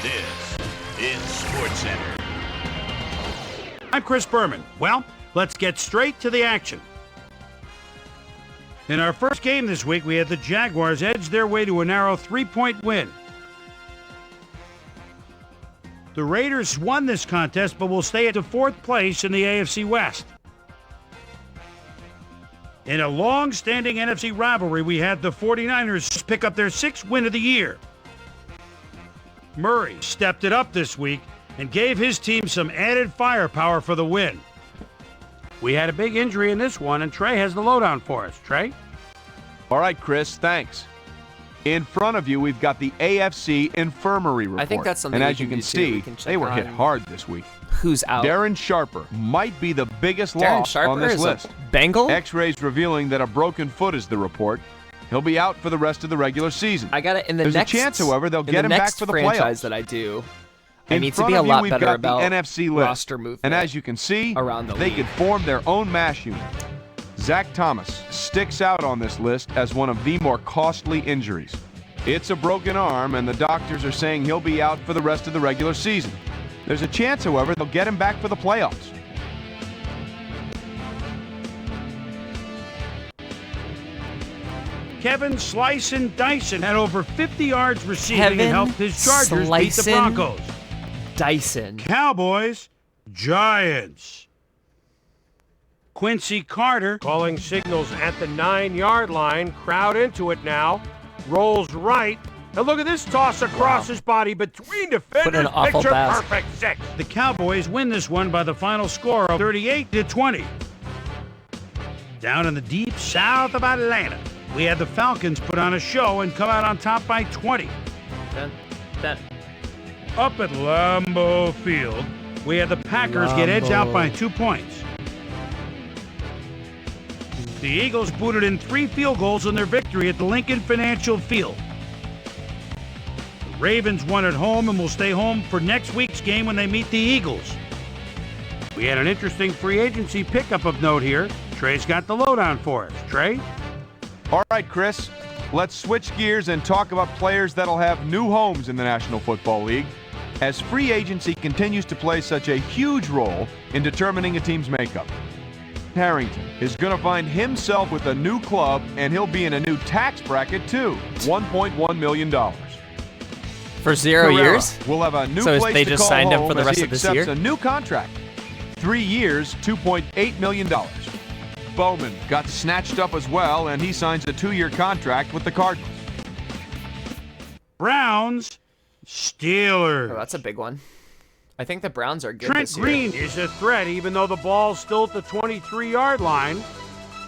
S2: This is SportsCenter. I'm Chris Berman. Well, let's get straight to the action. In our first game this week, we had the Jaguars edge their way to a narrow 3-point win. The Raiders won this contest, but will stay at the 4th place in the AFC West. In a long-standing NFC rivalry, we had the 49ers pick up their 6th win of the year. Murray stepped it up this week and gave his team some added firepower for the win. We had a big injury in this one, and Trey has the lowdown for us. Trey?
S10: All right, Chris, thanks. In front of you, we've got the AFC Infirmary Report.
S1: I think that's something
S10: and as you can see, they were hit hard this week.
S1: Who's out?
S10: Darren Sharper might be the biggest loss on this list.
S1: Bengal?
S10: X-rays revealing that a broken foot is the report. He'll be out for the rest of the regular season.
S1: I got it in the
S10: There's
S1: next.
S10: There's a chance, however, they'll get him back for the playoffs.
S1: That I do.
S10: I
S1: need to be a lot better about
S10: the NFC list.
S1: roster movement.
S10: And as you can see,
S1: around
S10: they could form their own mash unit. Zach Thomas sticks out on this list as one of the more costly injuries. It's a broken arm, and the doctors are saying he'll be out for the rest of the regular season. There's a chance, however, they'll get him back for the playoffs.
S2: Kevin Slice and Dyson had over 50 yards receiving and helped his Chargers beat the Broncos.
S1: Dyson.
S2: Cowboys, Giants. Quincy Carter calling signals at the 9-yard line. Crowd into it now. Rolls right. And look at this toss across his body between defenders. Picture perfect 6. The Cowboys win this one by the final score of 38-20. Down in the deep south of Atlanta, we had the Falcons put on a show and come out on top by 20. Up at Lambeau Field, we had the Packers get edged out by 2 points. The Eagles booted in 3 field goals in their victory at the Lincoln Financial Field. The Ravens won at home and will stay home for next week's game when they meet the Eagles. We had an interesting free agency pickup of note here. Trey's got the lowdown for us. Trey?
S10: All right, Chris, let's switch gears and talk about players that'll have new homes in the National Football League, as free agency continues to play such a huge role in determining a team's makeup. Harrington is going to find himself with a new club, and he'll be in a new tax bracket too, $1.1 million.
S1: For 0 years?
S10: Will have a new
S1: so
S10: place
S1: they
S10: to
S1: just
S10: call
S1: signed him
S10: home
S1: for the
S10: as
S1: rest
S10: he
S1: of this year?
S10: accepts a new contract. 3 years, $2.8 million. Bowman got snatched up as well, and he signs a 2-year contract with the Cardinals.
S2: Browns, Steelers.
S1: Oh, that's a big one. I think the Browns are good
S2: Trent
S1: this year.
S2: Green is a threat, even though the ball's still at the 23-yard line.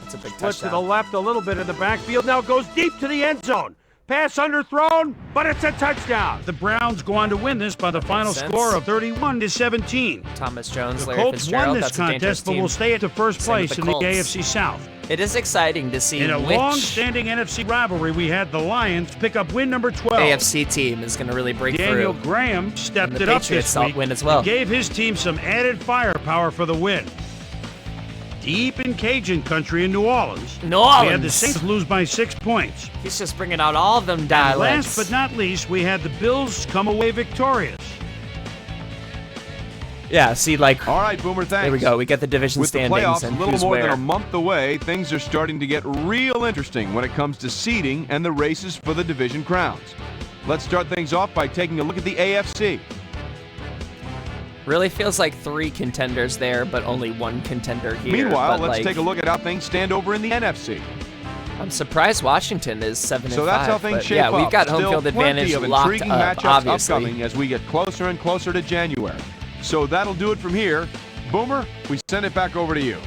S1: That's a big
S2: Split to the
S1: touchdown.
S2: left a little bit in the backfield. Now goes deep to the end zone. Pass underthrown, but it's a touchdown. The Browns go on to win this by the final score of 31-17.
S1: Thomas Jones,
S2: The
S1: Larry
S2: Colts
S1: Fitzgerald.
S2: won this
S1: That's a dangerous
S2: contest, but
S1: team.
S2: will stay at the first
S1: Same with
S2: place
S1: the
S2: in the
S1: Colts.
S2: AFC South.
S1: It is exciting to see
S2: In a
S1: which
S2: long-standing NFC rivalry, we had the Lions pick up win number 12.
S1: AFC team is going to really break
S2: Daniel
S1: through.
S2: Graham stepped
S1: And the
S2: it up
S1: Patriots
S2: this week
S1: win as well.
S2: and gave his team some added firepower for the win. Deep in Cajun country in New Orleans,
S1: New
S2: we had the
S1: Orleans.
S2: Saints lose by 6 points.
S1: He's just bringing out all of them
S2: And
S1: dialects.
S2: last but not least, we had the Bills come away victorious.
S1: Yeah, see, like,
S10: All right, Boomer, thanks.
S1: there we go. We get the division
S10: With the
S1: standings
S10: playoffs a
S1: and
S10: little
S1: who's
S10: more
S1: where.
S10: than a month away, things are starting to get real interesting when it comes to seeding and the races for the division crowns. Let's start things off by taking a look at the AFC.
S1: Really feels like 3 contenders there, but only 1 contender here.
S10: Meanwhile,
S1: But,
S10: let's
S1: like,
S10: take a look at how things stand over in the NFC.
S1: I'm surprised Washington is 7-5.
S10: So that's how things
S1: but
S10: shape
S1: yeah,
S10: up.
S1: we've got home
S10: Still
S1: field advantage
S10: plenty of
S1: locked
S10: intriguing
S1: up,
S10: matchups
S1: obviously.
S10: upcoming as we get closer and closer to January. So that'll do it from here. Boomer, we send it back over to you.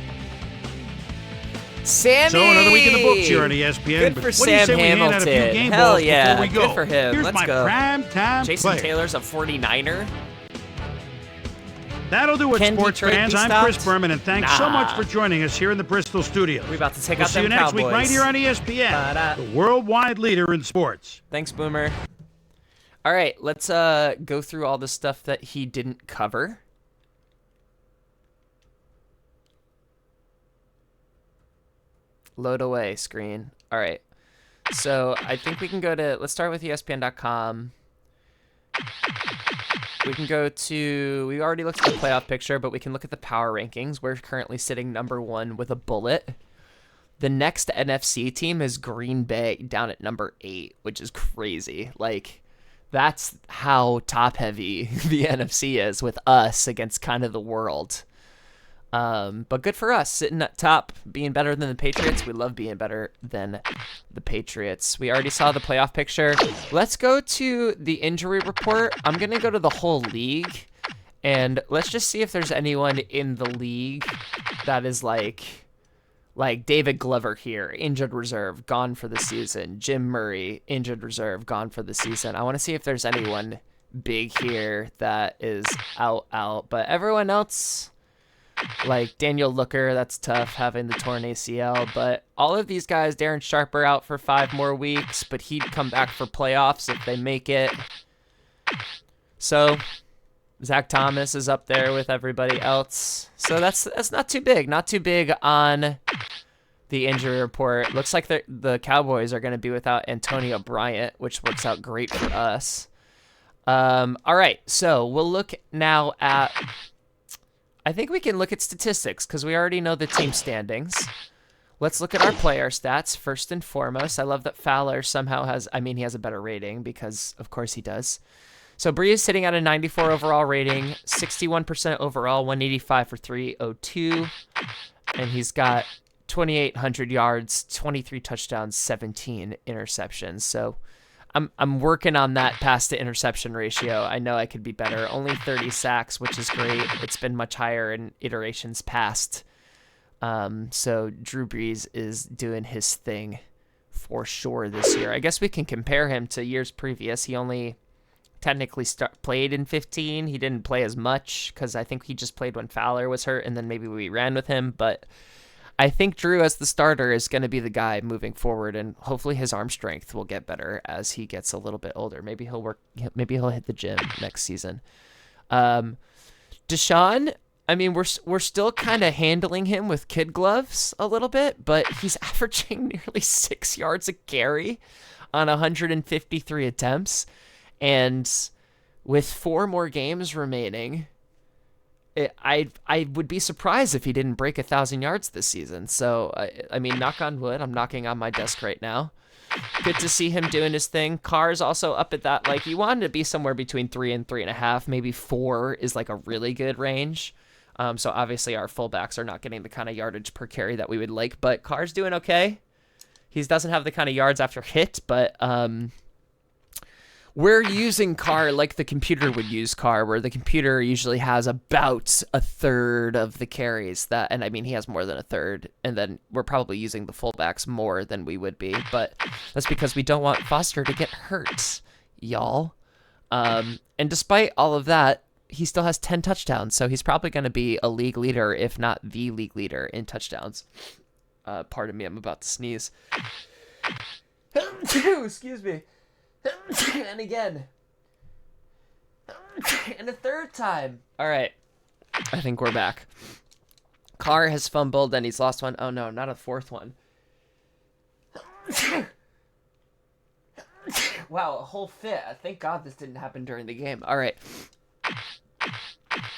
S1: Sammy!
S2: So another week in the books here on ESPN.
S1: Good
S2: but
S1: for
S2: what do you
S1: Sam
S2: say we hand out a few
S1: Hamilton.
S2: game
S1: Hell
S2: balls
S1: yeah,
S2: before we go?
S1: good for him.
S2: Here's
S1: Let's
S2: my
S1: go.
S2: prime time
S1: Jason
S2: player.
S1: Taylor's a 49er.
S2: That'll do it,
S1: Can
S2: sports
S1: Detroit
S2: fans.
S1: be
S2: I'm
S1: stopped?
S2: Chris Berman, and thanks so much
S1: Nah.
S2: for joining us here in the Bristol studio.
S1: We're about to take
S2: We'll
S1: out
S2: see you
S1: them
S2: next
S1: Cowboys.
S2: week right here on ESPN,
S1: Ba-da.
S2: the worldwide leader in sports.
S1: Thanks, Boomer. All right, let's go through all the stuff that he didn't cover. Load away screen. All right. So I think we can go to, let's start with ESPN.com. We can go to, we already looked at the playoff picture, but we can look at the power rankings. We're currently sitting number 1 with a bullet. The next NFC team is Green Bay down at number 8, which is crazy. Like, that's how top heavy the NFC is with us against kind of the world. But good for us, sitting at top, being better than the Patriots. We love being better than the Patriots. We already saw the playoff picture. Let's go to the injury report. I'm going to go to the whole league, and let's just see if there's anyone in the league that is like David Glover here, injured reserve, gone for the season. Jim Murray, injured reserve, gone for the season. I want to see if there's anyone big here that is out. But everyone else, like Daniel Looker, that's tough having the torn ACL. But all of these guys, Darren Sharper out for 5 more weeks, but he'd come back for playoffs if they make it. So Zach Thomas is up there with everybody else. So that's not too big. Not too big on the injury report. Looks like the Cowboys are going to be without Antonio Bryant, which works out great for us. All right, so we'll look now at, I think we can look at statistics because we already know the team standings. Let's look at our player stats first and foremost. I love that Fowler somehow has, he has a better rating because of course he does. So Bree is sitting at a 94 overall rating, 61% overall, 185 for 302, and he's got 2,800 yards, 23 touchdowns, 17 interceptions. So I'm working on that pass to interception ratio. I know I could be better. Only 30 sacks, which is great. It's been much higher in iterations past. So Drew Brees is doing his thing for sure this year. I guess we can compare him to years previous. He only technically played in 15. He didn't play as much because I think he just played when Fowler was hurt, and then maybe we ran with him. But I think Drew as the starter is going to be the guy moving forward, and hopefully his arm strength will get better as he gets a little bit older. Maybe he'll hit the gym next season. Deshaun, we're still kind of handling him with kid gloves a little bit, but he's averaging nearly 6 yards a carry on 153 attempts. And with 4 more games remaining, I would be surprised if he didn't break 1,000 yards this season. So, knock on wood, I'm knocking on my desk right now. Good to see him doing his thing. Carr's also up at that, like, you wanted to be somewhere between 3 and 3.5. Maybe 4 is like a really good range. So obviously our fullbacks are not getting the kind of yardage per carry that we would like, but Carr's doing okay. He doesn't have the kind of yards after hit, but we're using Carr like the computer would use Carr, where the computer usually has about a third of the carries and I mean, he has more than a third, and then we're probably using the fullbacks more than we would be, but that's because we don't want Foster to get hurt, y'all. And despite all of that, he still has 10 touchdowns, so he's probably going to be a league leader, if not the league leader in touchdowns. Pardon me, I'm about to sneeze. Excuse me. And again. And a third time. All right. I think we're back. Carr has fumbled and he's lost one. Oh, no, not a fourth one. Wow, a whole fit. Thank God this didn't happen during the game. All right.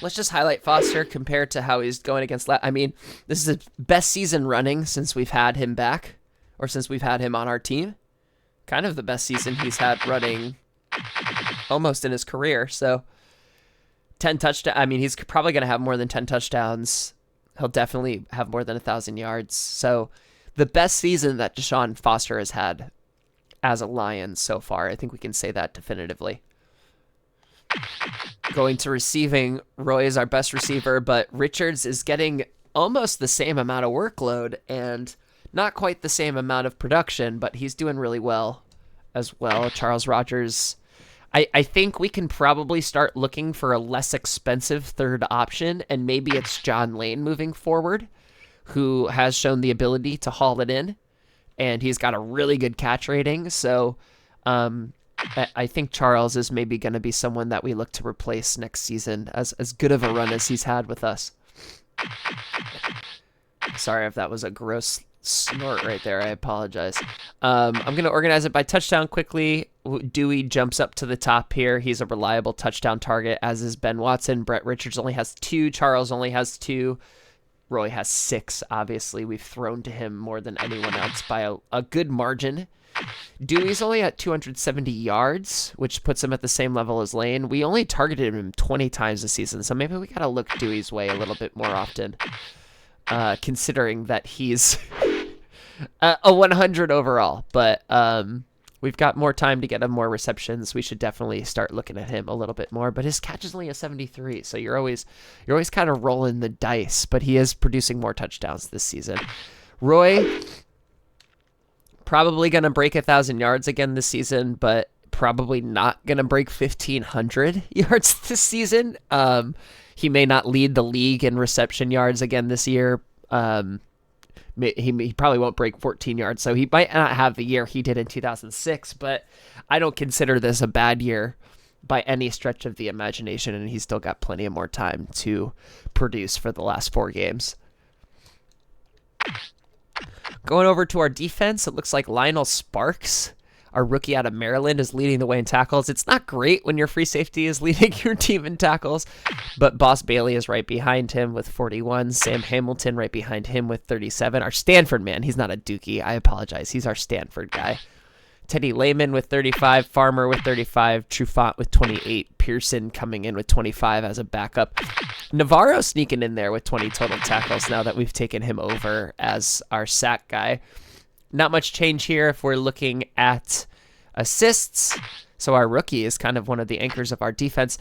S1: Let's just highlight Foster compared to how he's going against... I mean, this is his best season running since we've had him back, or since we've had him on our team. Kind of the best season he's had running almost in his career. So 10 touchdowns. I mean, he's probably going to have more than 10 touchdowns. He'll definitely have more than 1,000 yards. So the best season that Deshaun Foster has had as a Lion so far. I think we can say that definitively. Going to receiving, Roy is our best receiver, but Richards is getting almost the same amount of workload and not quite the same amount of production, but he's doing really well as well. Charles Rogers, I think we can probably start looking for a less expensive third option, and maybe it's John Lane moving forward, who has shown the ability to haul it in, and he's got a really good catch rating. So I think Charles is maybe going to be someone that we look to replace next season, as good of a run as he's had with us. Sorry if that was a gross snort right there. I apologize. I'm going to organize it by touchdown quickly. Dewey jumps up to the top here. He's a reliable touchdown target, as is Ben Watson. Brett Richards only has 2. Charles only has 2. Roy has 6. Obviously, we've thrown to him more than anyone else by a good margin. Dewey's only at 270 yards, which puts him at the same level as Lane. We only targeted him 20 times this season, so maybe we got to look Dewey's way a little bit more often, considering that he's a 100 overall. But we've got more time to get him more receptions. We should definitely start looking at him a little bit more. But his catch is only a 73, so you're always kind of rolling the dice. But he is producing more touchdowns this season. Roy, probably going to break 1,000 yards again this season, but probably not going to break 1,500 yards this season. He may not lead the league in reception yards again this year. He probably won't break 14 yards, so he might not have the year he did in 2006, but I don't consider this a bad year by any stretch of the imagination, and he's still got plenty of more time to produce for the last 4 games. Going over to our defense, it looks like Lionel Sparks, our rookie out of Maryland, is leading the way in tackles. It's not great when your free safety is leading your team in tackles, but Boss Bailey is right behind him with 41. Sam Hamilton right behind him with 37. Our Stanford man, he's not a Dookie. I apologize. He's our Stanford guy. Teddy Lehman with 35, Farmer with 35, Trufant with 28, Pearson coming in with 25 as a backup. Navarro sneaking in there with 20 total tackles now that we've taken him over as our sack guy. Not much change here if we're looking at assists. So our rookie is kind of one of the anchors of our defense.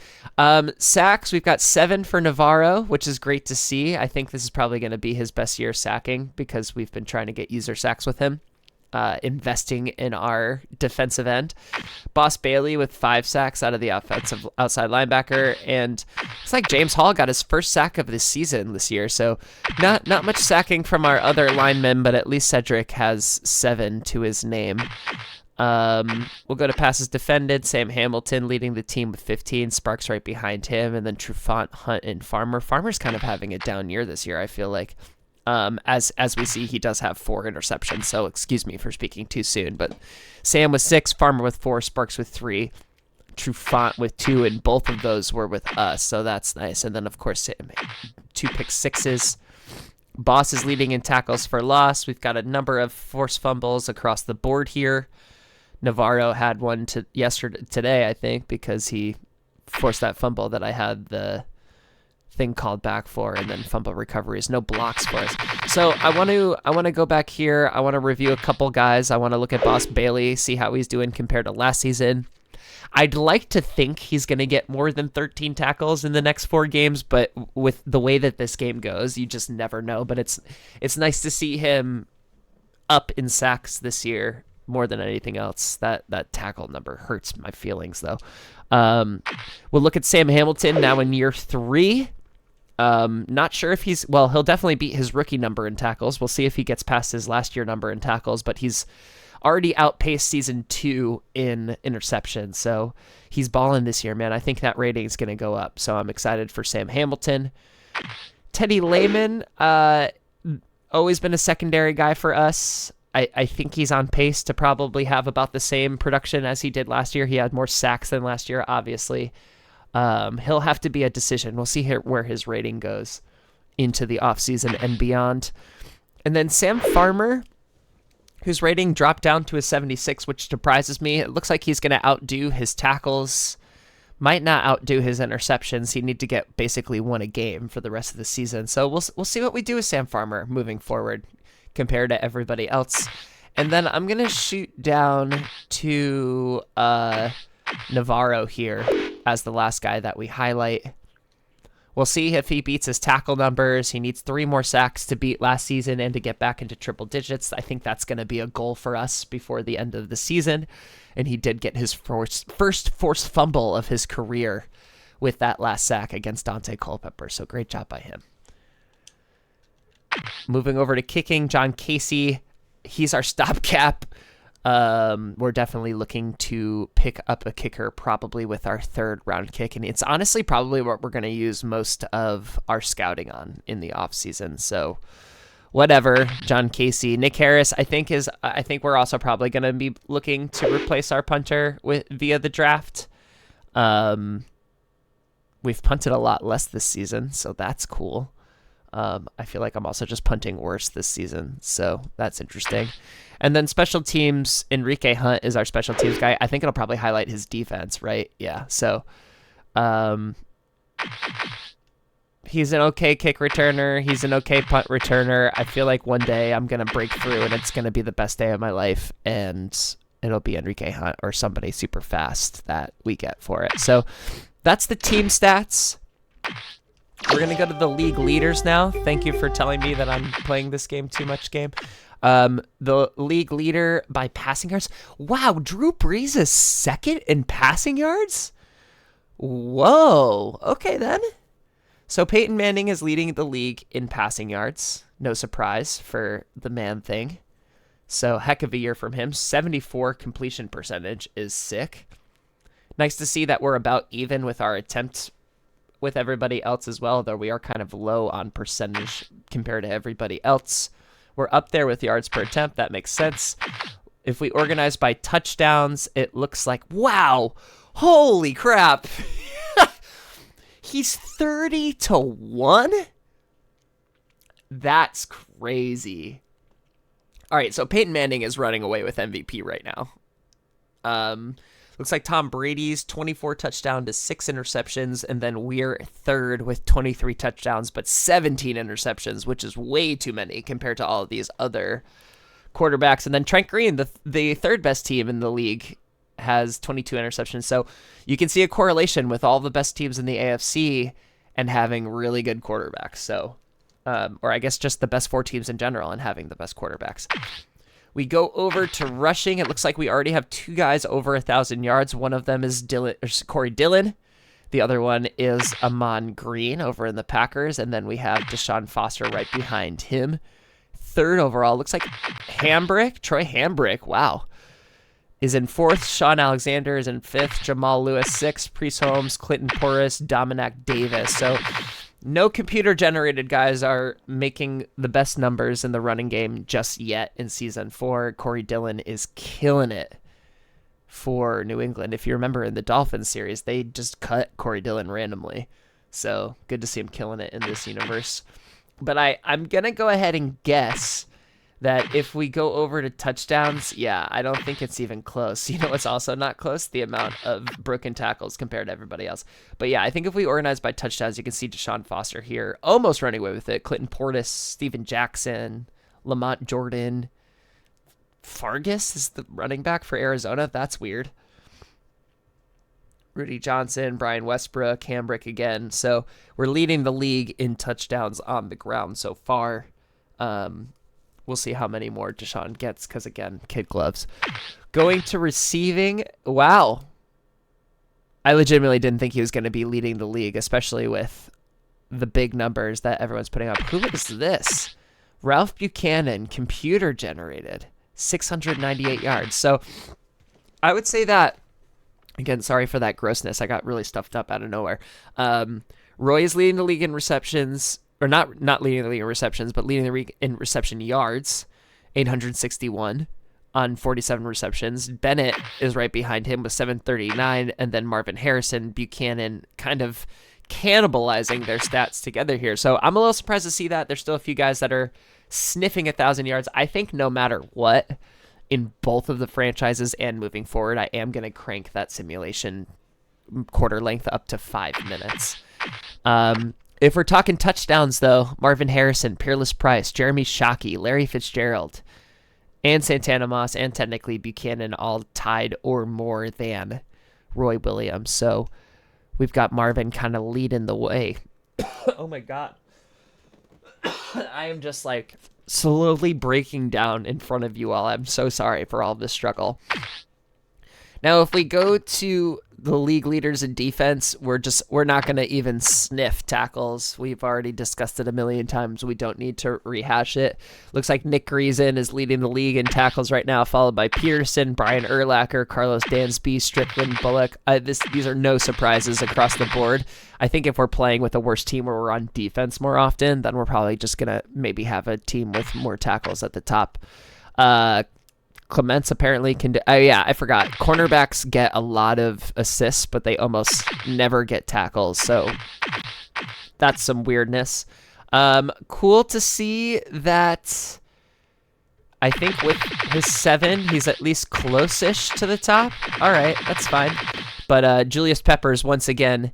S1: Sacks, we've got 7 for Navarro, which is great to see. I think this is probably going to be his best year sacking because we've been trying to get user sacks with him. Investing in our defensive end. Boss Bailey with 5 sacks out of the offensive outside linebacker, and it's like James Hall got his first sack of this season this year, so not much sacking from our other linemen, but at least Cedric has 7 to his name. We'll go to passes defended. Sam Hamilton leading the team with 15, Sparks right behind him, and then Trufant, Hunt, and Farmer. Farmer's kind of having a down year this year, I feel like. As we see, he does have 4 interceptions, so excuse me for speaking too soon. But Sam with 6, Farmer with 4, Sparks with 3, Trufant with 2, and both of those were with us, so that's nice. And then, of course, Sam, 2 pick sixes. Boss is leading in tackles for loss. We've got a number of forced fumbles across the board here. Navarro had one today, I think, because he forced that fumble that I had the thing called back for, and then fumble recoveries, no blocks for us. So I want to go back here. I want to review a couple guys. I want to look at Boss Bailey, see how he's doing compared to last season. I'd like to think he's going to get more than 13 tackles in the next 4 games, but with the way that this game goes, you just never know. But it's nice to see him up in sacks this year more than anything else. That tackle number hurts my feelings, though. We'll look at Sam Hamilton now in year 3. Not sure if he'll definitely beat his rookie number in tackles. We'll see if he gets past his last year number in tackles, but he's already outpaced season 2 in interception. So he's balling this year, man. I think that rating is going to go up. So I'm excited for Sam Hamilton. Teddy Lehman, always been a secondary guy for us. I think he's on pace to probably have about the same production as he did last year. He had more sacks than last year, obviously. He'll have to be a decision. We'll see where his rating goes into the offseason and beyond. And then Sam Farmer, whose rating dropped down to a 76, which surprises me. It looks like he's going to outdo his tackles, might not outdo his interceptions. He'd need to get basically 1 a game for the rest of the season. So we'll see what we do with Sam Farmer moving forward compared to everybody else. And then I'm going to shoot down to Navarro here as the last guy that we highlight. We'll see if he beats his tackle numbers. He needs 3 more sacks to beat last season and to get back into triple digits. I think that's going to be a goal for us before the end of the season. And he did get his first forced fumble of his career with that last sack against Dante Culpepper. So great job by him. Moving over to kicking, John Casey. He's our stopgap. We're definitely looking to pick up a kicker probably with our 3rd round kick. And it's honestly probably what we're going to use most of our scouting on in the offseason. So whatever, John Casey. Nick Harris, I think we're also probably going to be looking to replace our punter via the draft. We've punted a lot less this season, so that's cool. I feel like I'm also just punting worse this season, so that's interesting. And then special teams, Enrique Hunt is our special teams guy. I think it'll probably highlight his defense, right? Yeah, so he's an okay kick returner. He's an okay punt returner. I feel like one day I'm going to break through and it's going to be the best day of my life, and it'll be Enrique Hunt or somebody super fast that we get for it. So that's the team stats. We're going to go to the league leaders now. Thank you for telling me that I'm playing this game too much game. The league leader by passing yards. Wow, Drew Brees is 2nd in passing yards? Whoa. Okay, then. So Peyton Manning is leading the league in passing yards. No surprise for the man thing. So heck of a year from him. 74 completion percentage is sick. Nice to see that we're about even with our attempt with everybody else as well, though we are kind of low on percentage compared to everybody else. We're up there with yards per attempt. That makes sense. If we organize by touchdowns, it looks like, wow, holy crap. He's 30-1? That's crazy. All right, so Peyton Manning is running away with MVP right now. Looks like Tom Brady's 24 touchdowns to 6 interceptions, and then we're 3rd with 23 touchdowns but 17 interceptions, which is way too many compared to all of these other quarterbacks. And then Trent Green, the 3rd best team in the league, has 22 interceptions. So you can see a correlation with all the best teams in the AFC and having really good quarterbacks. So, or I guess just the best 4 teams in general and having the best quarterbacks. We go over to rushing. It looks like we already have 2 guys over 1,000 yards. One of them is Corey Dillon. The other one is Amon Green over in the Packers. And then we have Deshaun Foster right behind him. 3rd overall. Looks like Troy Hambrick, wow, is in 4th. Sean Alexander is in 5th. Jamal Lewis 6th. Priest Holmes, Clinton Porras, Dominic Davis. So no computer-generated guys are making the best numbers in the running game just yet in Season 4. Corey Dillon is killing it for New England. If you remember in the Dolphins series, they just cut Corey Dillon randomly. So good to see him killing it in this universe. But I'm going to go ahead and guess that if we go over to touchdowns, yeah, I don't think it's even close. You know what's also not close? The amount of broken tackles compared to everybody else. But yeah, I think if we organize by touchdowns, you can see Deshaun Foster here almost running away with it. Clinton Portis, Steven Jackson, Lamont Jordan. Fargus is the running back for Arizona. That's weird. Rudy Johnson, Brian Westbrook, Hambrick again. So we're leading the league in touchdowns on the ground so far. We'll see how many more Deshaun gets because, again, kid gloves. Going to receiving, wow. I legitimately didn't think he was going to be leading the league, especially with the big numbers that everyone's putting up. Who is this? Ralph Buchanan, computer generated, 698 yards. So I would say that, again, sorry for that grossness. I got really stuffed up out of nowhere. Roy is leading the league in receptions, or not leading the league in receptions, but leading the league in reception yards, 861 on 47 receptions. Bennett is right behind him with 739, and then Marvin Harrison, Buchanan kind of cannibalizing their stats together here. So I'm a little surprised to see that. There's still a few guys that are sniffing 1,000 yards. I think no matter what, in both of the franchises and moving forward, I am going to crank that simulation quarter length up to 5 minutes. If we're talking touchdowns, though, Marvin Harrison, Peerless Price, Jeremy Shockey, Larry Fitzgerald, and Santana Moss, and technically Buchanan all tied or more than Roy Williams. So we've got Marvin kind of leading the way. Oh, my God. I am just like slowly breaking down in front of you all. I'm so sorry for all this struggle. Now, if we go to the league leaders in defense, we're not going to even sniff tackles. We've already discussed it a million times. We don't need to rehash it. Looks like Nick Greason is leading the league in tackles right now, followed by Peterson, Brian Urlacher, Carlos Dansby, Strickland, Bullock. These are no surprises across the board. I think if we're playing with a worse team where we're on defense more often, then we're probably just going to maybe have a team with more tackles at the top. Clements apparently can do... Oh, yeah, I forgot. Cornerbacks get a lot of assists, but they almost never get tackles, so that's some weirdness. Cool to see that I think with his 7, he's at least close-ish to the top. All right, that's fine. But Julius Peppers, once again,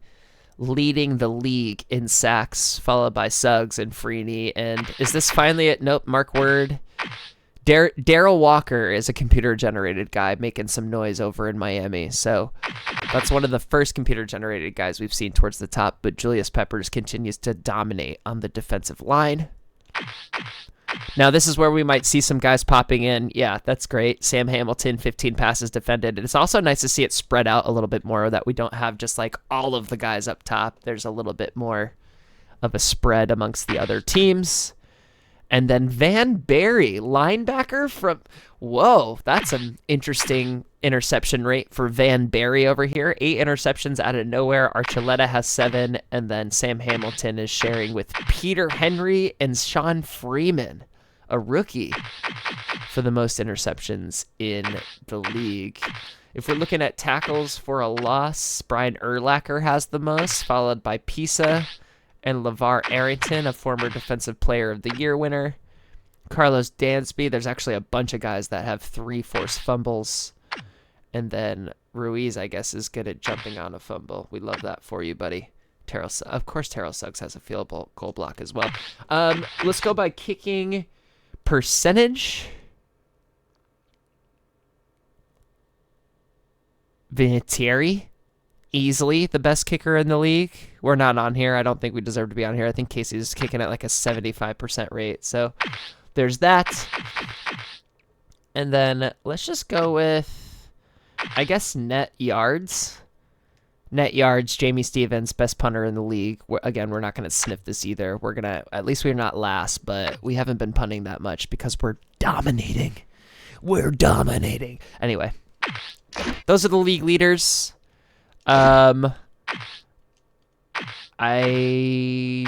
S1: leading the league in sacks, followed by Suggs and Freeney. And is this finally it? Nope, Mark Word. Daryl Walker is a computer-generated guy making some noise over in Miami. So that's one of the first computer-generated guys we've seen towards the top. But Julius Peppers continues to dominate on the defensive line. Now, this is where we might see some guys popping in. Yeah, that's great. Sam Hamilton, 15 passes defended. And it's also nice to see it spread out a little bit more, that we don't have just like all of the guys up top. There's a little bit more of a spread amongst the other teams. And then Van Berry, linebacker from... Whoa, that's an interesting interception rate for Van Berry over here. 8 interceptions out of nowhere. Archuleta has 7. And then Sam Hamilton is sharing with Peter Henry and Sean Freeman, a rookie, for the most interceptions in the league. If we're looking at tackles for a loss, Brian Urlacher has the most, followed by Pisa and LeVar Arrington, a former Defensive Player of the Year winner. Carlos Dansby, there's actually a bunch of guys that have 3 forced fumbles. And then Ruiz, I guess, is good at jumping on a fumble. We love that for you, buddy. Of course, Terrell Suggs has a field goal block as well. Let's go by kicking percentage. Vinatieri, easily the best kicker in the league. We're not on here. I don't think we deserve to be on here. I think Casey's kicking at like a 75% rate. So there's that. And then let's just go with, I guess, net yards. Net yards, Jamie Stevens, best punter in the league. Again, we're not going to sniff this either. We're going to, at least we're not last, but we haven't been punting that much because we're dominating. We're dominating. Anyway, those are the league leaders. I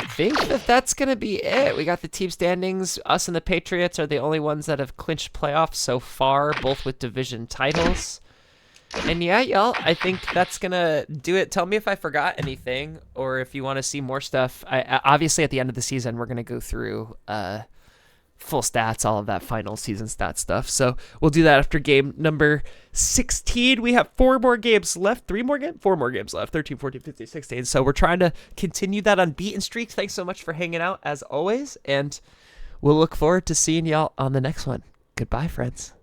S1: think that's going to be it. We got the team standings. Us and the Patriots are the only ones that have clinched playoffs so far, both with division titles. And yeah, y'all, I think that's going to do it. Tell me if I forgot anything or if you want to see more stuff. Obviously, at the end of the season, we're going to go through full stats, all of that final season stat stuff. So we'll do that after game number 16. We have 4 more games left. 4 more games left. 13, 14, 15, 16. So we're trying to continue that unbeaten streak. Thanks so much for hanging out as always. And we'll look forward to seeing y'all on the next one. Goodbye, friends.